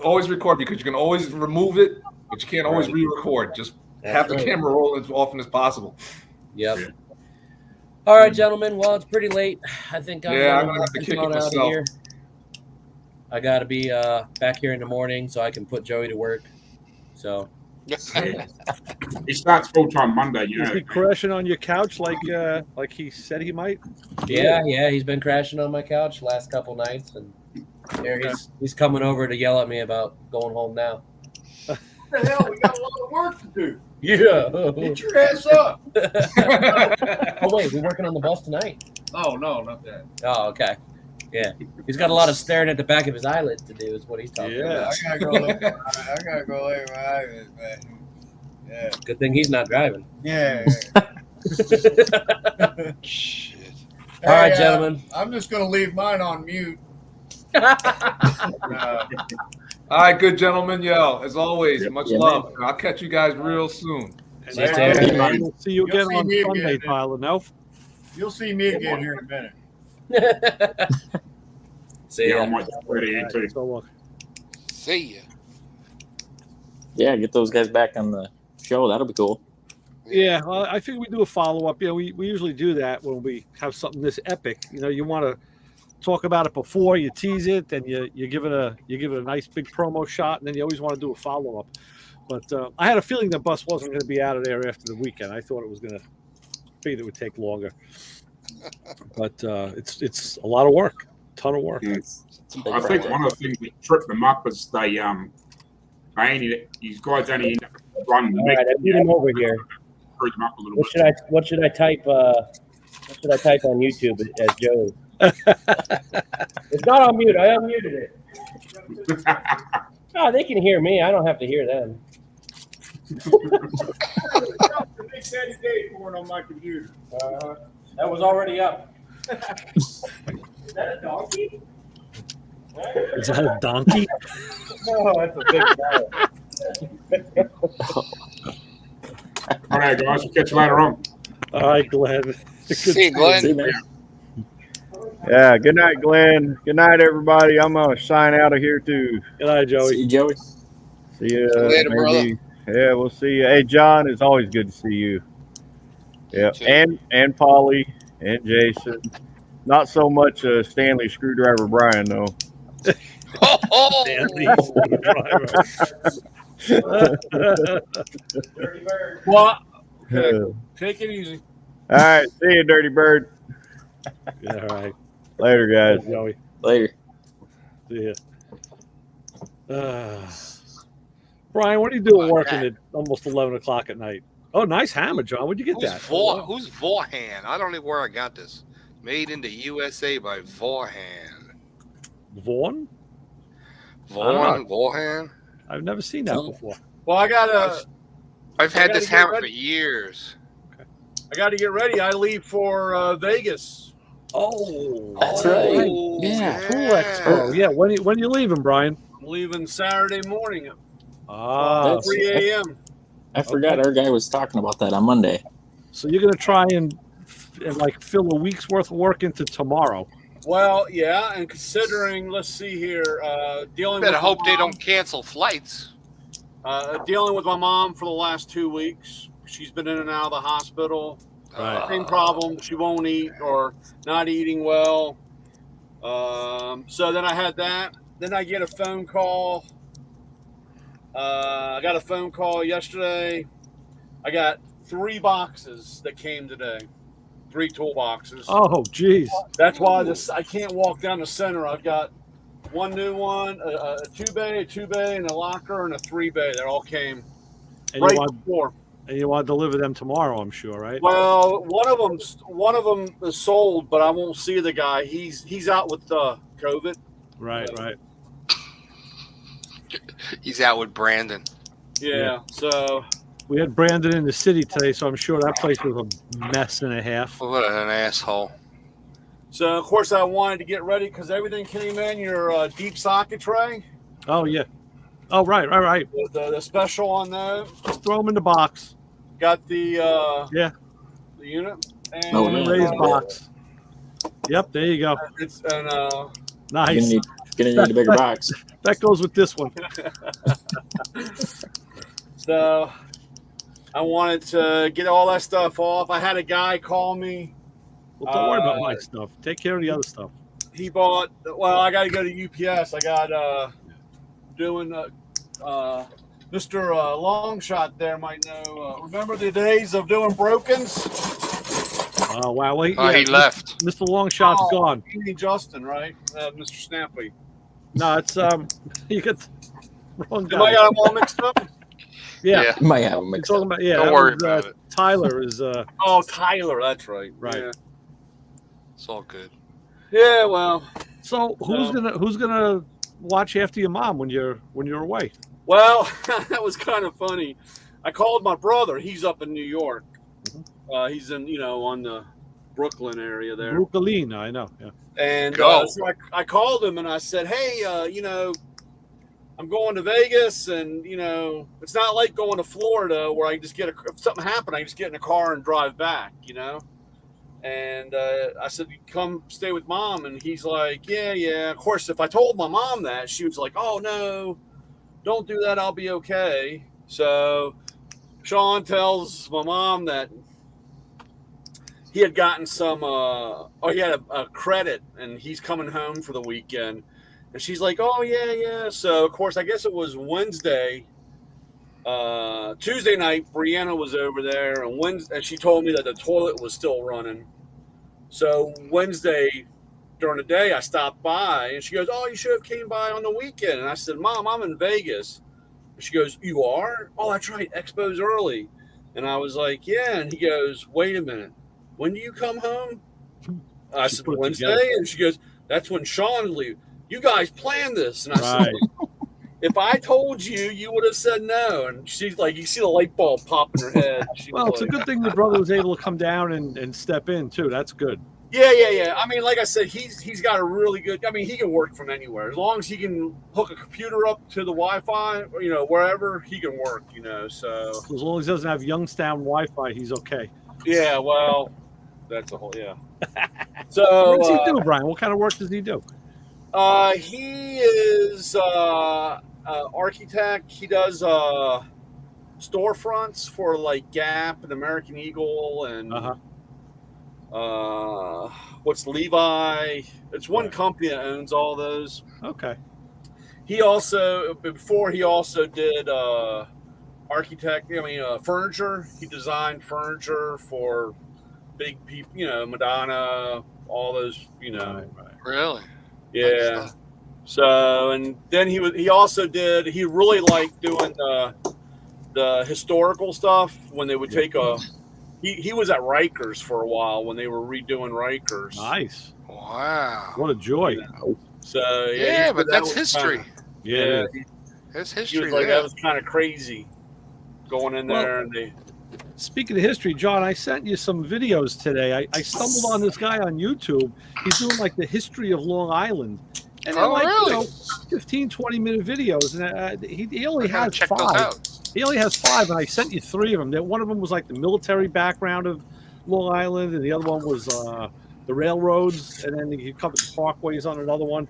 always record because you can always remove it, but you can't always re-record. Just have the camera roll as often as possible. Yep. All right, gentlemen. Well, it's pretty late. I think I'm gonna have to kick it out of myself. here. I got to be back here in the morning so I can put Joey to work. So He starts full time Monday. Is he crashing on your couch like he said he might? Yeah, he's been crashing on my couch last couple nights, and he's coming over to yell at me about going home now. What the hell? We got a lot of work to do. Yeah. Get your ass up. Oh wait, we're working on the bus tonight. Oh no, not that. Oh, okay. Yeah, he's got a lot of staring at the back of his eyelids to do. Is what he's talking about. I gotta go lay my eyelids, man. Yeah. Good thing he's not driving. Yeah. Shit. All right, gentlemen. I'm just gonna leave mine on mute. All right, good gentlemen. As always, much Yeah, love. I'll catch you guys real soon. We'll see you again You'll see on me Sunday, again. Tyler. No? You'll see me again here in a minute. See ya. I might just put it in too. So look. See ya. Yeah, get those guys back on the show. That'll be cool. Yeah, well, I think we do a follow up. We usually do that when we have something this epic. You want to talk about it before you tease it, then you give it a nice big promo shot, and then you always want to do a follow up. But I had a feeling the bus wasn't going to be out of there after the weekend. I thought it was going to be that it would take longer. But it's a lot of work, ton of work. I think one of the things that tripped them up is these guys only end up running. All right, I need him over here. spruce them up a little What bit. should I type? What should I type on YouTube as Joey? It's not on mute. I unmuted it. Oh, they can hear me. I don't have to hear them. Big steady day pouring on my computer. That was already up. Is that a donkey? Is that a donkey? No, that's a big cow. All right, guys. We'll catch you later on. All right, Glenn. See you, Glenn. Yeah. Good night, Glenn. Good night, everybody. I'm gonna sign out of here too. Good night, Joey. See you, Joey. See you Later, brother. Yeah, we'll see you. Hey, John, it's always good to see you. Yeah, and Polly and Jason. Not so much Stanley Screwdriver Brian though. Oh, Stanley Well, take it easy. All right, see you, Dirty Bird. Yeah, all right. Later, guys. Joey. Later. See ya. Brian, what are you doing working at almost 11 o'clock at night? Oh, nice hammer, John. Where'd you get that? Who's Vorhan? I don't know where I got this. Made in the USA by Vorhan. Vaughn? Vorhan? I've never seen that before. Well, I've had this hammer for years. I got to get ready. I leave for Vegas. Oh, that's right. Yeah, Pool Expo. Yeah, when you leaving, Brian? I'm leaving Saturday morning at 3 a.m. I forgot our guy was talking about that on Monday. So you're gonna try and like fill a week's worth of work into tomorrow. Well, yeah, and considering, let's see here, dealing. Better with hope my they mom, don't cancel flights. Dealing with my mom for the last 2 weeks. She's been in and out of the hospital. Right. Same problem. She won't eat or not eating well. So then I had that. Then I get a phone call. I got a phone call yesterday. I got 3 boxes that came today. 3 toolboxes. Oh, geez. That's why I can't walk down the center. I've got one new one, a 2-bay, and a locker, and a 3-bay. They all came And right you want, before. And you want to deliver them tomorrow, I'm sure, right? Well, one of them is sold, but I won't see the guy. He's out with COVID. Right. He's out with Brandon. Yeah. So we had Brandon in the city today, so I'm sure that place was a mess and a half. What an asshole. So of course I wanted to get ready because everything came in your deep socket tray. Oh yeah. Oh right. The special on that. Just throw them in the box. Got the the unit and raised box. Yep, there you go. Nice. Gonna need a bigger box. That goes with this one. So I wanted to get all that stuff off. I had a guy call me. Well, don't worry about my stuff. Take care of the other stuff. He bought. Well, I got to go to UPS. I got doing Mr. Longshot there might know. Remember the days of doing brokens? Oh wow! Well, he left. Mr. Longshot's gone. You mean Justin, right? Mr. Snappy. No, it's you got the wrong guy. Am I got them all mixed up? Yeah. Might have them mixed up. Yeah, Don't worry about it. Tyler is. Oh, Tyler, that's right. Right. Yeah. It's all good. Yeah. Well. So who's gonna watch after your mom when you're away? Well, that was kind of funny. I called my brother. He's up in New York. He's in on the Brooklyn area there. Brooklyn, I know. Yeah. And so I called him and I said, hey, I'm going to Vegas, and it's not like going to Florida where I just if something happened, I just get in a car and drive back, And I said, come stay with mom, and he's like, yeah. Of course, if I told my mom that, she was like, oh no, don't do that. I'll be okay. So Sean tells my mom that he had gotten some, he had a credit, and he's coming home for the weekend. And she's like, oh, yeah. So, of course, I guess it was Wednesday. Tuesday night, Brianna was over there, and she told me that the toilet was still running. So, Wednesday, during the day, I stopped by, and she goes, oh, you should have came by on the weekend. And I said, Mom, I'm in Vegas. And she goes, you are? Oh, that's right. Expo's early. And I was like, yeah. And he goes, wait a minute. When do you come home? I said, Wednesday. And she goes, that's when Sean leaves. You guys planned this. And I said, if I told you, you would have said no. And she's like, you see the light bulb pop in her head. Well, it's a good thing your brother was able to come down and step in too. That's good. Yeah. I mean, like I said, he's got a really good. I mean, he can work from anywhere as long as he can hook a computer up to the Wi-Fi. Or, wherever he can work. So as long as he doesn't have Youngstown Wi-Fi, he's okay. Yeah. Well, that's a whole So what does he do, Brian? What kind of work does he do? He is architect. He does storefronts for like Gap and American Eagle and what's Levi. It's one company that owns all those. Okay. He also did furniture. He designed furniture for big people, Madonna, all those, Really? Yeah. So, and then he really liked doing the historical stuff when they would take he was at Rikers for a while when they were redoing Rikers. Nice. Wow. What a joy. So, yeah, but that's history. Yeah. That's He history. was like, that was kind of crazy going in there and they. Speaking of history, John, I sent you some videos today. I stumbled on this guy on YouTube. He's doing like the history of Long Island. And they're like, 15, 20-minute videos. And he only has 5. He only has 5, and I sent you 3 of them. One of them was like the military background of Long Island, and the other one was the railroads, and then he covered the parkways on another one.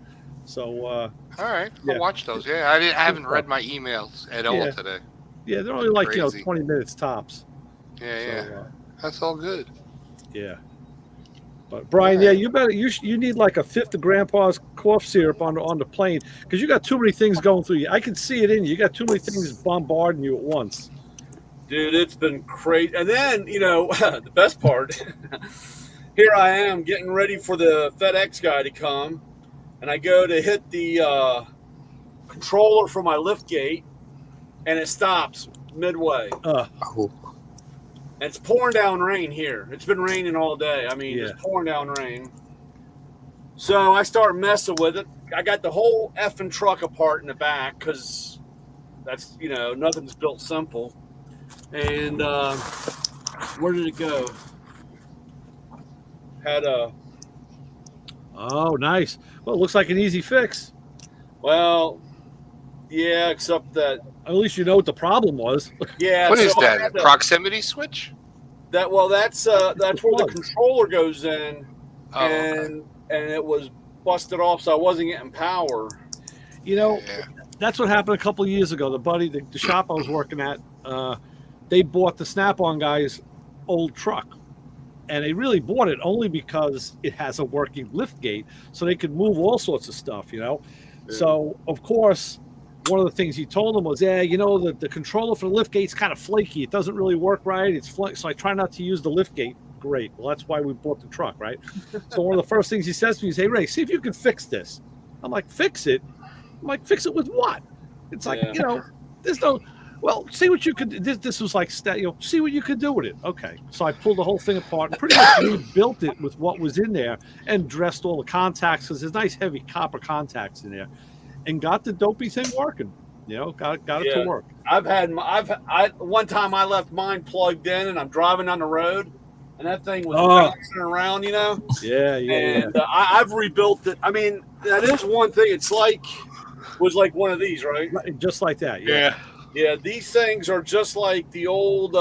So, all right, I'll watch those. Yeah, I haven't read my emails at all today. Yeah, they're only like 20 minutes tops. Yeah. That's all good. Yeah. But Brian, you need like a fifth of Grandpa's cough syrup on the plane because you got too many things going through you. I can see it in you. You got too many things bombarding you at once. Dude, it's been crazy. And then, the best part, here I am getting ready for the FedEx guy to come, and I go to hit the controller for my lift gate, and it stops midway. And it's pouring down rain here. It's been raining all day. I mean, it's pouring down rain. So I start messing with it. I got the whole effing truck apart in the back because that's, nothing's built simple. And where did it go? Oh, nice. Well, it looks like an easy fix. Well, yeah, except that. At least you know what the problem was. Yeah. What is that? A proximity switch? That's where the controller goes in, and it was busted off, so I wasn't getting power. That's what happened a couple of years ago. The shop I was working at, they bought the Snap-on guy's old truck, and they really bought it only because it has a working lift gate, so they could move all sorts of stuff. Yeah. So of course, one of the things he told them was, the controller for the lift gate's kind of flaky. It doesn't really work right. It's so I try not to use the lift gate. Great. Well, that's why we bought the truck, right? So one of the first things he says to me is, "Hey, Ray, see if you can fix this." I'm like, "Fix it?" I'm like, "Fix it with what?" It's like, there's no. Well, see what you could. This was like, see what you could do with it. Okay. So I pulled the whole thing apart and pretty much rebuilt it with what was in there and dressed all the contacts because there's nice heavy copper contacts in there. And got the dopey thing working, got it to work. One time I left mine plugged in, and I'm driving down the road, and that thing was bouncing around, Yeah. And I've rebuilt it. I mean, that is one thing. Was like one of these, right? Just like that. Yeah. Yeah. These things are just like the old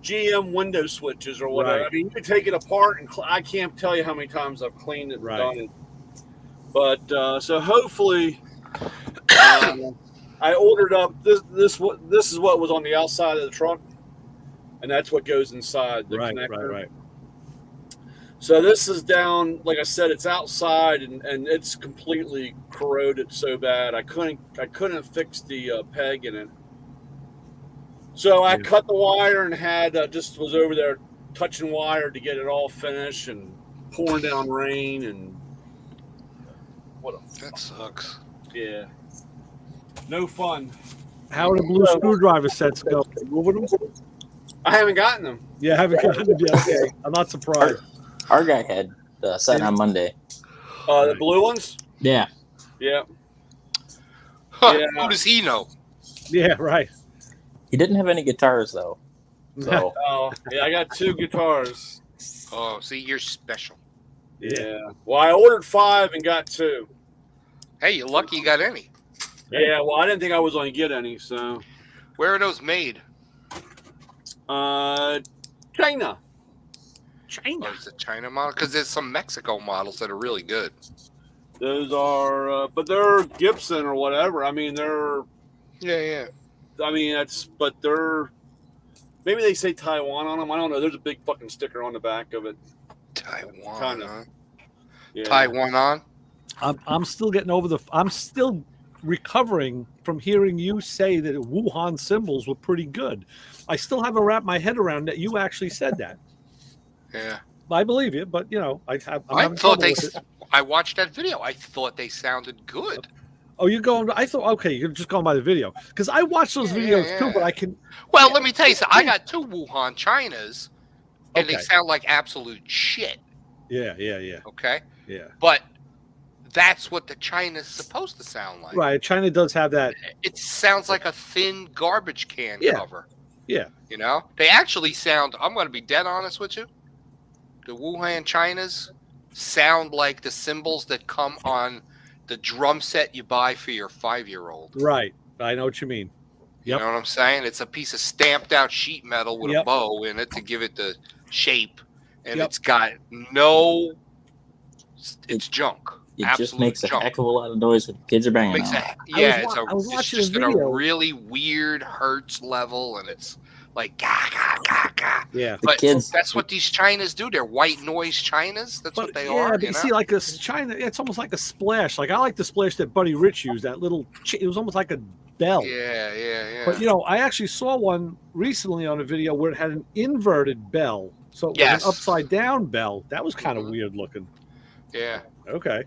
GM window switches or whatever. Right. I mean, you can take it apart, and I can't tell you how many times I've cleaned it and done it. But so hopefully, I ordered up this is what was on the outside of the truck, and that's what goes inside the connector. Right. So this is down, like I said, it's outside and it's completely corroded so bad I couldn't fix the peg in it. So I cut the wire and had was over there touching wire to get it all finished and pouring down rain and. That sucks. Yeah. No fun. How are the blue screwdriver sets go? Moving them? I haven't gotten them. Yeah, I haven't gotten them yet. Okay. I'm not surprised. Our guy had signed on Monday. The blue ones? Yeah. Yeah. Huh, Yeah. who does he know? Yeah, right. He didn't have any guitars though. So Oh, yeah, I got 2 guitars. Oh, see, you're special. Yeah. Well, I ordered 5 and got 2. Hey, you're lucky you got any. Yeah, well, I didn't think I was going to get any, so. Where are those made? China. China. Oh, it's a China model? Because there's some Mexico models that are really good. Those are, but they're Gibson or whatever. I mean, they're. Yeah. I mean, but they're. Maybe they say Taiwan on them. I don't know. There's a big fucking sticker on the back of it. Taiwan. Kind of. Huh? Yeah. Taiwan on? I'm still getting over I'm still recovering from hearing you say that Wuhan symbols were pretty good. I still haven't wrapped my head around that you actually said that. Yeah. I believe you, but I thought I watched that video. I thought they sounded good. Oh, you're going. I thought, okay, you're just going by the video because I watch those videos too, but I can. Well, let me tell you something. I got 2 Wuhan Chinas, and they Okay. sound like absolute shit. Yeah. Okay. Yeah. But that's what the China's supposed to sound like. Right. China does have that. It sounds like a thin garbage can cover. Yeah. You know, they actually sound. I'm going to be dead honest with you. The Wuhan Chinas sound like the cymbals that come on the drum set you buy for your 5-year-old. Right. I know what you mean. You know what I'm saying? It's a piece of stamped out sheet metal with a bow in it to give it the shape, and it's got no. It's junk. it Absolute just makes junk. a heck of a lot of noise when kids are banging on it. It's just at a really weird hertz level, and it's like ga ga ga ga. Yeah, but that's what these Chinas do. They're white noise Chinas. That's what they are. But you see, like a China, it's almost like a splash. Like I like the splash that Buddy Rich used. That little, it was almost like a bell. Yeah. But I actually saw one recently on a video where it had an inverted bell, so it was an upside down bell. That was kind of weird looking. Yeah. Okay.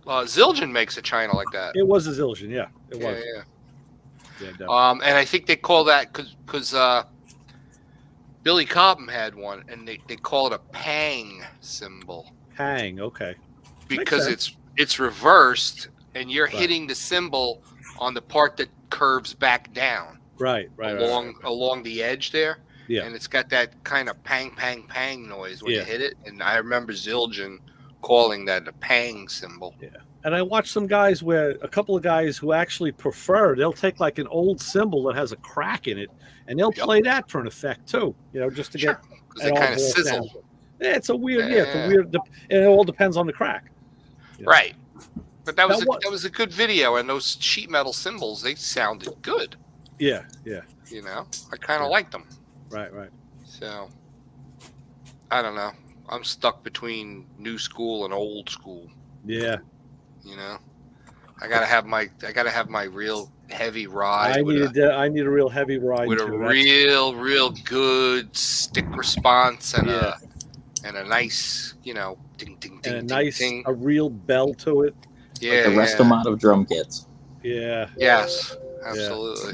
Zildjian makes a China like that. It was a Zildjian, yeah. It was. Yeah. Yeah, and I think they call that because Billy Cobham had one, and they call it a pang cymbal. Pang, okay. Because it's reversed, and you're hitting the cymbal on the part that curves back down. Right. Along the edge there. Yeah. And it's got that kind of pang, pang, pang noise when you hit it. And I remember Zildjian calling that a pang cymbal. Yeah. And I watched some guys a couple of guys who actually they'll take like an old cymbal that has a crack in it, and they'll play that for an effect too, just to get because they kind of sizzle. Yeah, it's a weird, it's a weird, and it all depends on the crack. Right. But that was a good video, and those sheet metal cymbals, they sounded good. Yeah. I kind of liked them. Right. So, I don't know. I'm stuck between new school and old school. Yeah. I gotta have my real heavy ride. I need a real heavy ride with too. a real good stick response and a nice, ding ding ding and ding. A real bell to it. Yeah. Like the rest of them out of drum kits. Yeah. Yes, absolutely.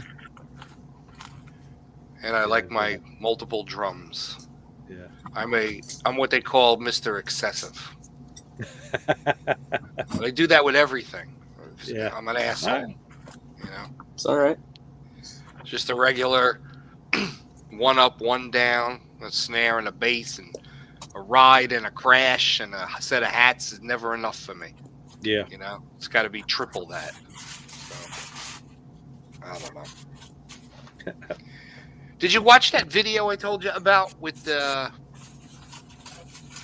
And I like my multiple drums. Yeah. I'm what they call Mr. Excessive. I do that with everything. Yeah. I'm an asshole. It's all right. Just a regular one up, one down, a snare and a bass, and a ride and a crash and a set of hats is never enough for me. Yeah. It's got to be triple that. So, I don't know. Did you watch that video I told you about with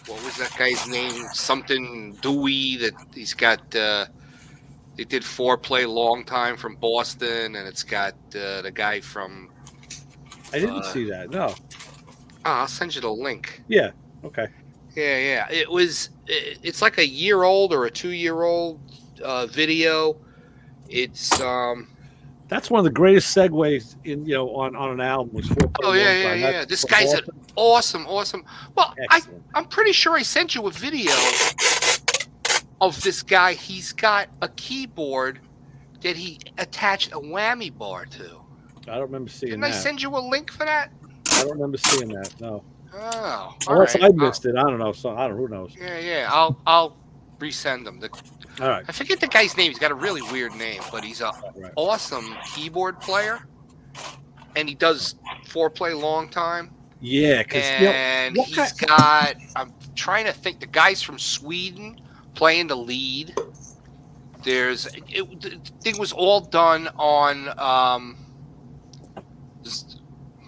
what was that guy's name? Something Dewey that he's got. They did Foreplay Long Time from Boston, and it's got the guy from. I didn't see that. No. I'll send you the link. Yeah. Okay. Yeah. It's like a year old or a 2-year-old video. It's That's one of the greatest segues in on an album was Foreplay. Oh yeah. This guy's an awesome. Well, I'm pretty sure I sent you a video of this guy. He's got a keyboard that he attached a whammy bar to. I don't remember seeing Didn't that. I send you a link for that? I don't remember seeing that. No. Oh, Unless all right. I missed it. I don't know. So I don't. Who knows? Yeah. I'll resend them. All right. I forget the guy's name. He's got a really weird name, but he's a awesome keyboard player, and he does 4-play long time. Yeah, because and he's got. I'm trying to think. The guy's from Sweden playing the lead. The thing was all done on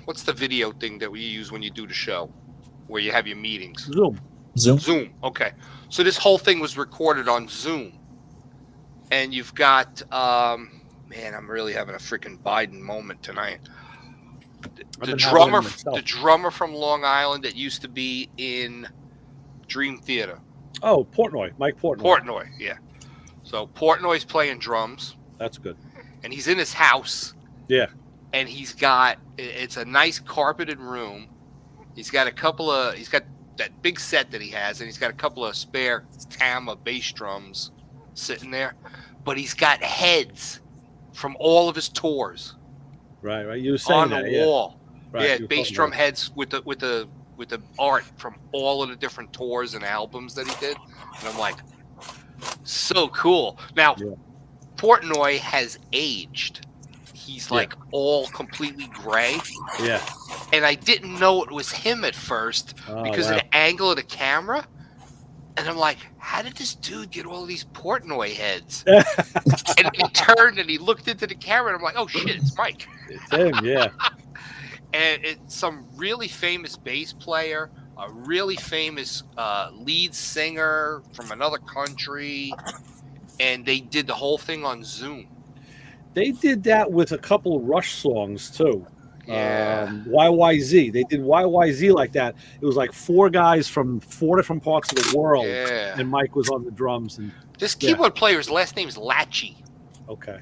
what's the video thing that we use when you do the show, where you have your meetings? Zoom. Okay, so this whole thing was recorded on Zoom, and you've got man, I'm really having a freaking Biden moment tonight. The drummer from Long Island that used to be in Dream Theater. Oh, Portnoy, Mike Portnoy. Portnoy, yeah. So Portnoy's playing drums. That's good. And he's in his house. Yeah. And it's a nice carpeted room. He's got that big set that he has, and he's got a couple of spare Tama bass drums sitting there. But he's got heads from all of his tours. Right. You were saying on that, the wall. Right, Yeah, bass drum heads with the art from all of the different tours and albums that he did. And I'm like, so cool. Now, Portnoy has aged. He's like all completely gray. Yeah. And I didn't know it was him at first because of the angle of the camera. And I'm like, how did this dude get all these Portnoy heads? And he turned and he looked into the camera, and I'm like, oh shit, it's Mike. It's him, yeah. And it's some really famous bass player, a really famous lead singer from another country, and they did the whole thing on Zoom. They did that with a couple of Rush songs too. Yeah. YYZ. They did YYZ like that. It was like 4 guys from 4 different parts of the world, and Mike was on the drums. And this keyboard player's last name is Lachy. Okay.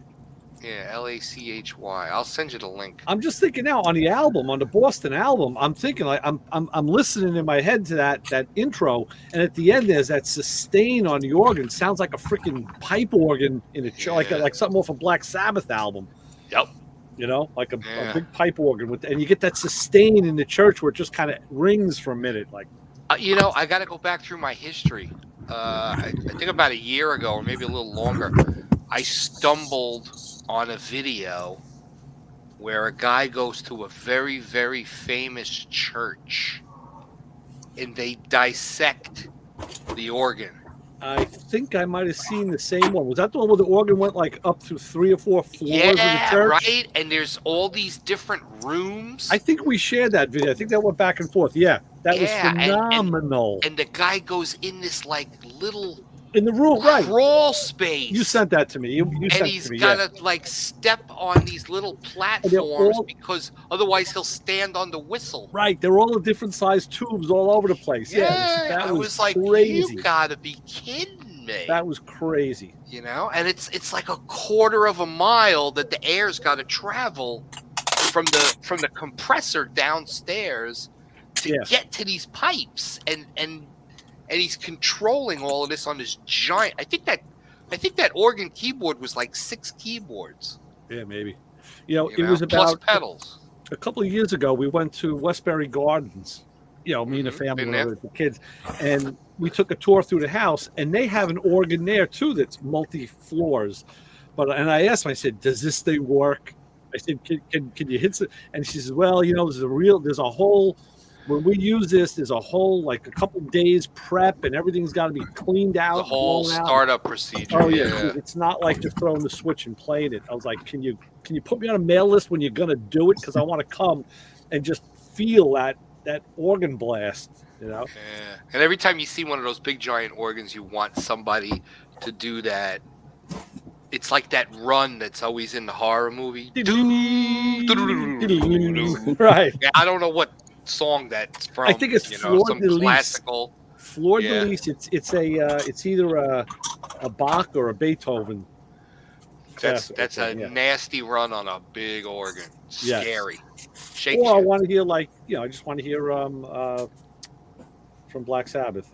Yeah, Lachy. I'll send you the link. I'm just thinking now on the album, on the Boston album. I'm thinking like I'm listening in my head to that intro, and at the end there's that sustain on the organ. Sounds like a freaking pipe organ in a church, like something off a Black Sabbath album. Yep. You know, like a big pipe organ and you get that sustain in the church where it just kind of rings for a minute, like. I got to go back through my history. I think about a year ago, or maybe a little longer, I stumbled on a video where a guy goes to a very, very famous church and they dissect the organ. I think I might have seen the same one. Was that the one where the organ went like up through 3 or 4 floors of the church? Right. And there's all these different rooms. I think we shared that video. I think that went back and forth. Yeah, that was phenomenal. And the guy goes in this like little in the room, right? Crawl space. You sent that to me. You and sent he's it to me, got to like step on these little platforms because otherwise he'll stand on the whistle. Right, they're all different sized tubes all over the place. Yeah, I was like, crazy. You gotta be kidding me. That was crazy. And it's like a quarter of a mile that the air's got to travel from the compressor downstairs to get to these pipes, and he's controlling all of this on this giant. I think that organ keyboard was like 6 keyboards. Yeah, maybe. It was about plus pedals. A couple of years ago, we went to Westbury Gardens. Me and the family, the kids, and we took a tour through the house, and they have an organ there too that's multi-floors. And I asked him, I said, "Does this thing work?" I said, "Can you hit it?" And she says, "Well, there's a whole." When we use this, there's a whole like a couple days prep and everything's got to be cleaned out. The whole startup procedure. Oh yeah, it's not like just throwing the switch and playing it. I was like, can you put me on a mail list when you're gonna do it? Because I want to come and just feel that organ blast. Yeah. And every time you see one of those big giant organs, you want somebody to do that. It's like that run that's always in the horror movie. Right. Yeah, I don't know what song that's from. I think it's Fleur some de Lis. classical. Fleur de Lis. It's either a Bach or a Beethoven. That's a nasty run on a big organ. Scary. Shakes or I you. want to hear I just want to hear from Black Sabbath.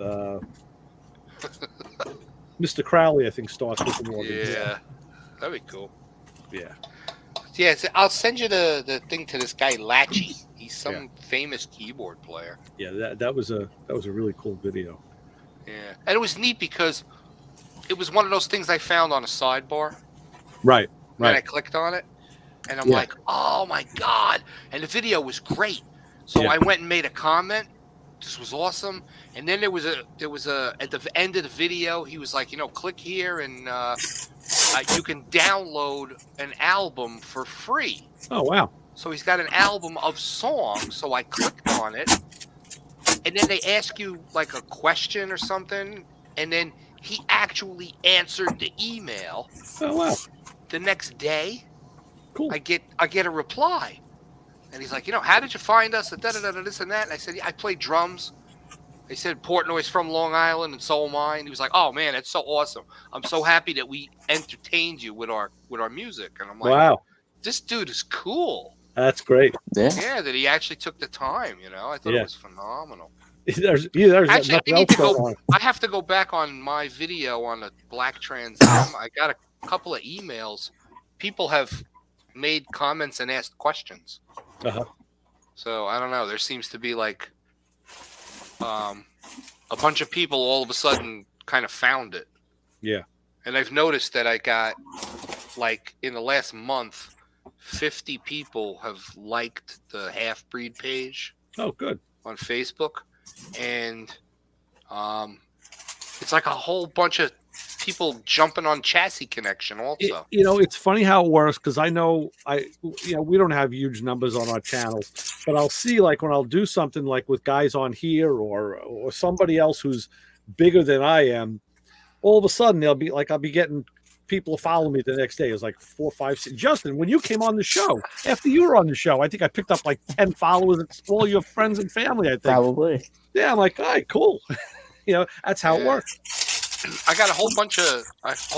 Mr. Crowley, I think, starts with an organ. Yeah, that'd be cool. Yeah. Yeah, I'll send you the thing to this guy Latchy. He's some famous keyboard player. Yeah, that was a really cool video. Yeah, and it was neat because it was one of those things I found on a sidebar. Right. And I clicked on it, and I'm like, "Oh my god!" And the video was great. So I went and made a comment. This was awesome. And then there was a at the end of the video, he was like, click here and you can download an album for free. Oh wow! So he's got an album of songs. So I clicked on it, and then they ask you like a question or something, and then he actually answered the email. Oh wow! The next day, cool. I get a reply, and he's like, how did you find us? This and that. And I said, I play drums. They said Portnoy's from Long Island, and so am I. And he was like, "Oh man, it's so awesome! I'm so happy that we entertained you with our music." And I'm like, "Wow, this dude is cool." That's great. Yeah, that he actually took the time. I thought it was phenomenal. There's Actually, I have to go back on my video on the Black Trans Am. I got a couple of emails. People have made comments and asked questions. So I don't know. There seems to be like a bunch of people all of a sudden kind of found it. Yeah. And I've noticed that I got like in the last month, 50 people have liked the Half Breed page. Oh, good. On Facebook. And it's like a whole bunch of people jumping on Chassis Connection also. It's funny how it works because I know we don't have huge numbers on our channel, but I'll see like when I'll do something like with guys on here or somebody else who's bigger than I am, all of a sudden I'll be getting people follow me the next day. It was like 4, 5, 6. Justin, when you came on the show, after you were on the show, I think I picked up like 10 followers. It's all your friends and family, I think. Probably. Yeah, I'm like, all right, cool. That's how it works. I got a whole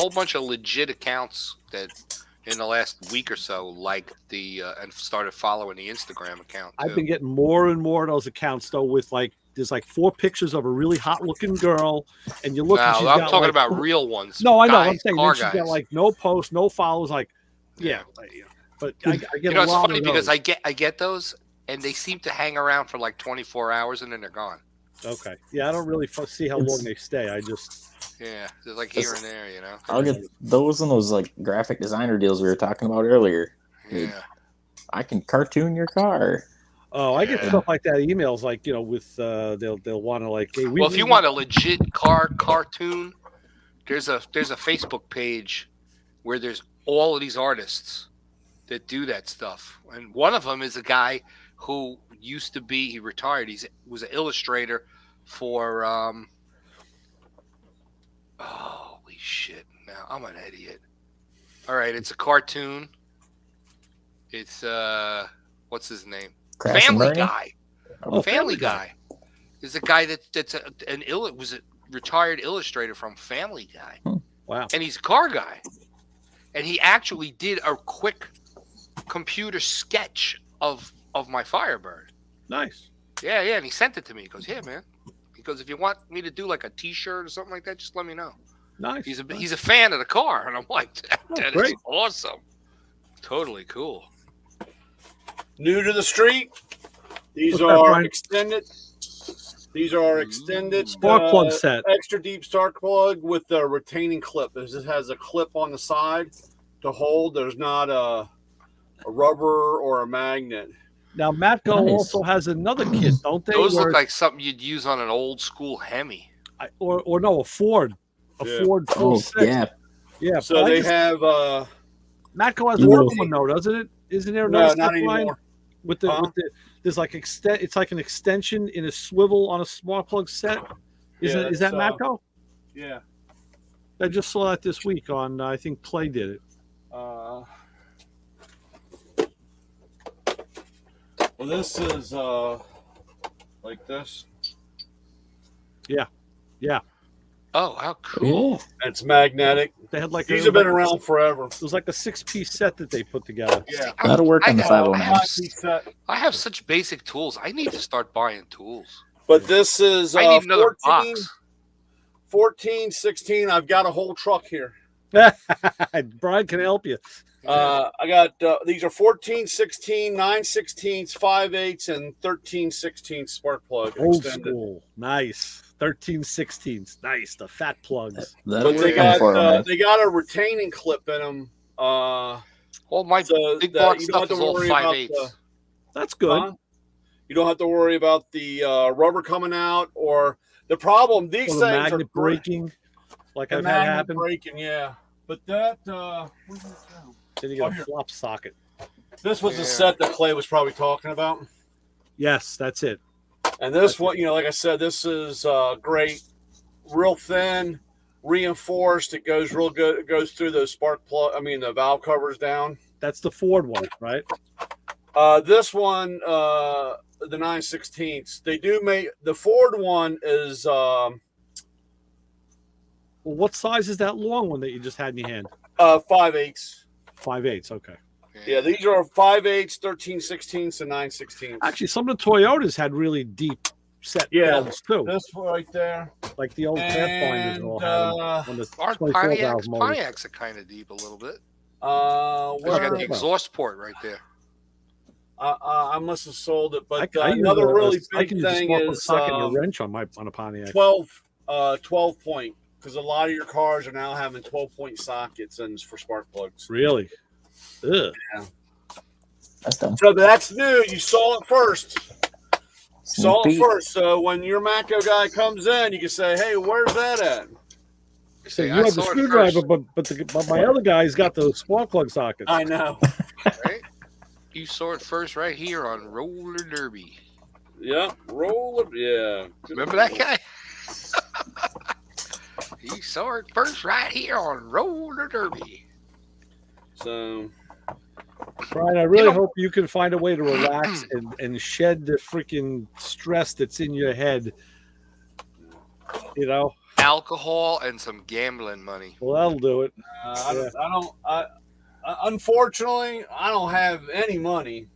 bunch of legit accounts that in the last week or so liked and started following the Instagram account too. I've been getting more and more of those accounts though with there's 4 pictures of a really hot looking girl and you look. No, I'm talking about real ones. No, I know. Guys, I'm saying car she's guys. got no posts, no follows. But I get it's a lot funny of because those. I get those and they seem to hang around for like 24 hours and then they're gone. Okay. Yeah, I don't really see how long they stay. I just. Yeah, just like here and there, I'll get those and those like graphic designer deals we were talking about earlier. Yeah. I can cartoon your car. Oh, I get stuff like that. Emails with they'll want to like. Hey, if you want a legit cartoon, there's a Facebook page where there's all of these artists that do that stuff, and one of them is a guy who used to be he retired. Was an illustrator for holy shit! Now I'm an idiot. All right, it's a cartoon. It's what's his name? Family Guy. Family Guy is a guy was a retired illustrator from Family Guy. Wow. And he's a car guy. And he actually did a quick computer sketch of my Firebird. Nice. Yeah, and he sent it to me. He goes, "Yeah, man." He goes, "If you want me to do like a T-shirt or something like that, just let me know." Nice. He's a fan of the car, and I'm like, that is great. awesome. Totally cool. New to the street. These are extended. These are extended spark plug set. Extra deep spark plug with the retaining clip. This has a clip on the side to hold. There's not a rubber or a magnet. Now Matco also has another kit, don't they? Those look like something you'd use on an old school Hemi. Or no, a Ford. Ford 46. Yeah. So they have Matco has another one though, doesn't it? Isn't there another not anymore. With the there's like it's like an extension in a swivel on a smart plug set. Is that Matco? Yeah. I just saw that this week on I think Clay did it. Well, this is like this. Yeah. Oh, how cool! It's magnetic. They had like these have been around forever. It was like a 6-piece set that they put together. Yeah, that'll work on the 509. I have such basic tools. I need to start buying tools. But this is I need another 14, box. 14, 16. I've got a whole truck here. Brian can help you. I got these are 14, 16, 9 16s, 5/8, and 13 16 spark plug. Old extended. school. Nice. 13 16s. Nice. The fat plugs. But they got a retaining clip in them. All my so big that block you don't have stuff to is all worry about 5/8. That's good. You don't have to worry about the rubber coming out or the problem. These Or things the are magnet breaking, like the I've had magnet happen. breaking, yeah. But that where's it go? Then you get a flop socket. This was the set that Clay was probably talking about. Yes, that's it. And this one, like I said, this is great, real thin, reinforced. It goes real good. It goes through those the valve covers down. That's the Ford one, right? This one, the 9/16. They do make the Ford one is. Well, what size is that long one that you just had in your hand? 5/8. 5/8. Okay. Yeah, these are 5/8, 13 16s, and 9 16s. Actually, some of the Toyotas had really deep set valves too. This right there, like the old Pathfinders all had them on the Our 24 valve motor. Pontiacs are kind of deep a little bit. You where got the exhaust port right there. I must have sold it, but I use another really I big can use a thing spark plug is socket and a wrench on a Pontiac. 12 point, because a lot of your cars are now having 12-point sockets and for spark plugs. Really? Ugh. Yeah. That's dumb. So that's new. You saw it first. Saw it Sneak first. So when your Matco guy comes in, you can say, "Hey, where's that at?" So Yeah, you I have the saw it screwdriver, first. but my other guy's got the spark plug sockets. I know. Right? You saw it first right here on Roller Derby. Yep, roller. Yeah. Remember that guy? You saw it first right here on Roller Derby. So, Brian, I really hope you can find a way to relax and shed the freaking stress that's in your head. You know, Alcohol and some gambling money. well, that'll do it. Unfortunately, I don't have any money,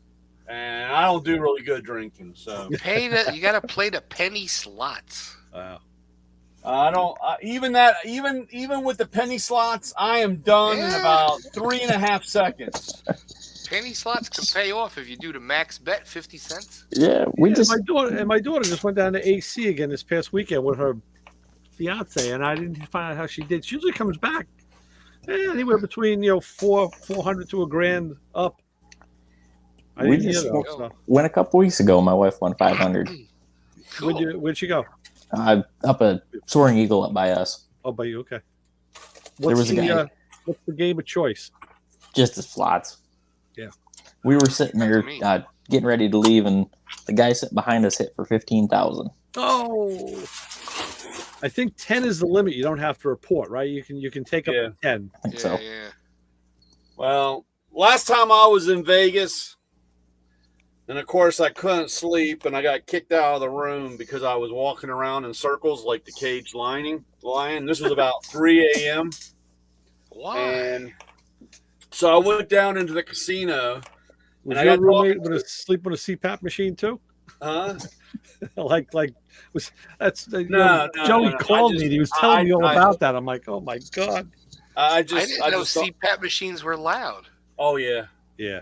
and I don't do really good drinking. So You got to play the penny slots. Wow. I don't even with the penny slots, I am done in about 3.5 seconds. Penny slots can pay off if you do the max bet 50 cents. Yeah, my daughter just went down to AC again this past weekend with her fiance, and I didn't find out how she did. She usually comes back anywhere between $400 to $1,000 up. We just went a couple weeks ago. My wife won 500. Cool. Where'd she go? Up a Soaring Eagle up by us. Oh, by you, okay. There was a guy. What's the game of choice? Just the slots. Yeah. We were sitting there getting ready to leave, and the guy sitting behind us hit for 15,000. Oh, I think 10 is the limit. You don't have to report, right? You can take up to 10. I think so. Yeah. Well, last time I was in Vegas, and of course I couldn't sleep, and I got kicked out of the room because I was walking around in circles like the cage lion. This was about 3 a.m. Why? And so I went down into the casino. Was and I your got roommate with a sleep with a CPAP machine too? Huh? Joey called me and he was telling me all about that. I'm like, oh my god. I didn't know CPAP machines were loud. Oh yeah. Yeah.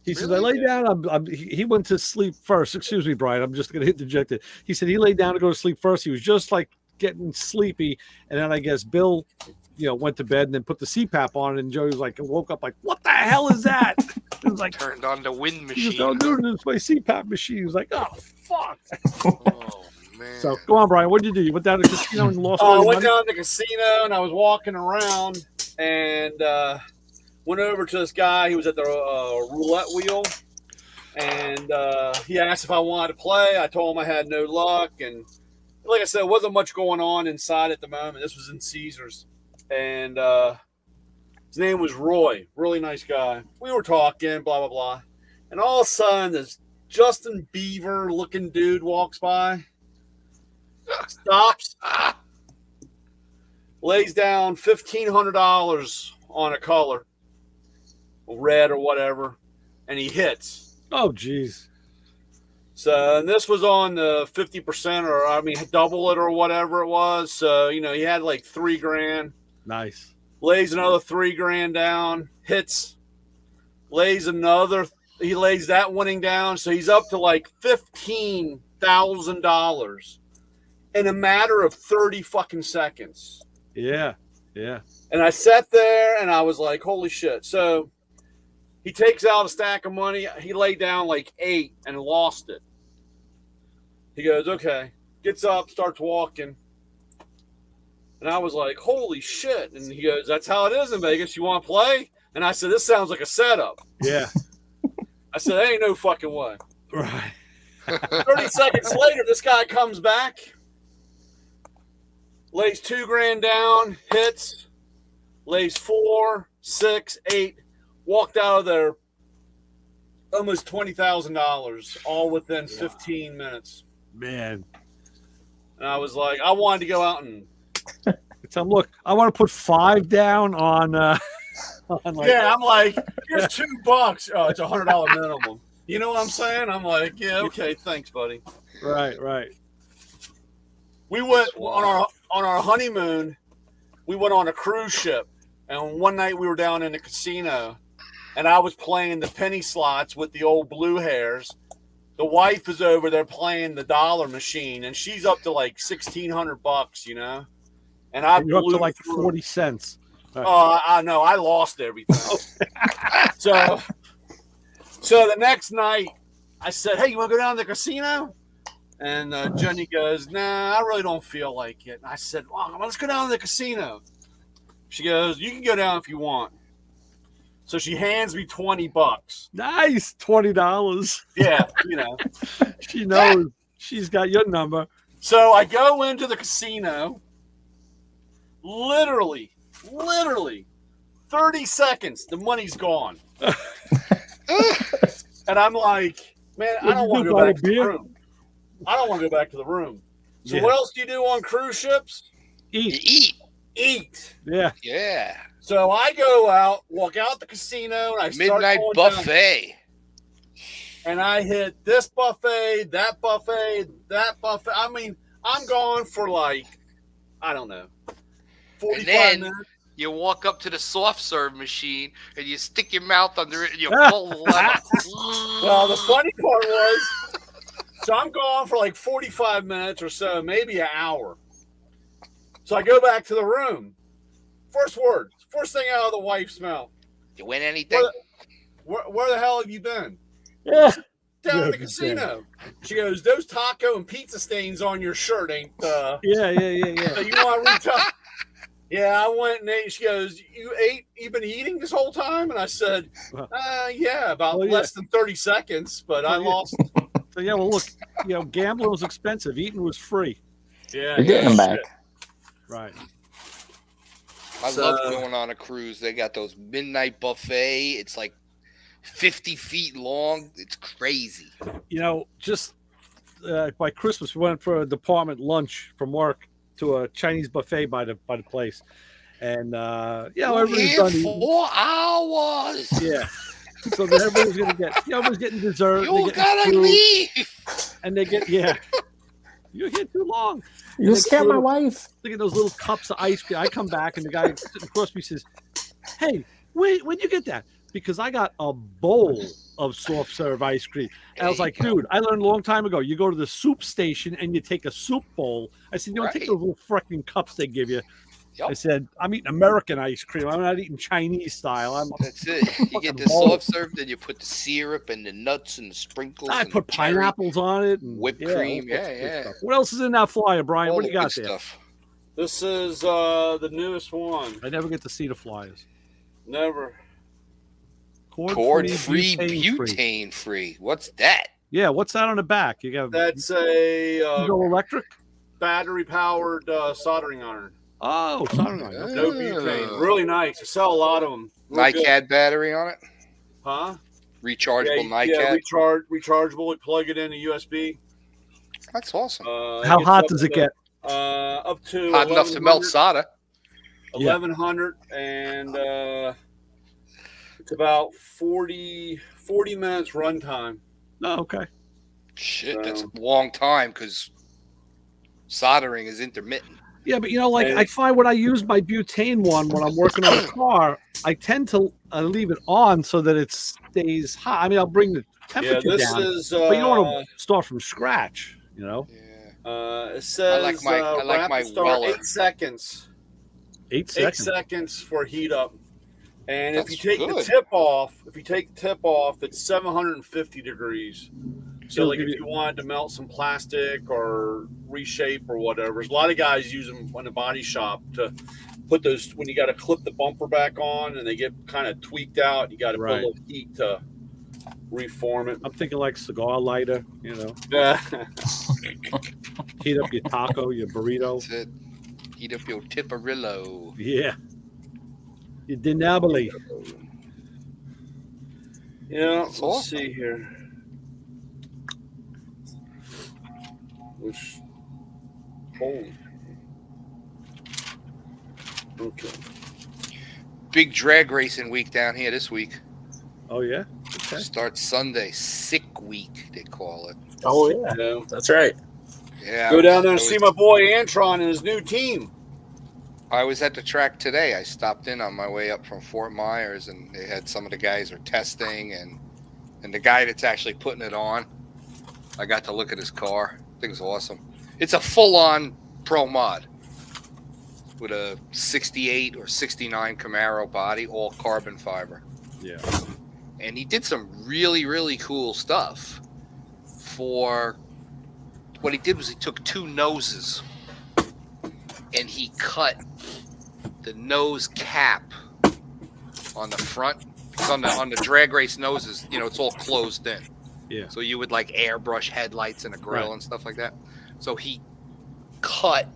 He says, I lay down. He went to sleep first. Excuse me, Brian. I'm just going to interject it. He said he laid down to go to sleep first. He was just like getting sleepy. And then I guess Bill, went to bed and then put the CPAP on. And Joey was like, woke up like, what the hell is that? It was like, turned on the wind he machine. was like, dude, it's my CPAP machine. He was like, oh, fuck. Oh, man. So go on, Brian. What did you do? You went down to the casino and lost I all your went money? down to the casino and I was walking around and went over to this guy. He was at the roulette wheel. And he asked if I wanted to play. I told him I had no luck. And like I said, there wasn't much going on inside at the moment. This was in Caesars. And his name was Roy. Really nice guy. We were talking, blah, blah, blah. And all of a sudden, this Justin Bieber-looking dude walks by. Stops. Lays down $1,500 on a color. Red or whatever. And he hits. Oh, geez. So, and this was on the 50% or, double it or whatever it was. So, he had like $3,000. Nice. Lays another $3,000 down, hits lays that winning down. So he's up to like $15,000 in a matter of 30 fucking seconds. Yeah. Yeah. And I sat there and I was like, holy shit. So he takes out a stack of money. He laid down like 8 and lost it. He goes, okay. Gets up, starts walking. And I was like, holy shit. And he goes, that's how it is in Vegas. You want to play? And I said, this sounds like a setup. Yeah. I said, ain't no fucking way. Right. 30 seconds later, this guy comes back, lays $2,000 down, hits, lays 4, 6, 8, walked out of there almost $20,000, all within 15 minutes. Man. And I was like, I wanted to go out and tell him, look, I want to put 5 down on like, yeah, I'm like, here's $2. Oh, it's $100 minimum. You know what I'm saying? I'm like, yeah, okay, thanks, buddy. Right. We went on our honeymoon. We went on a cruise ship, and one night we were down in the casino, and I was playing the penny slots with the old blue hairs. The wife is over there playing the dollar machine, and she's up to like $1,600, you know. And you're up to like 40 cents. Oh, I know. I lost everything. So the next night, I said, hey, you want to go down to the casino? And Jenny goes, nah, I really don't feel like it. And I said, well, let's go down to the casino. She goes, you can go down if you want. So she hands me $20. Nice. $20. Yeah, you know. She knows. She's got your number. So I go into the casino. Literally 30 seconds, the money's gone. And I'm like, man, I don't want to go back to the room. I don't want to go back to the room. So what else do you do on cruise ships? Eat. Yeah. Yeah. So I go out, walk out the casino, and I start Midnight going buffet. down. And I hit this buffet, that buffet, that buffet. I mean, I'm going for like, I don't know, 45 And then minutes. you walk up to the soft serve machine and you stick your mouth under it and you pull the lever. Well, the funny part was, so I'm gone for like 45 minutes or so, maybe an hour. So I go back to the room. First thing out of the wife's mouth. You win anything? Where the hell have you been? Yeah. Down at the casino. She goes, those taco and pizza stains on your shirt ain't. Yeah. So you want to retouch? Yeah, I went and ate. She goes, you've been eating this whole time? And I said, yeah, about less than 30 seconds, but I lost. So, yeah, well, look, gambling was expensive. Eating was free. Yeah. You're getting them back. Right. I love going on a cruise. They got those midnight buffet. It's like 50 feet long. It's crazy. Just by Christmas, we went for a department lunch from work to a Chinese buffet by the place. And, everybody's done eating. 4 hours. Yeah. So then everybody's going to get, everybody's getting dessert. You gotta leave. And they get, you're here too long. You scared my wife. Look at those little cups of ice cream. I come back and the guy sitting across me says, hey, where'd you get that? Because I got a bowl of soft serve ice cream. And I was like, dude, I learned a long time ago. You go to the soup station and you take a soup bowl. I said, you don't take those little freaking cups they give you. Yep. I said, I'm eating American ice cream. I'm not eating Chinese style. That's it. You get the soft serve, then you put the syrup and the nuts and the sprinkles. I and put the cherry, pineapples on it. And whipped cream. Yeah. Stuff. What else is in that flyer, Brian? All What do you the got good there? stuff. This is the newest one. I never get to see the flyers. Never. Cord-free, butane-free. What's that? Yeah, what's that on the back? You got That's a electric battery-powered soldering iron. Oh, soldering iron. No butane. Really nice. I sell a lot of them. NiCad battery on it? Huh? Rechargeable NiCad? Yeah, rechargeable. We plug it in a USB. That's awesome. How hot does it get? Up to hot enough to melt solder. 1100 and it's about 40 minutes runtime. Oh, okay. Shit, that's a long time because soldering is intermittent. Yeah, but I find when I use my butane one when I'm working on a car, I tend to leave it on so that it stays hot. I mean, I'll bring the temperature this down, is, but you don't want to start from scratch. It says I like my rapid start Weller. 8 seconds. 8 seconds. 8 seconds for heat up. And if That's you take the good. tip off, it's 750 degrees. So, like, if you wanted to melt some plastic or reshape or whatever, there's a lot of guys use them in the body shop to put those when you got to clip the bumper back on and they get kind of tweaked out. You got to put a little heat to reform it. I'm thinking like cigar lighter, Yeah. Heat up your taco, your burrito. That's it. Heat up your tiparillo. Yeah. Your dinaboli. Yeah, let's see here. Which holy. Okay. Big drag racing week down here this week. Oh yeah. Okay. Starts Sunday. Sick week they call it. Oh yeah. That's right. Yeah. Go down there and see my boy Antron and his new team. I was at the track today. I stopped in on my way up from Fort Myers, and they had some of the guys are testing, and the guy that's actually putting it on, I got to look at his car. Thing's awesome. It's a full-on pro mod with a 68 or 69 Camaro body, all carbon fiber. Yeah. And he did some really, really cool stuff. For what he did was he took two noses and he cut the nose cap on the front. Because on the drag race noses, it's all closed in. Yeah. So you would like airbrush headlights and a grill and stuff like that. So he cut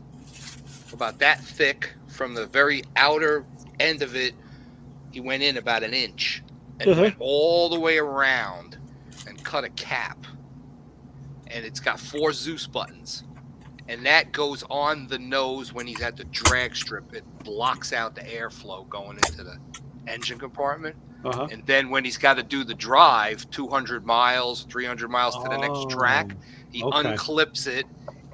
about that thick from the very outer end of it. He went in about an inch and went all the way around and cut a cap. And it's got 4 Zeus buttons. And that goes on the nose when he's at the drag strip. It blocks out the airflow going into the engine compartment. And then when he's got to do the drive, 200 miles, 300 miles to the next track, he unclips it.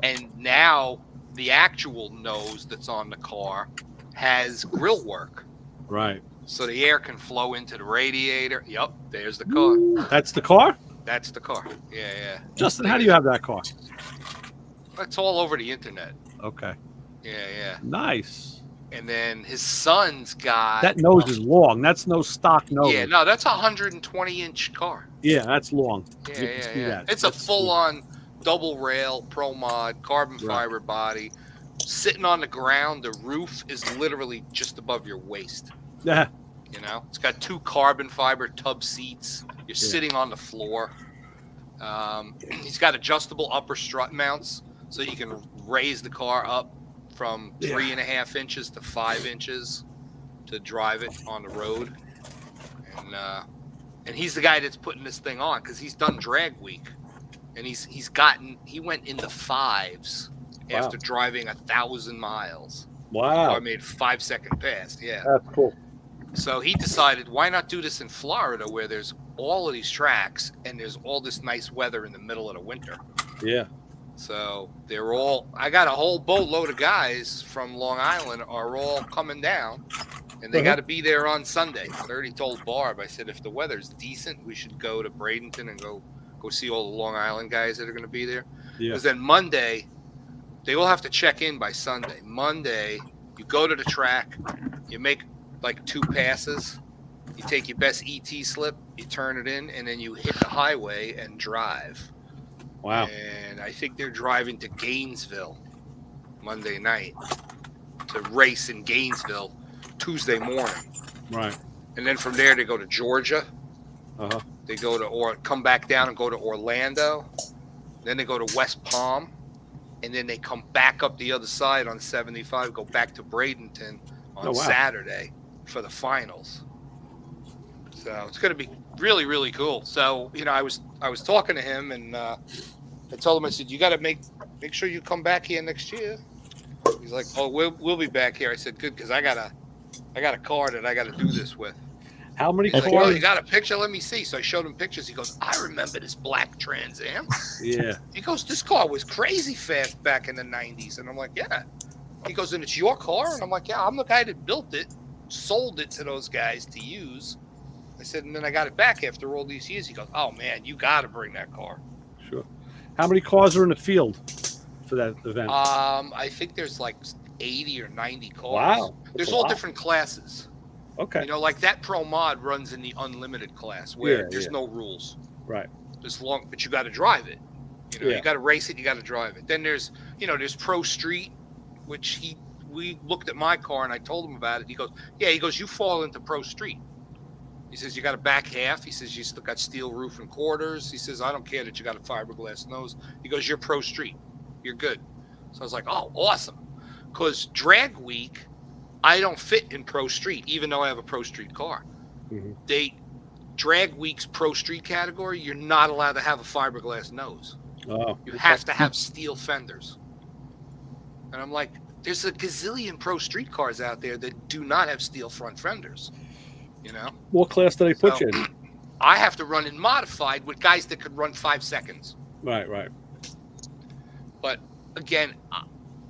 And now the actual nose that's on the car has grill work. Right. So the air can flow into the radiator. Yep, there's the car. That's the car? That's the car. Yeah, yeah. Justin, how do you have that car? It's all over the internet. Okay. Yeah, yeah. Nice. And then his son's got... That nose is long. That's no stock nose. Yeah, no, that's a 120-inch car. Yeah, that's long. Yeah, You can see yeah. that. It's a full-on double rail, pro mod, carbon fiber body. Sitting on the ground, the roof is literally just above your waist. Yeah. It's got 2 carbon fiber tub seats. You're sitting on the floor. He's got adjustable upper strut mounts, so you can raise the car up from 3.5 inches to 5 inches to drive it on the road. And he's the guy that's putting this thing on because he's done drag week, and he went in the 5s after driving 1,000 miles. Wow. I made 5-second pass. Yeah. That's cool. So he decided, why not do this in Florida where there's all of these tracks and there's all this nice weather in the middle of the winter. Yeah. So I got a whole boatload of guys from Long Island are all coming down, and they got to be there on Sunday. I already told Barb, I said, if the weather's decent, we should go to Bradenton and go see all the Long Island guys that are going to be there. Yeah. Because then Monday, they all have to check in by Sunday. Monday, you go to the track, you make like 2 passes, you take your best ET slip, you turn it in, and then you hit the highway and drive. Wow. And I think they're driving to Gainesville Monday night to race in Gainesville Tuesday morning. Right. And then from there, they go to Georgia. They go to come back down and go to Orlando. Then they go to West Palm. And then they come back up the other side on 75, go back to Bradenton on Saturday for the finals. So it's going to be really, really cool. So, I was talking to him, and I told him, I said, you got to make sure you come back here next year. He's like, oh, we'll be back here. I said, good, because I got a car that I got to do this with. How many He's cars? like, oh, you got a picture? Let me see. So I showed him pictures. He goes, I remember this black Trans Am. Yeah. He goes, this car was crazy fast back in the 90s. And I'm like, yeah. He goes, and it's your car? And I'm like, yeah, I'm the guy that built it, sold it to those guys to use. I said, and then I got it back after all these years. He goes, oh, man, you got to bring that car. Sure. How many cars are in the field for that event? I think there's like 80 or 90 cars. Wow. There's That's a all lot. different classes. Okay. You know, like that Pro Mod runs in the unlimited class where there's no rules. Right. But you got to drive it. You know, Yeah. you got to race it. You got to drive it. Then there's Pro Street, which we looked at my car and I told him about it. He goes, you fall into Pro Street. He says, you got a back half. He says, you still got steel roof and quarters. He says, I don't care that you got a fiberglass nose. He goes, you're Pro Street. You're good. So I was like, oh, awesome. Because drag week, I don't fit in Pro Street, even though I have a Pro Street car. Mm-hmm. Drag week's Pro Street category, you're not allowed to have a fiberglass nose. Oh, you have to have steel fenders. And I'm like, there's a gazillion Pro Street cars out there that do not have steel front fenders. You know? What class do they put you in? I have to run in modified with guys that could run 5 seconds. Right, right. But again,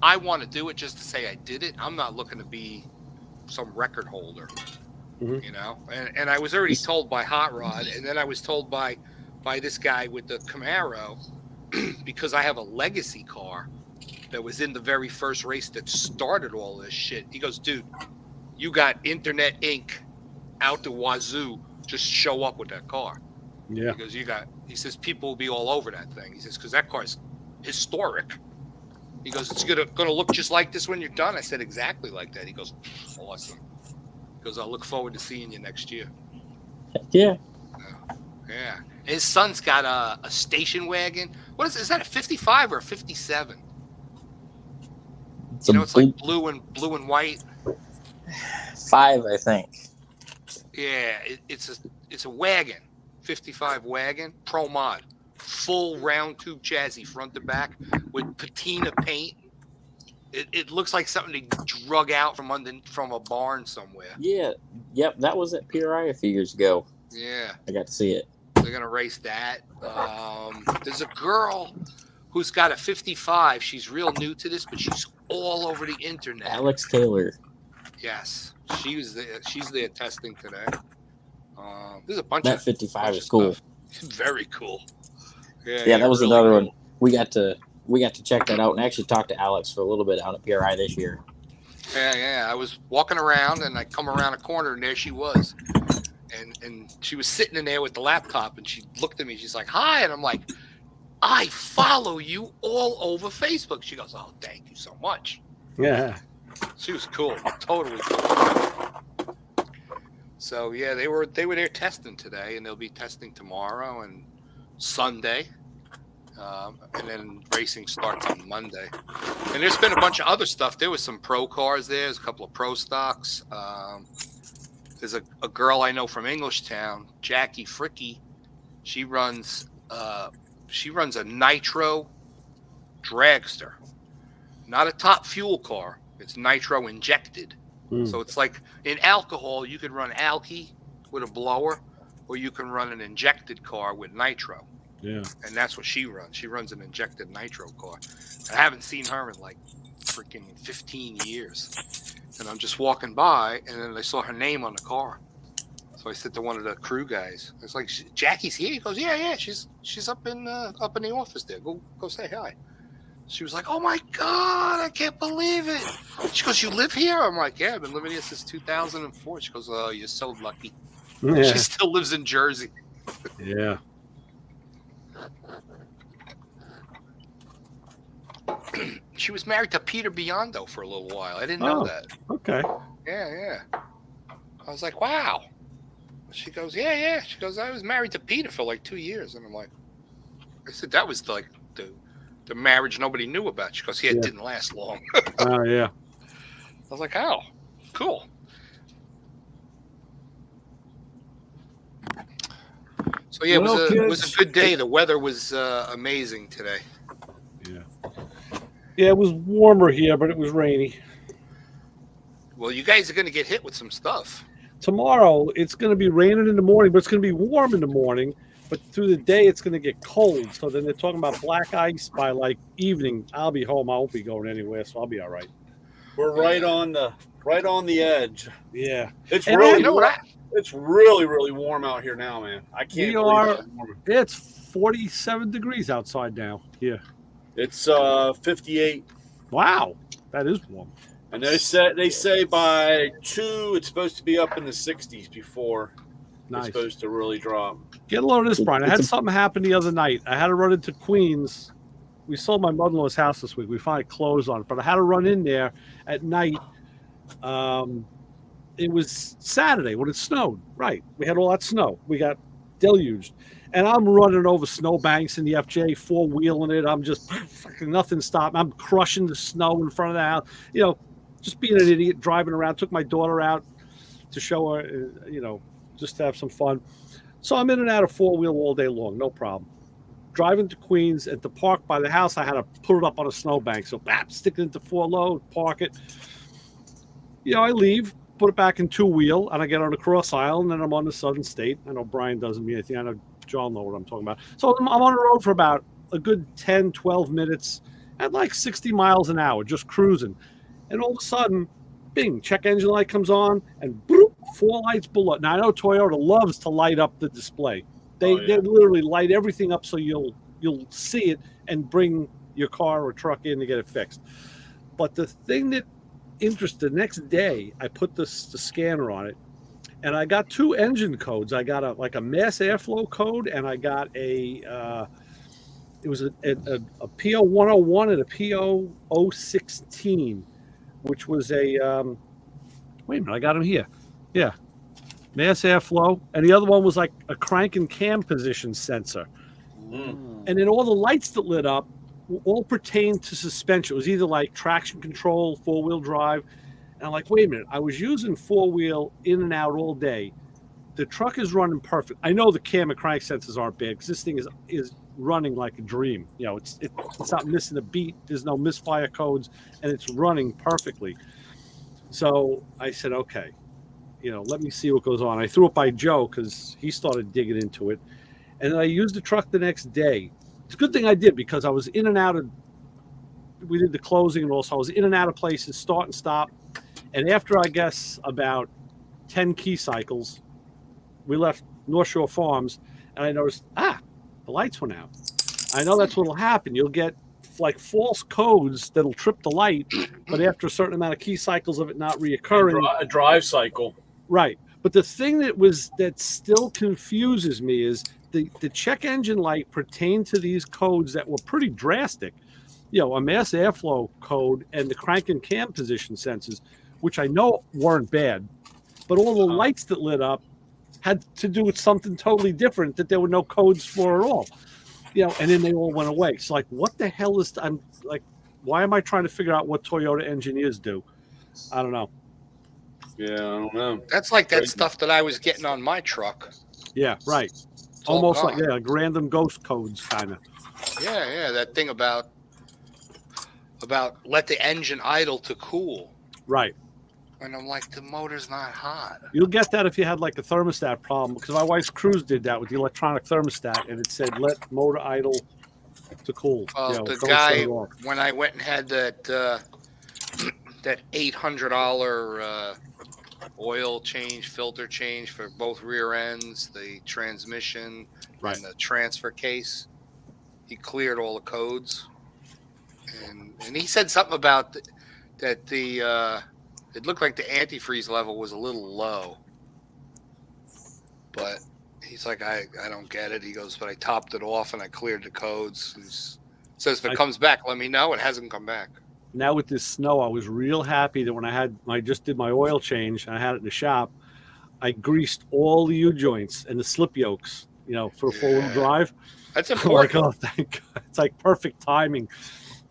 I want to do it just to say I did it. I'm not looking to be some record holder. You know? And I was already told by Hot Rod, and then I was told by this guy with the Camaro, because I have a legacy car that was in the very first race that started all this shit. He goes, dude, you got Internet Inc. out the wazoo. Just show up with that car. Yeah. Because he says people will be all over that thing. He says, because that car's historic. He goes, it's gonna look just like this when you're done. I said, exactly like that. He goes, awesome. He goes, I look forward to seeing you next year. Yeah. Yeah. His son's got a station wagon. What is that, a 55 or a 57? It's like blue and white. 5, I think. Yeah, it's a wagon, 55 wagon, Pro Mod, full round tube chassis front to back with patina paint. It looks like something they drug out from a barn somewhere. Yeah, yep, that was at PRI a few years ago. Yeah, I got to see it. they're gonna race that. There's a girl who's got a 55. She's real new to this, but she's all over the internet. Alex Taylor. Yes, she's there testing today. There's a bunch That of 55 is cool. Very cool. Yeah, that was really another one. We got to check that out and actually talk to Alex for a little bit out at PRI this year. Yeah. I was walking around and I come around a corner and there she was. And she was sitting in there with the laptop and she looked at me. She's like, hi. And I'm like, I follow you all over Facebook. She goes, oh, thank you so much. Yeah. She was cool. Totally cool. So yeah, they were there testing today, and they'll be testing tomorrow and Sunday, and then racing starts on Monday. And there's been a bunch of other stuff. There was some pro cars there. There's a couple of pro stocks. There's a girl I know from Englishtown, Jackie Fricky. She runs a nitro dragster, not a top fuel car. It's nitro injected. So it's like in alcohol, you could run alky with a blower, or you can run an injected car with nitro. Yeah. And that's what she runs. She runs an injected nitro car. I haven't seen her in like freaking 15 years. And I'm just walking by, and then I saw her name on the car. So I said to one of the crew guys, I was like, Jackie's here? He goes, yeah, she's up in the office there. Go say hi. She was like, oh my God, I can't believe it. She goes, you live here? I'm like, yeah, I've been living here since 2004. She goes, oh, you're so lucky. Yeah. She still lives in Jersey. Yeah. She was married to Peter Biondo for a little while. I didn't know that. Okay. Yeah. I was like, wow. She goes, yeah. She goes, I was married to Peter for like 2 years. And I'm like, I said, that was like the marriage nobody knew about. She goes, yeah, it didn't last long. Oh, yeah. I was like, oh, cool. So yeah, it was a good day. The weather was amazing today. Yeah, it was warmer here, but it was rainy. Well, you guys are going to get hit with some stuff. Tomorrow, it's going to be raining in the morning, but it's going to be warm in the morning. But through the day, it's going to get cold. So then they're talking about black ice by like evening. I'll be home. I won't be going anywhere, so I'll be all right. We're right on the edge. Yeah. It's And really you know what it's really, really warm out here now, man. I can't We believe are. it's warm. It's 47 degrees outside now. Here. It's 58. Wow, that is warm. And they say by 2 it's supposed to be up in the 60s before Nice. it's supposed to really drop. Get a load of this, Brian. I had something happen the other night. I had to run into Queens. We sold my mother-in-law's house this week. We finally closed on it, but I had to run in there at night. It was Saturday when it snowed. Right. We had all that snow. We got deluged. And I'm running over snowbanks in the FJ, four-wheeling it. I'm just fucking nothing stopped. I'm crushing the snow in front of the house. You know, just being an idiot, driving around. Took my daughter out to show her, you know, just to have some fun. So I'm in and out of four-wheel all day long, no problem. Driving to Queens, and to park by the house, I had to put it up on a snowbank. So, stick it into four-load, park it. You know, I leave, put it back in two-wheel, and I get on the cross aisle, and then I'm on the Southern State. I know Brian doesn't mean anything. I know John knows what I'm talking about. So I'm on the road for about a good 10, 12 minutes at like 60 miles an hour, just cruising. And all of a sudden, bing, check engine light comes on, and boop, 4 lights below. Now, I know Toyota loves to light up the display. They literally light everything up so you'll see it and bring your car or truck in to get it fixed. But the thing that interested, the next day, I put the scanner on it, and I got 2 engine codes. I got a mass airflow code, and I got it was a PO 101 and a PO 016, which was a wait a minute, I got them here. Yeah. Mass airflow, and the other one was like a crank and cam position sensor. And then all the lights that lit up all pertained to suspension. It was either like traction control, four-wheel drive. And I'm like, wait a minute, I was using four-wheel in and out all day. The truck is running perfect. I know the cam and crank sensors aren't bad because this thing is running like a dream. You know, it's not missing a beat. There's no misfire codes, and it's running perfectly. So I said, okay. You know, let me see what goes on. I threw it by Joe because he started digging into it. And then I used the truck the next day. It's a good thing I did because I was in and out of, we did the closing and also I was in and out of places, start and stop. And after, I guess, about 10 key cycles, we left North Shore Farms and I noticed, the lights went out. I know that's what will happen. You'll get like false codes that'll trip the light, but after a certain amount of key cycles of it not reoccurring. A drive cycle. Right. But the thing that still confuses me is the check engine light pertained to these codes that were pretty drastic. You know, a mass airflow code and the crank and cam position sensors, which I know weren't bad, but all the lights that lit up had to do with something totally different that there were no codes for at all. You know, and then they all went away. So like, what the hell is, I'm like, why am I trying to figure out what Toyota engineers do? I don't know. Yeah, I don't know. That's like that stuff that I was getting on my truck. Yeah, right. It's all almost gone. like random ghost codes, kind of. Yeah, that thing about let the engine idle to cool. Right. And I'm like, the motor's not hot. You'll get that if you had like a thermostat problem, because my wife's Cruise did that with the electronic thermostat, and it said let motor idle to cool. Well, you know, the don't guy, shut it off. when I went and had that that $800 oil change, filter change for both rear ends, the transmission, right, and the transfer case, he cleared all the codes, and he said something about that the it looked like the antifreeze level was a little low, but he's like, I don't get it. He goes, but I topped it off and I cleared the codes. He says if it comes back, let me know. It hasn't come back. Now with this snow, I was real happy that when I just did my oil change and I had it in the shop, I greased all the U-joints and the slip yokes, you know, for a four-wheel drive. That's I'm important. like, oh, thank God. It's like perfect timing.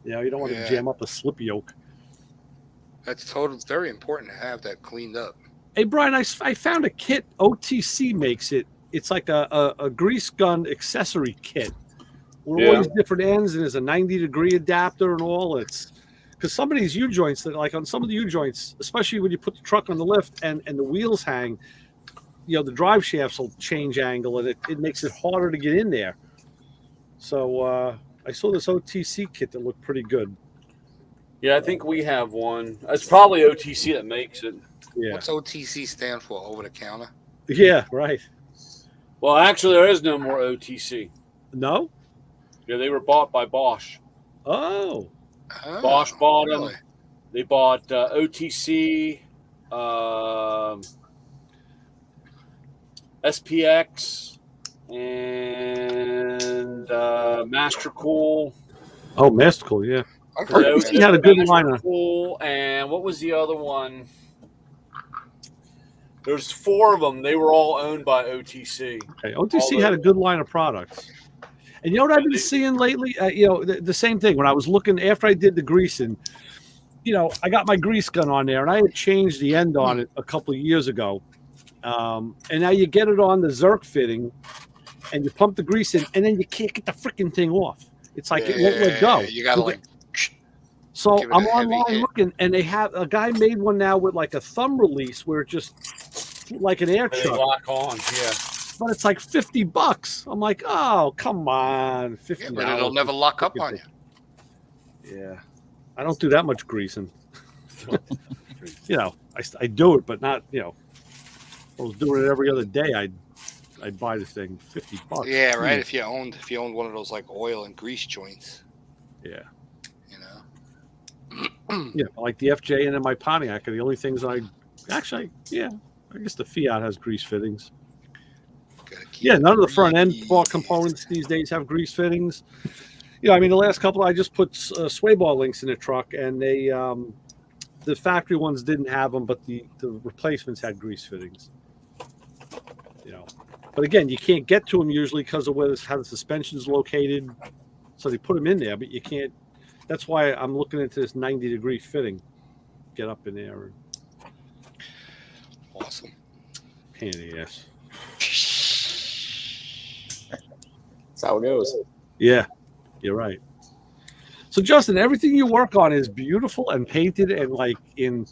You know, you don't want to Yeah. jam up a slip yoke. That's very important to have that cleaned up. Hey, Brian, I found a kit. OTC makes it. It's like a grease gun accessory kit with all these different ends, and there's a 90-degree adapter and all. It's because some of these U-joints, that like on some of the U-joints, especially when you put the truck on the lift and the wheels hang, you know, the drive shafts will change angle, and it makes it harder to get in there. So I saw this OTC kit that looked pretty good. Yeah, I think we have one. It's probably OTC that makes it. Yeah. What's OTC stand for? Over the counter? Yeah, right. Well, actually, there is no more OTC. No? Yeah, they were bought by Bosch. Oh. Bosch bought really? them. They bought OTC, SPX, and Master Cool. Oh, Mystical, yeah. I've Because heard of OTC had a good line Master of. Cool, and what was the other one? There's 4 of them. They were all owned by OTC. Okay, OTC had a good line of products. And you know what I've been seeing lately? The same thing. When I was looking, after I did the greasing, I got my grease gun on there, and I had changed the end on it a couple of years ago. And now you get it on the Zerk fitting, and you pump the grease in, and then you can't get the freaking thing off. It's like it won't let go. You gotta So give it I'm a heavy online hit. looking, and they have a guy made one now with like a thumb release where it just like an air They chuck. lock on, yeah. But it's like $50. I'm like, oh, come on, $50. Yeah, but it'll never lock up on you. Yeah, I don't do that much greasing. I do it, but not. If I was doing it every other day, I'd buy the thing $50. Yeah, right. If you owned one of those like oil and grease joints. Yeah. You know. Yeah, like the FJ and then my Pontiac are the only things I guess the Fiat has grease fittings. Yeah, none of the front end components these days have grease fittings. The last couple I just put sway bar links in the truck, and they the factory ones didn't have them, but the replacements had grease fittings. But again, you can't get to them usually because of how the suspension is located. So they put them in there, but you can't. That's why I'm looking into this 90-degree fitting. Get up in there. Awesome. Pain in the ass. That's how it goes. Yeah, you're right. So Justin, everything you work on is beautiful and painted and like at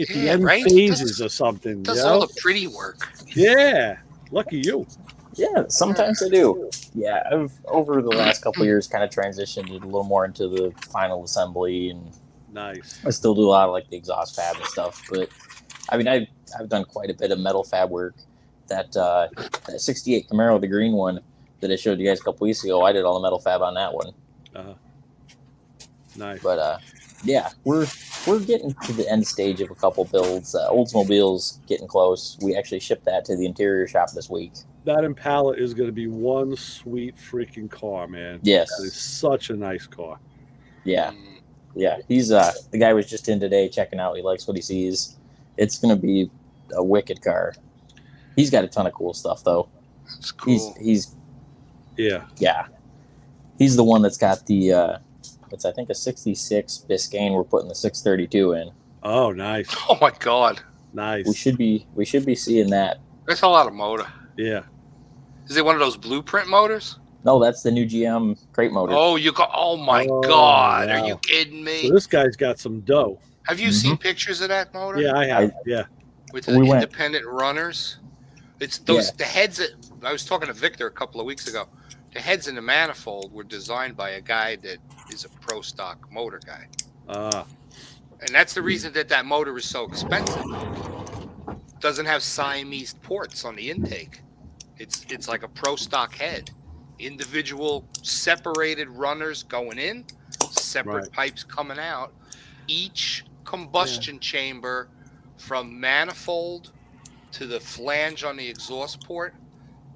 the end phases or something. Does all the pretty work. Yeah. Lucky you. Yeah, sometimes I do. Yeah, I've over the last couple of years kind of transitioned a little more into the final assembly, and nice. I still do a lot of like the exhaust fab and stuff. But I've done quite a bit of metal fab work. That 68 Camaro, the green one that I showed you guys a couple weeks ago, I did all the metal fab on that one. Nice. But yeah, we're getting to the end stage of a couple builds. Oldsmobile's getting close. We actually shipped that to the interior shop this week. That Impala is going to be one sweet freaking car, man. Yes. It's such a nice car. Yeah. Yeah. He's the guy was just in today checking out. He likes what he sees. It's going to be a wicked car. He's got a ton of cool stuff though. That's cool. He's yeah. He's the one that's got the it's I think a 66 Biscayne. We're putting the 632 in. Oh, nice. Oh my God. Nice. We should be seeing that. That's a lot of motor. Yeah. Is it one of those blueprint motors? No, that's the new GM crate motor. Oh, oh my God. Wow. Are you kidding me? So this guy's got some dough. Have you seen pictures of that motor? Yeah, I have. Yeah. With the independent runners. It's those the heads that I was talking to Victor a couple of weeks ago. The heads in the manifold were designed by a guy that is a pro stock motor guy. And that's the reason that motor is so expensive. Doesn't have Siamese ports on the intake. It's like a pro stock head. Individual separated runners going in, separate pipes coming out. Each combustion chamber from manifold to the flange on the exhaust port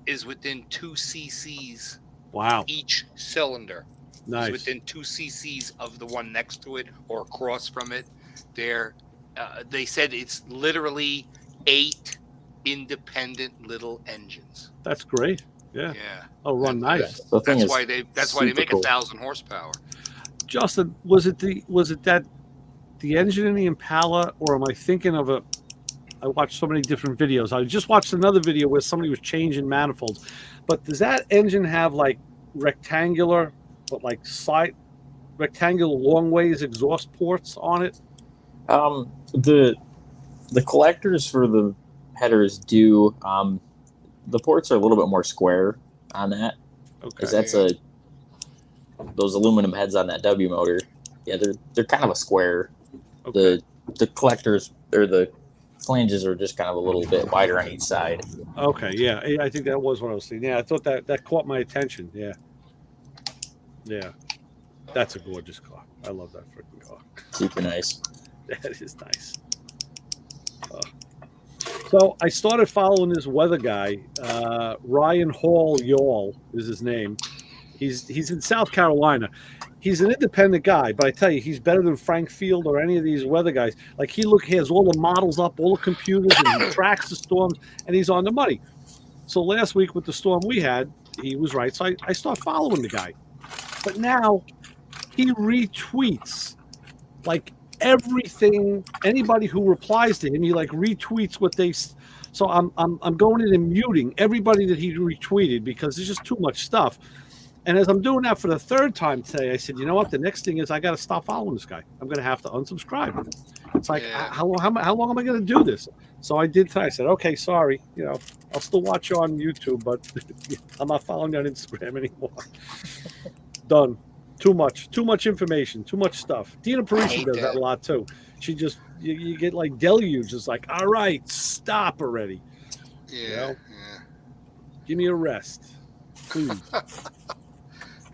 is within 2 cc's. Wow. Each cylinder nice. is within 2 cc's of the one next to it or across from it. They said it's literally 8 independent little engines. That's great. Yeah. Yeah. Oh, run nice. That's why they make 1,000 horsepower. Justin, was it that the engine in the Impala, or am I thinking of I watched so many different videos. I just watched another video where somebody was changing manifolds. But does that engine have like rectangular, but like rectangular long ways exhaust ports on it? The collectors for the headers do. The ports are a little bit more square on that. Okay. Because that's those aluminum heads on that W motor. Yeah, they're kind of a square. Okay. The collectors or the flanges are just kind of a little bit wider on each side. Okay, yeah, I think that was what I was thinking. Yeah, I thought that caught my attention. Yeah, that's a gorgeous car. I love that freaking car. Super nice. That is nice. So I started following this weather guy, Ryan Hall Y'all is his name. He's in South Carolina. He's an independent guy, but I tell you, he's better than Frank Field or any of these weather guys. Like he has all the models up, all the computers, and he tracks the storms, and he's on the money. So last week with the storm we had, he was right. So I start following the guy. But now he retweets like everything. Anybody who replies to him, he like retweets what they. So I'm going in and muting everybody that he retweeted because there's just too much stuff. And as I'm doing that for the third time today, I said, you know what? The next thing is I got to stop following this guy. I'm going to have to unsubscribe. It's like, how long am I going to do this? So I did today. I said, okay, sorry. You know, I'll still watch you on YouTube, but I'm not following you on Instagram anymore. Done. Too much information, too much stuff. Dina Parisi does that a lot too. She just, you get like deluge. It's like, all right, stop already. Yeah. You know? Give me a rest, please.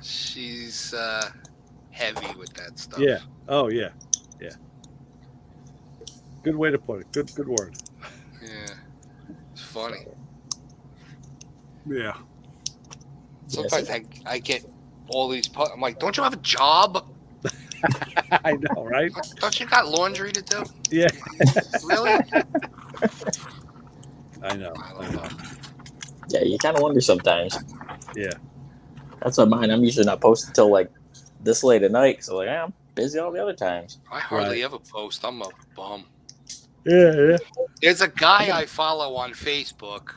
She's heavy with that stuff. Yeah. Oh, yeah. Yeah. Good way to put it. Good word. Yeah. It's funny. Yeah. Sometimes I get all these. I'm like, don't you have a job? I know, right? Don't you got laundry to do? Yeah. Really? I know. Yeah, you kind of wonder sometimes. Yeah. That's what mine. I'm usually not posting until like this late at night. So like, I'm busy all the other times. I hardly ever post. I'm a bum. Yeah. There's a guy I follow on Facebook.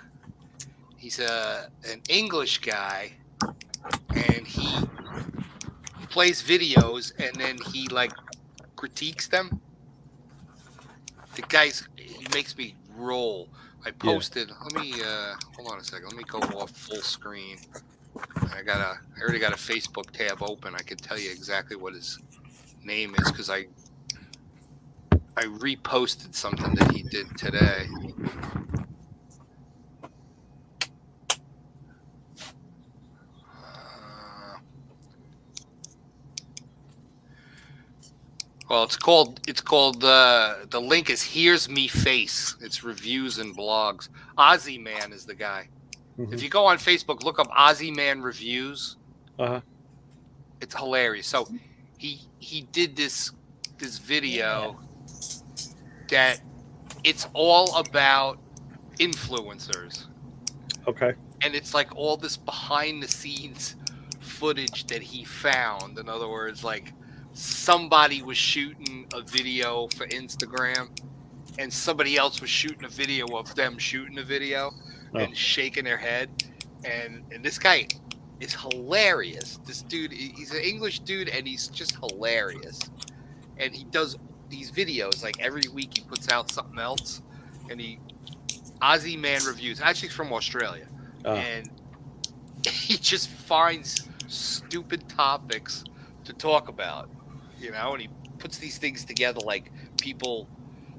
He's an English guy, and he plays videos, and then he like critiques them. He makes me roll. I posted. Let me hold on a second. Let me go off full screen. I already got a Facebook tab open. I can tell you exactly what his name is because I reposted something that he did today. Well, it's called the link is Here's Me Face. It's reviews and blogs. Ozzy Man is the guy. Mm-hmm. If you go on Facebook, look up Ozzy Man Reviews. It's hilarious. So he did this video that it's all about influencers. Okay. And it's like all this behind the scenes footage that he found. In other words, like somebody was shooting a video for Instagram and somebody else was shooting a video of them shooting a video and shaking their head. And this guy is hilarious. This dude, he's an English dude and he's just hilarious. And he does these videos like every week. He puts out something else. And Ozzy Man Reviews. Actually, he's from Australia. And he just finds stupid topics to talk about, you know, and he puts these things together like people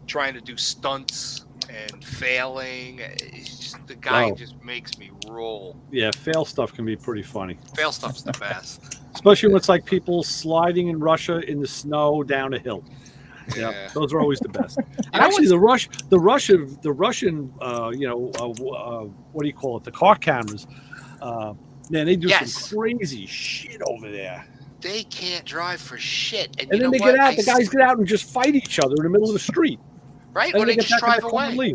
trying to do stunts and failing. It's just, the guy just makes me roll. Yeah, fail stuff can be pretty funny. Fail stuff's the best. Especially when it's like people sliding in Russia in the snow down a hill. Yeah, those are always the best. And actually, the Russian, what do you call it? The car cameras. Man, they do some crazy shit over there. They can't drive for shit. And then they get out. The guys get out and just fight each other in the middle of the street. Right? Or they just drive away.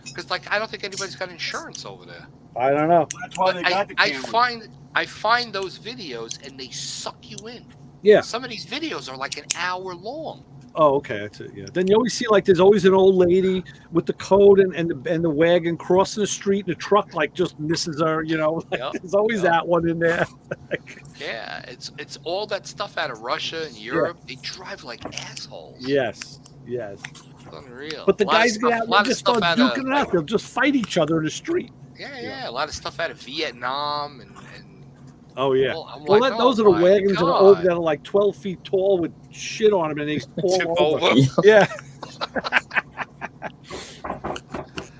Because, like, I don't think anybody's got insurance over there. I don't know. That's why they got the camera. I find those videos and they suck you in. Yeah. Some of these videos are like an hour long. Oh, okay. That's it. Yeah. Then you always see like there's always an old lady with the coat and the wagon crossing the street, and the truck like just misses her. You know, like, there's always that one in there. Yeah, it's all that stuff out of Russia and Europe. They drive like assholes. Yes. It's unreal. But the guys get out and just start duking it out. They'll just fight each other in the street. Yeah. A lot of stuff out of Vietnam and Oh yeah. I'm Well, like, those oh are the my wagons that are God. over that are like 12 feet tall with shit on them and they Tip fall over. over. Yeah.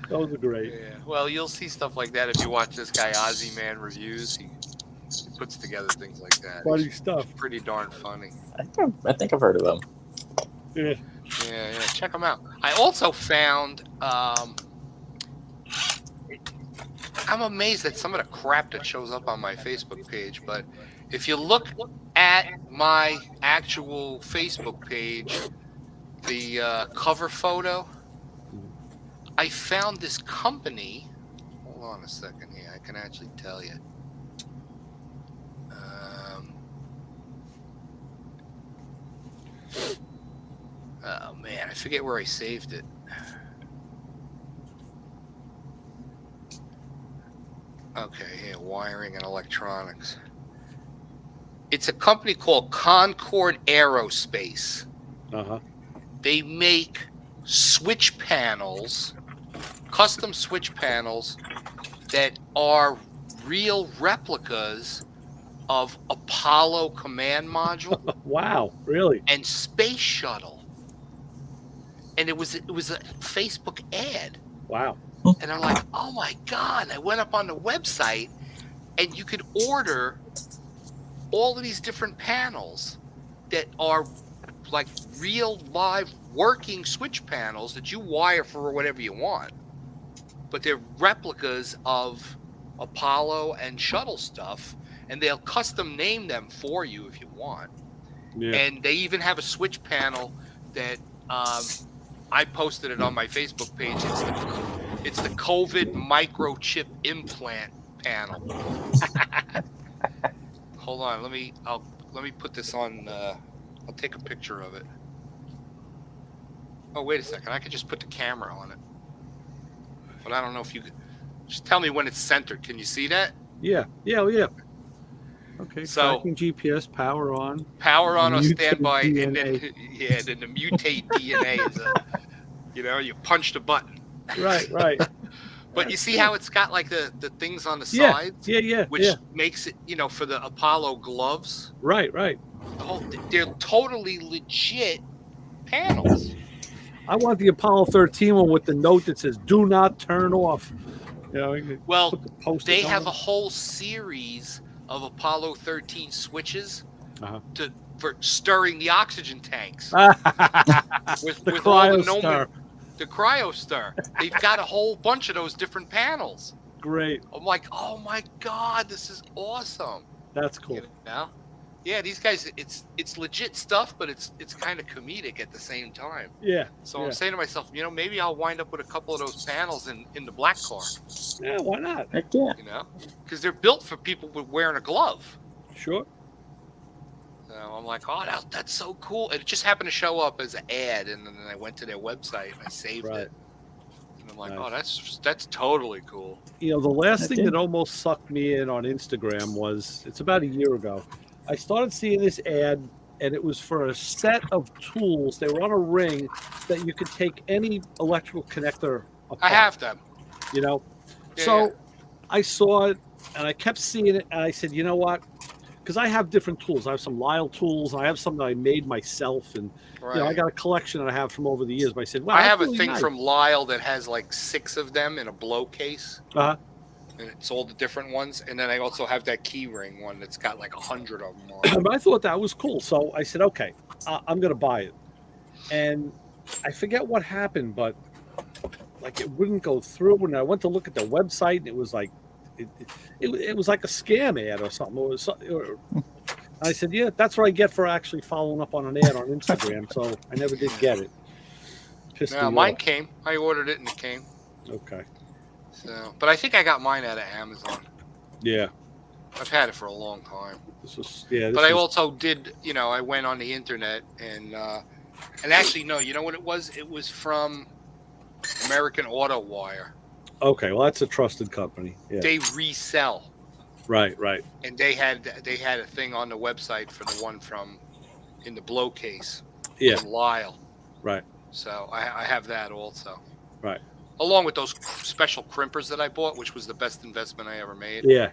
Those are great. Yeah. Well, you'll see stuff like that if you watch this guy Ozzy Man reviews. He puts together things like that. Funny It's stuff. pretty darn funny. I think I've heard of them. Yeah. Yeah. Check them out. I also found. I'm amazed at some of the crap that shows up on my Facebook page, but if you look at my actual Facebook page, the cover photo, I found this company. Hold on a second here. I can actually tell you. Oh man, I forget where I saved it. Okay, yeah, wiring and electronics. It's a company called Concord Aerospace. They make switch panels, custom switch panels that are real replicas of Apollo command module. Wow, really? And space shuttle. And it was a Facebook ad. Wow. And I'm like, oh my God. I went up on the website and you could order all of these different panels that are like real live working switch panels that you wire for whatever you want. But they're replicas of Apollo and shuttle stuff, and they'll custom name them for you if you want. Yeah. And they even have a switch panel that I posted it on my Facebook page. It's the COVID microchip implant panel. Hold on, let me put this on. I'll take a picture of it. Oh, wait a second. I could just put the camera on it, but I don't know if you could. Just tell me when it's centered. Can you see that? Yeah. Okay. So tracking GPS, power on. Power on or Mutate standby, and then DNA. then the mutate DNA is you punch the button. Right. But you see how it's got like the things on the Yeah, sides? yeah, Which yeah. makes it, for the Apollo gloves. Right. They're totally legit panels. I want the Apollo 13 one with the note that says "Do not turn off." Well, put the Post-it they on have it. a whole series of Apollo 13 switches for stirring the oxygen tanks. with The all the CryoStar. The CryoStar. They've got a whole bunch of those different panels. Great. I'm like, oh my God, this is awesome. That's cool. Yeah, these guys, it's legit stuff, but it's kind of comedic at the same time. Yeah. So I'm saying to myself, maybe I'll wind up with a couple of those panels in the black car. Yeah, why not? Heck yeah. Because they're built for people with wearing a glove. Sure. So I'm like, oh, that's so cool. And it just happened to show up as an ad, and then I went to their website and I saved it. And I'm like, oh, that's totally cool. The last thing that almost sucked me in on Instagram was, it's about a year ago. I started seeing this ad, and it was for a set of tools. They were on a ring that you could take any electrical connector apart. I have them. So I saw it, and I kept seeing it, and I said, you know what? Because I have different tools. I have some Lyle tools. I have some that I made myself, and I got a collection that I have from over the years. But I said, wow, I that's have really a thing nice. from Lyle that has like 6 of them in a blow case. And it's all the different ones. And then I also have that key ring one that's got like 100 of them on it. But I thought that was cool. So I said, okay, I'm going to buy it. And I forget what happened, but like it wouldn't go through. And I went to look at the website, and it was like, it was like a scam ad or something. I said, yeah, that's what I get for actually following up on an ad on Instagram. So I never did get it. Pissed me Mine off. came. I ordered it and it came. Okay. So, but I think I got mine out of Amazon. Yeah. I've had it for a long time. This But I was- also did, I went on the internet and actually, no, you know what it was? It was from American Auto Wire. Okay, well, that's a trusted company. Yeah. They resell. Right. And they had a thing on the website for the one from in the blow case. Yeah. From Lyle. Right. So I have that also. Right. Along with those special crimpers that I bought, which was the best investment I ever made. Yeah.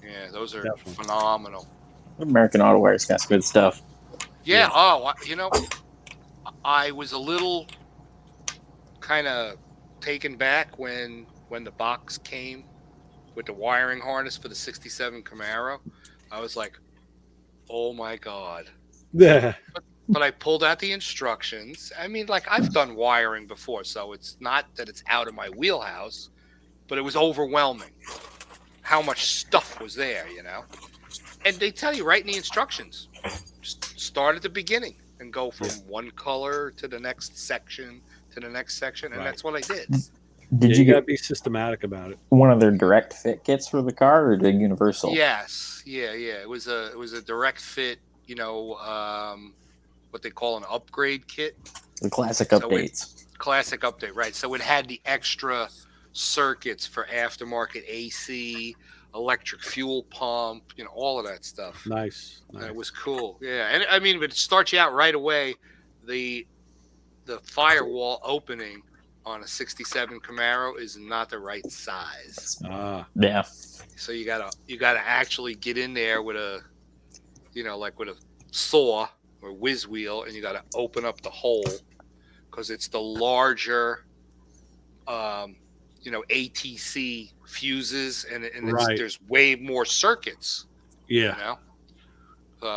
Yeah, those are Definitely. phenomenal. American Auto Ware's got some good stuff. Yeah. Oh, I was a little kind of taken back when the box came with the wiring harness for the 67 Camaro. I was like, oh my God. Yeah. But I pulled out the instructions. I mean, like, I've done wiring before, so it's not that it's out of my wheelhouse, but it was overwhelming how much stuff was there, you know? And they tell you right in the instructions, just start at the beginning and go from one color to the next section to the next section. And that's what I did. Did you gotta get be systematic about it? one of their direct fit kits for the car, or did Universal? Yes. Yeah. It was a direct fit, what they call an upgrade kit. The classic So updates. Classic update, right? So it had the extra circuits for aftermarket AC, electric fuel pump, all of that stuff. Nice. And it was cool. Yeah. And I mean, but it starts you out right away. The firewall opening on a 67 Camaro is not the right size. Yeah. So you gotta actually get in there with a, like with a saw or whiz wheel, and you gotta open up the hole because it's the larger, ATC fuses, and there's way more circuits. Yeah.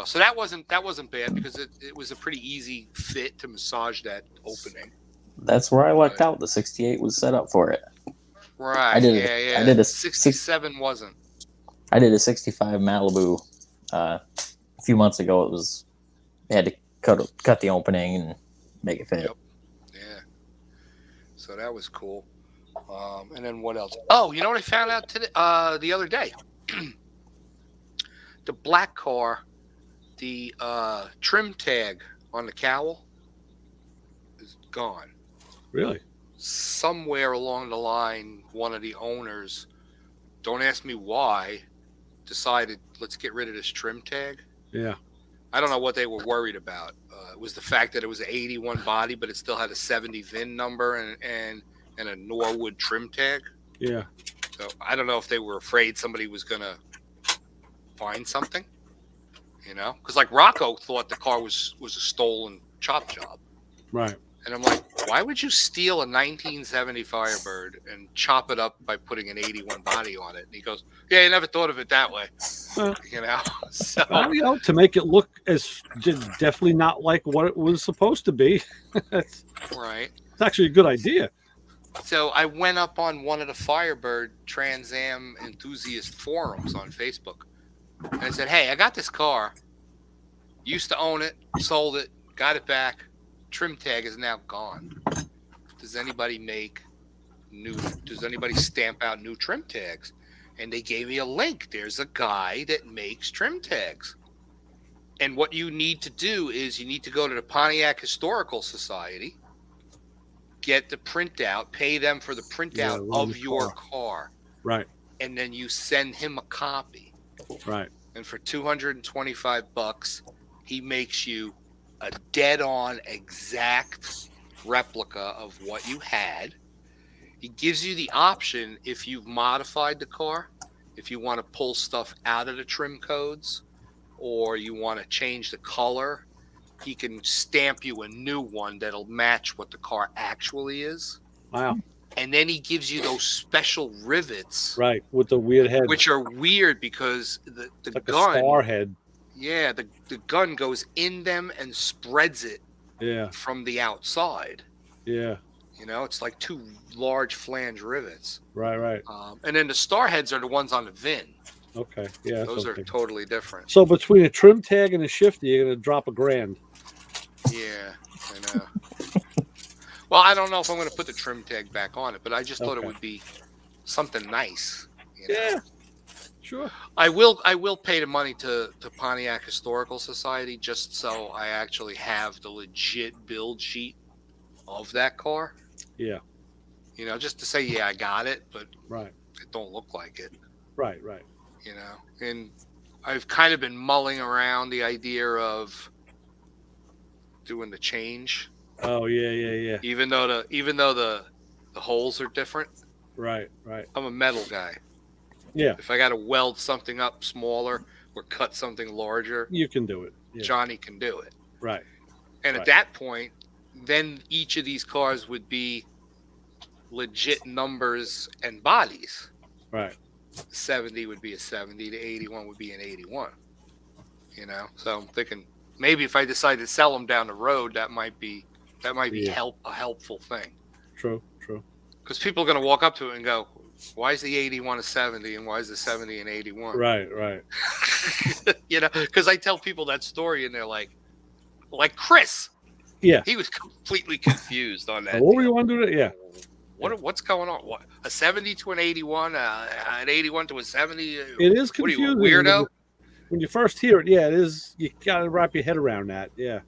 So that wasn't bad because it was a pretty easy fit to massage that opening. That's where I lucked out. The 68 was set up for it. Right. I did a 67 wasn't. I did a 65 Malibu a few months ago. They had to cut the opening and make it fit. Yep. Yeah. So that was cool. And then what else? Oh, you know what I found out today? The other day, the black car, the trim tag on the cowl is gone. Really? Somewhere along the line, one of the owners, don't ask me why, decided, let's get rid of this trim tag. Yeah. I don't know what they were worried about. It was the fact that it was an 81 body, but it still had a 70 VIN number and a Norwood trim tag. Yeah. So I don't know if they were afraid somebody was going to find something, because like Rocco thought the car was a stolen chop job. Right. And I'm like, why would you steal a 1970 Firebird and chop it up by putting an 81 body on it? And he goes, yeah, you never thought of it that way. So Well, to make it look as definitely not like what it was supposed to be. It's right. It's actually a good idea. So I went up on one of the Firebird Trans Am enthusiast forums on Facebook. And I said, hey, I got this car. Used to own it, sold it, got it back. Trim tag is now gone. Does anybody stamp out new trim tags? And they gave me a link. There's a guy that makes trim tags. And what you need to do is you need to go to the Pontiac Historical Society, get the printout, pay them for the printout of your car. Right. And then you send him a copy. Right. And for $225, he makes you a dead-on exact replica of what you had. He gives you the option, if you've modified the car, if you want to pull stuff out of the trim codes, or you want to change the color, he can stamp you a new one that'll match what the car actually is. Wow. And then he gives you those special rivets. Right, with the weird head. Which are weird because the like gun... a star head. Yeah, the gun goes in them and spreads it from the outside. Yeah. It's like two large flange rivets. Right. And then the star heads are the ones on the VIN. Okay. Yeah. Those are totally different. So between a trim tag and a shifter, you're going to drop $1,000. Yeah, I know. Well, I don't know if I'm going to put the trim tag back on it, but I just thought it would be something nice. Yeah. Sure. I will pay the money to Pontiac Historical Society just so I actually have the legit build sheet of that car. Yeah. Just to say, yeah, I got it, but it don't look like it. Right. And I've kind of been mulling around the idea of doing the change. Oh yeah. Even though the holes are different. Right. I'm a metal guy. Yeah. If I got to weld something up smaller or cut something larger, You can do it. Yeah. Johnny can do it. Right. And Right. at that point, then each of these cars would be legit numbers and bodies. Right. 70 would be a 70, the 81 would be an 81. You know, so I'm thinking maybe if I decide to sell them down the road, that might be Yeah. a helpful thing. True. Because people are going to walk up to it and go, "Why is the 81 a 70 and why is the 70 an 81?" Right. You know, because I tell people that story and they're like Chris. Yeah. He was completely confused on that. What were you want to do? Yeah. What's going on? What, a 70 to an 81, an 81 to a 70? It is What are you, a confusing. weirdo? When you first hear it, yeah, it is. You got to wrap your head around that. Yeah.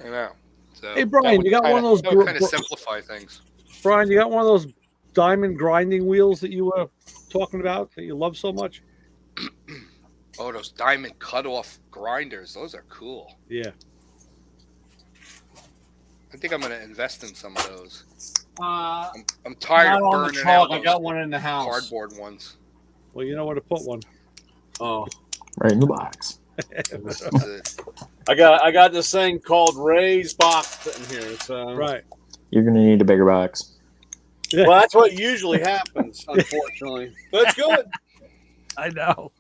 I know. So Hey, Brian, that would you got one of those that would kind of simplify things. Brian, you got one of those diamond grinding wheels that you were talking about that you love so much? Oh, those diamond cut-off grinders. Those are cool. Yeah. I think I'm going to invest in some of those. I'm tired of not on the burning truck. out. I got one in the house. Cardboard ones. Well, you know where to put one. Oh. Right in the box. I got this thing called Ray's box sitting here. So right. You're gonna need a bigger box. Well, that's what usually happens, unfortunately. But it's good. I know.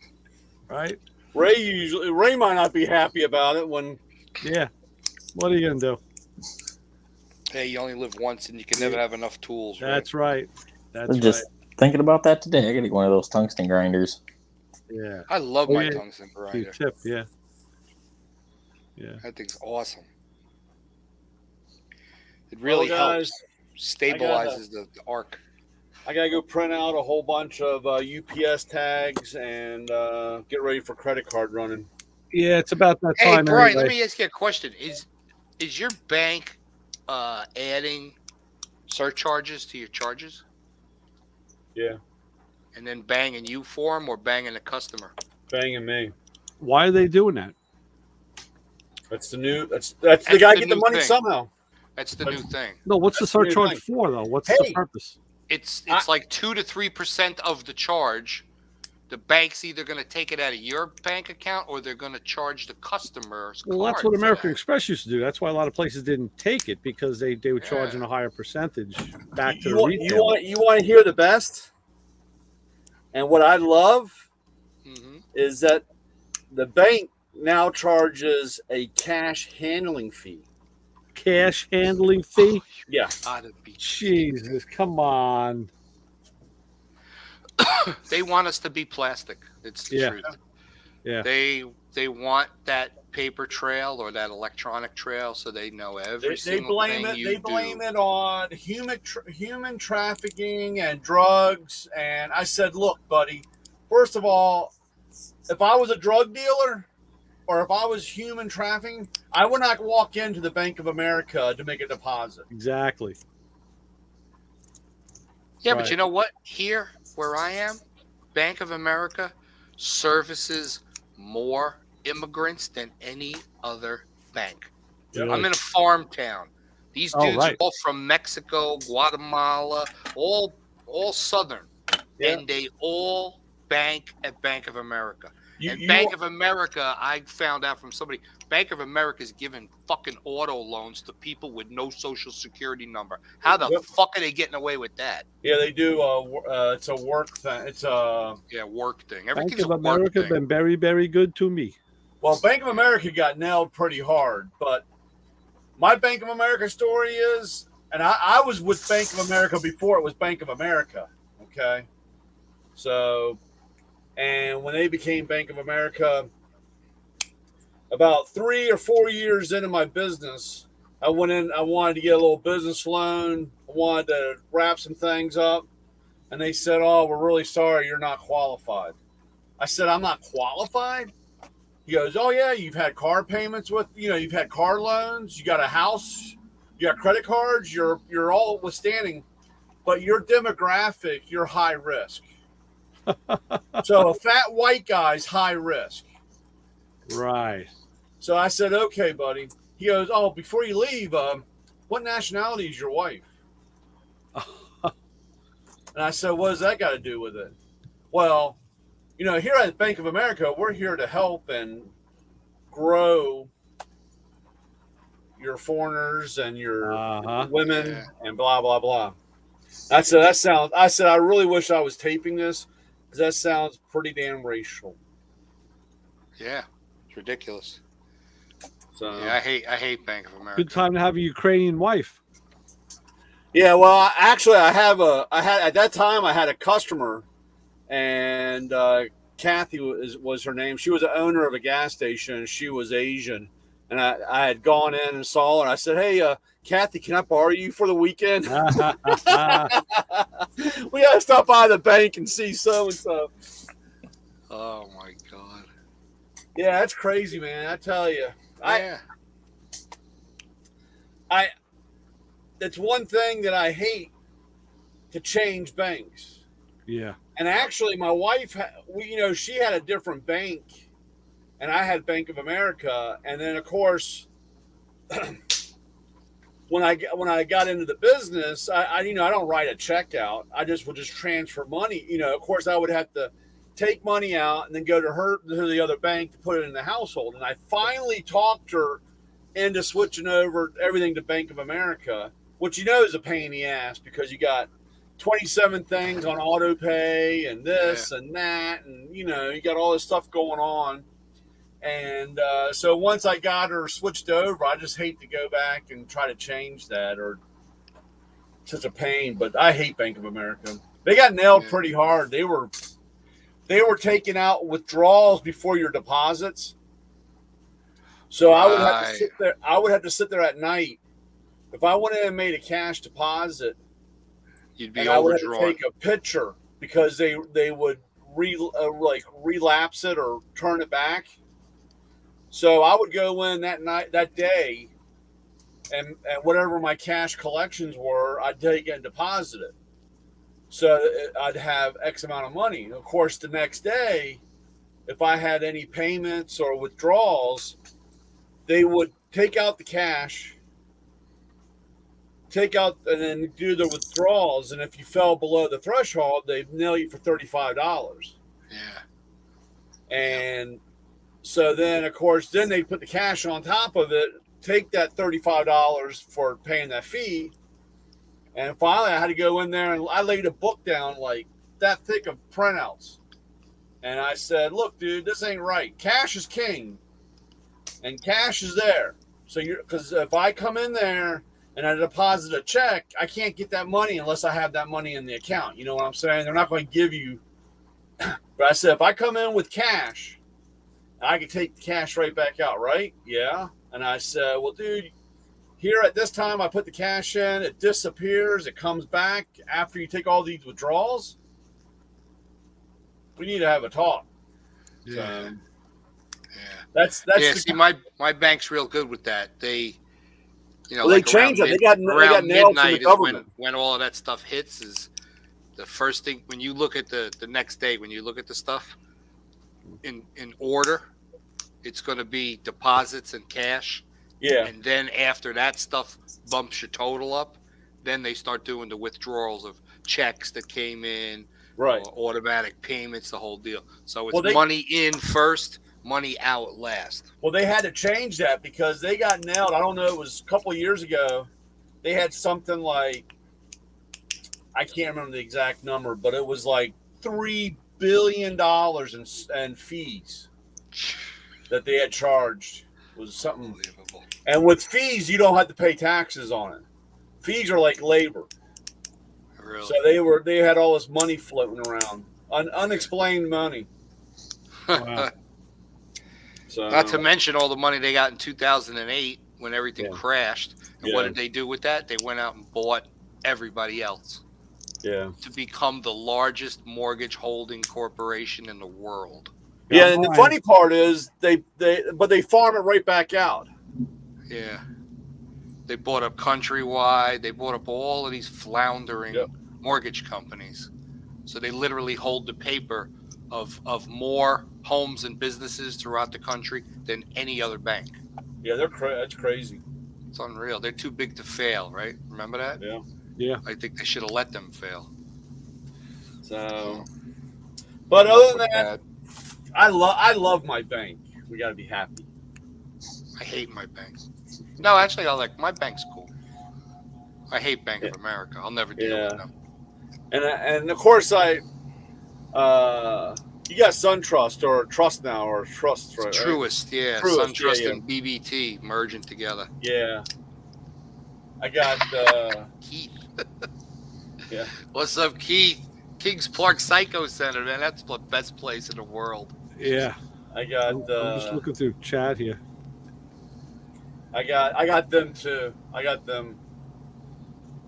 Right? Ray might not be happy about it when. Yeah. What are you gonna do? Hey, you only live once, and you can never have enough tools. That's right. I was just thinking about that today. I gotta get one of those tungsten grinders. Yeah. I love my tungsten Your grinder. tip, yeah. That thing's awesome. It really Well, helps. guys, Stabilizes the arc. I gotta go print out a whole bunch of UPS tags and get ready for credit card running. Yeah, it's about that Hey, time. Brian, anyway. let me ask you a question. Is your bank adding surcharges to your charges? Yeah. And then banging you for them or banging the customer? Banging me. Why are they doing that? That's the new. That's the guy get the new money thing. somehow. That's the new thing. No, what's the That's the new surcharge thing. for though? What's the purpose? It's like 2 to 3% of the charge. The bank's either going to take it out of your bank account or they're going to charge the customer's Well, card that's what for American that. Express used to do. That's why a lot of places didn't take it because they were charging a higher percentage back to the retail. You want to hear the best? And what I love is that the bank now charges a cash handling fee. Cash handling fee? Yeah. Jesus, come on. They want us to be plastic. It's the truth. Yeah. They want that paper trail or that electronic trail so they know every They single blame thing it. you They do. blame it on human trafficking and drugs. And I said, look, buddy. First of all, if I was a drug dealer or if I was human trafficking, I would not walk into the Bank of America to make a deposit. Exactly. Yeah, Right. but you know what? Here, where I am, Bank of America services more immigrants than any other bank. Really? I'm in a farm town. These Oh, dudes right. are all from Mexico, Guatemala, all southern, and they all bank at Bank of America. Bank of America, I found out from somebody, Bank of America is giving fucking auto loans to people with no social security number. How the fuck are they getting away with that? Yeah, they do. It's a work thing. It's a work thing. Bank Everything's of a work America thing. been very, very good to me. Well, Bank of America got nailed pretty hard, but my Bank of America story is, and I was with Bank of America before it was Bank of America. Okay, so, and when they became Bank of America, about 3 or 4 years into my business, I went in. I wanted to get a little business loan. I wanted to wrap some things up, and they said, "Oh, we're really sorry, you're not qualified." I said, "I'm not qualified." He goes, "Oh yeah, you've had car payments you've had car loans, you got a house, you got credit cards, you're all withstanding, but your demographic, you're high risk." So a fat white guy's high risk. Right. So I said, "Okay, buddy." He goes, "Oh, before you leave, what nationality is your wife?" And I said, "What does that got to do with it?" Well, here at Bank of America, we're here to help and grow your foreigners and your women and blah blah blah. I said I really wish I was taping this because that sounds pretty damn racial. Yeah, it's ridiculous. So yeah, I hate Bank of America. Good time to have a Ukrainian wife. Yeah, well, actually, I had at that time I had a customer, and Kathy was her name. She was the owner of a gas station. She was Asian, and I had gone in and saw her. And I said, "Hey, Kathy, can I borrow you for the weekend? We got to stop by the bank and see so and so." Oh my God. Yeah, that's crazy, man. I tell you, that's one thing that I hate to change banks. Yeah. And actually, my wife, she had a different bank, and I had Bank of America. And then, of course, when I got into the business, I don't write a check out. I would just transfer money. Of course, I would have to take money out and then go to the other bank to put it in the household. And I finally talked her into switching over everything to Bank of America, which is a pain in the ass because you got 27 things on auto pay and this and that, and you got all this stuff going on. And so once I got her switched over, I just hate to go back and try to change that, or such a pain. But I hate Bank of America. They got nailed pretty hard. They were taking out withdrawals before your deposits. So I would have to sit there. I would have to sit there at night if I went in and made a cash deposit. You'd be and I would have overdrawn. to take a picture because they would relapse it or turn it back. So I would go in that day, and whatever my cash collections were, I'd take it and deposit it. So I'd have X amount of money. And of course, the next day, if I had any payments or withdrawals, they would take out the cash, and then do the withdrawals. And if you fell below the threshold, they'd nail you for $35. Yeah. And so then, of course, then they put the cash on top of it, take that $35 for paying that fee. And finally, I had to go in there and I laid a book down like that thick of printouts. And I said, "Look, dude, this ain't right. Cash is king, and cash is there. So because if I come in there and I deposit a check, I can't get that money unless I have that money in the account. You know what I'm saying? They're not going to give you." But I said, if I come in with cash, I can take the cash right back out, right? Yeah. And I said, "Well, dude, here at this time, I put the cash in, it disappears, it comes back after you take all these withdrawals. We need to have a talk." Yeah. So, that's See, my bank's real good with that. They, well, they changed it. They got around nailed from the midnight is government. when all of that stuff hits. Is the first thing when you look at the next day, when you look at the stuff in order, it's going to be deposits and cash. Yeah. And then after that stuff bumps your total up, then they start doing the withdrawals of checks that came in, right? Or automatic payments, the whole deal. So it's money in first, money out last. Well, they had to change that because they got nailed. I don't know. It was a couple of years ago. They had something like, I can't remember the exact number, but it was like $3 billion in fees that they had charged. It was something unbelievable. And with fees, you don't have to pay taxes on it. Fees are like labor. Really? So they had all this money floating around, unexplained money. Wow. So, not to mention all the money they got in 2008 when everything crashed. And what did they do with that? They went out and bought everybody else. Yeah. To become the largest mortgage holding corporation in the world. Yeah, and the funny part is they farm it right back out. Yeah. They bought up Countrywide. They bought up all of these floundering mortgage companies. So they literally hold the paper of more homes and businesses throughout the country than any other bank. Yeah, that's crazy. It's unreal. They're too big to fail, right? Remember that? Yeah. Yeah. I think they should have let them fail. So, But Come other up than with that, I love my bank. We got to be happy. I hate my bank. No, actually, I like my bank's cool. I hate Bank of America. I'll never deal with them. And of course you got SunTrust or Trust now or Trust, right? Truist, yeah. Truist, SunTrust yeah. and BBT merging together. Yeah. I got Keith. Yeah. What's up, Keith? Kings Park Psycho Center, man. That's the best place in the world. Yeah. I got I'm just looking through chat here. I got them too. I got them.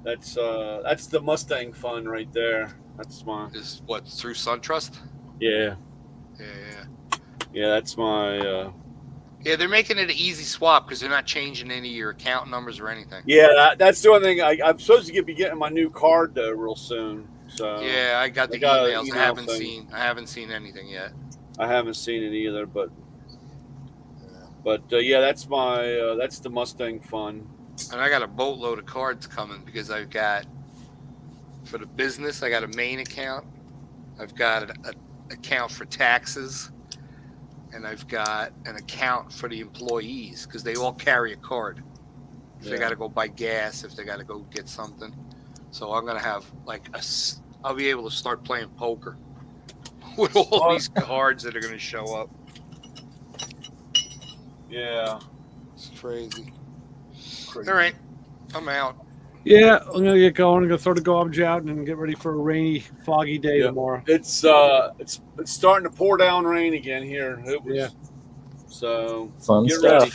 That's the Mustang Fund right there. That's my Is what through SunTrust? Yeah. Yeah. Yeah, that's my Yeah, they're making it an easy swap because they're not changing any of your account numbers or anything. yeah, that's the only thing. I'm supposed to be getting my new card though real soon. So Yeah, I got the got an emails. email thing. I haven't seen anything yet. I haven't seen it either, but yeah, that's my that's the Mustang Fund. And I got a boatload of cards coming because I've got, for the business, I got a main account. I've got an account for taxes. And I've got an account for the employees because they all carry a card. If they got to go buy gas, if they got to go get something. So I'm going to have I'll be able to start playing poker with all these cards that are going to show up. Yeah. It's crazy. All right. I'm out. Yeah, I'm gonna get going. I'm gonna throw the garbage out and then get ready for a rainy, foggy day tomorrow. It's starting to pour down rain again here. So Fun get stuff. ready.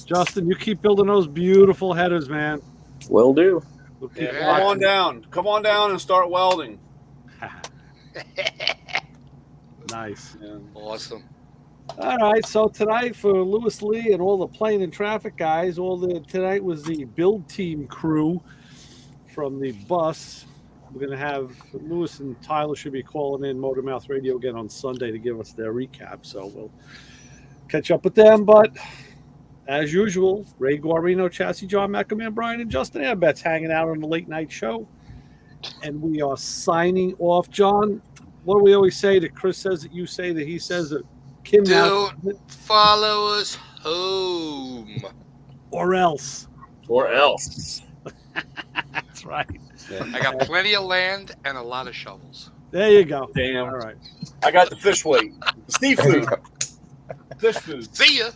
Justin, you keep building those beautiful headers, man. Will do. We'll keep Yeah, come on down and start welding. Nice. Awesome. All right, so tonight for Lewis Lee and all the plane and traffic guys, tonight was the build team crew from the bus. We're going to have Lewis and Tyler should be calling in Motormouth Radio again on Sunday to give us their recap. So we'll catch up with them. But as usual, Ray Guarino, Chassis, John McAman, Brian, and Justin Ambet's hanging out on the late night show. And we are signing off. John, what do we always say that Chris says that you say that he says that Kim Don't follow us home. Or else. That's right. I got plenty of land and a lot of shovels. There you go. Damn. All right. I got the fish weight. Seafood. Fish food. See ya.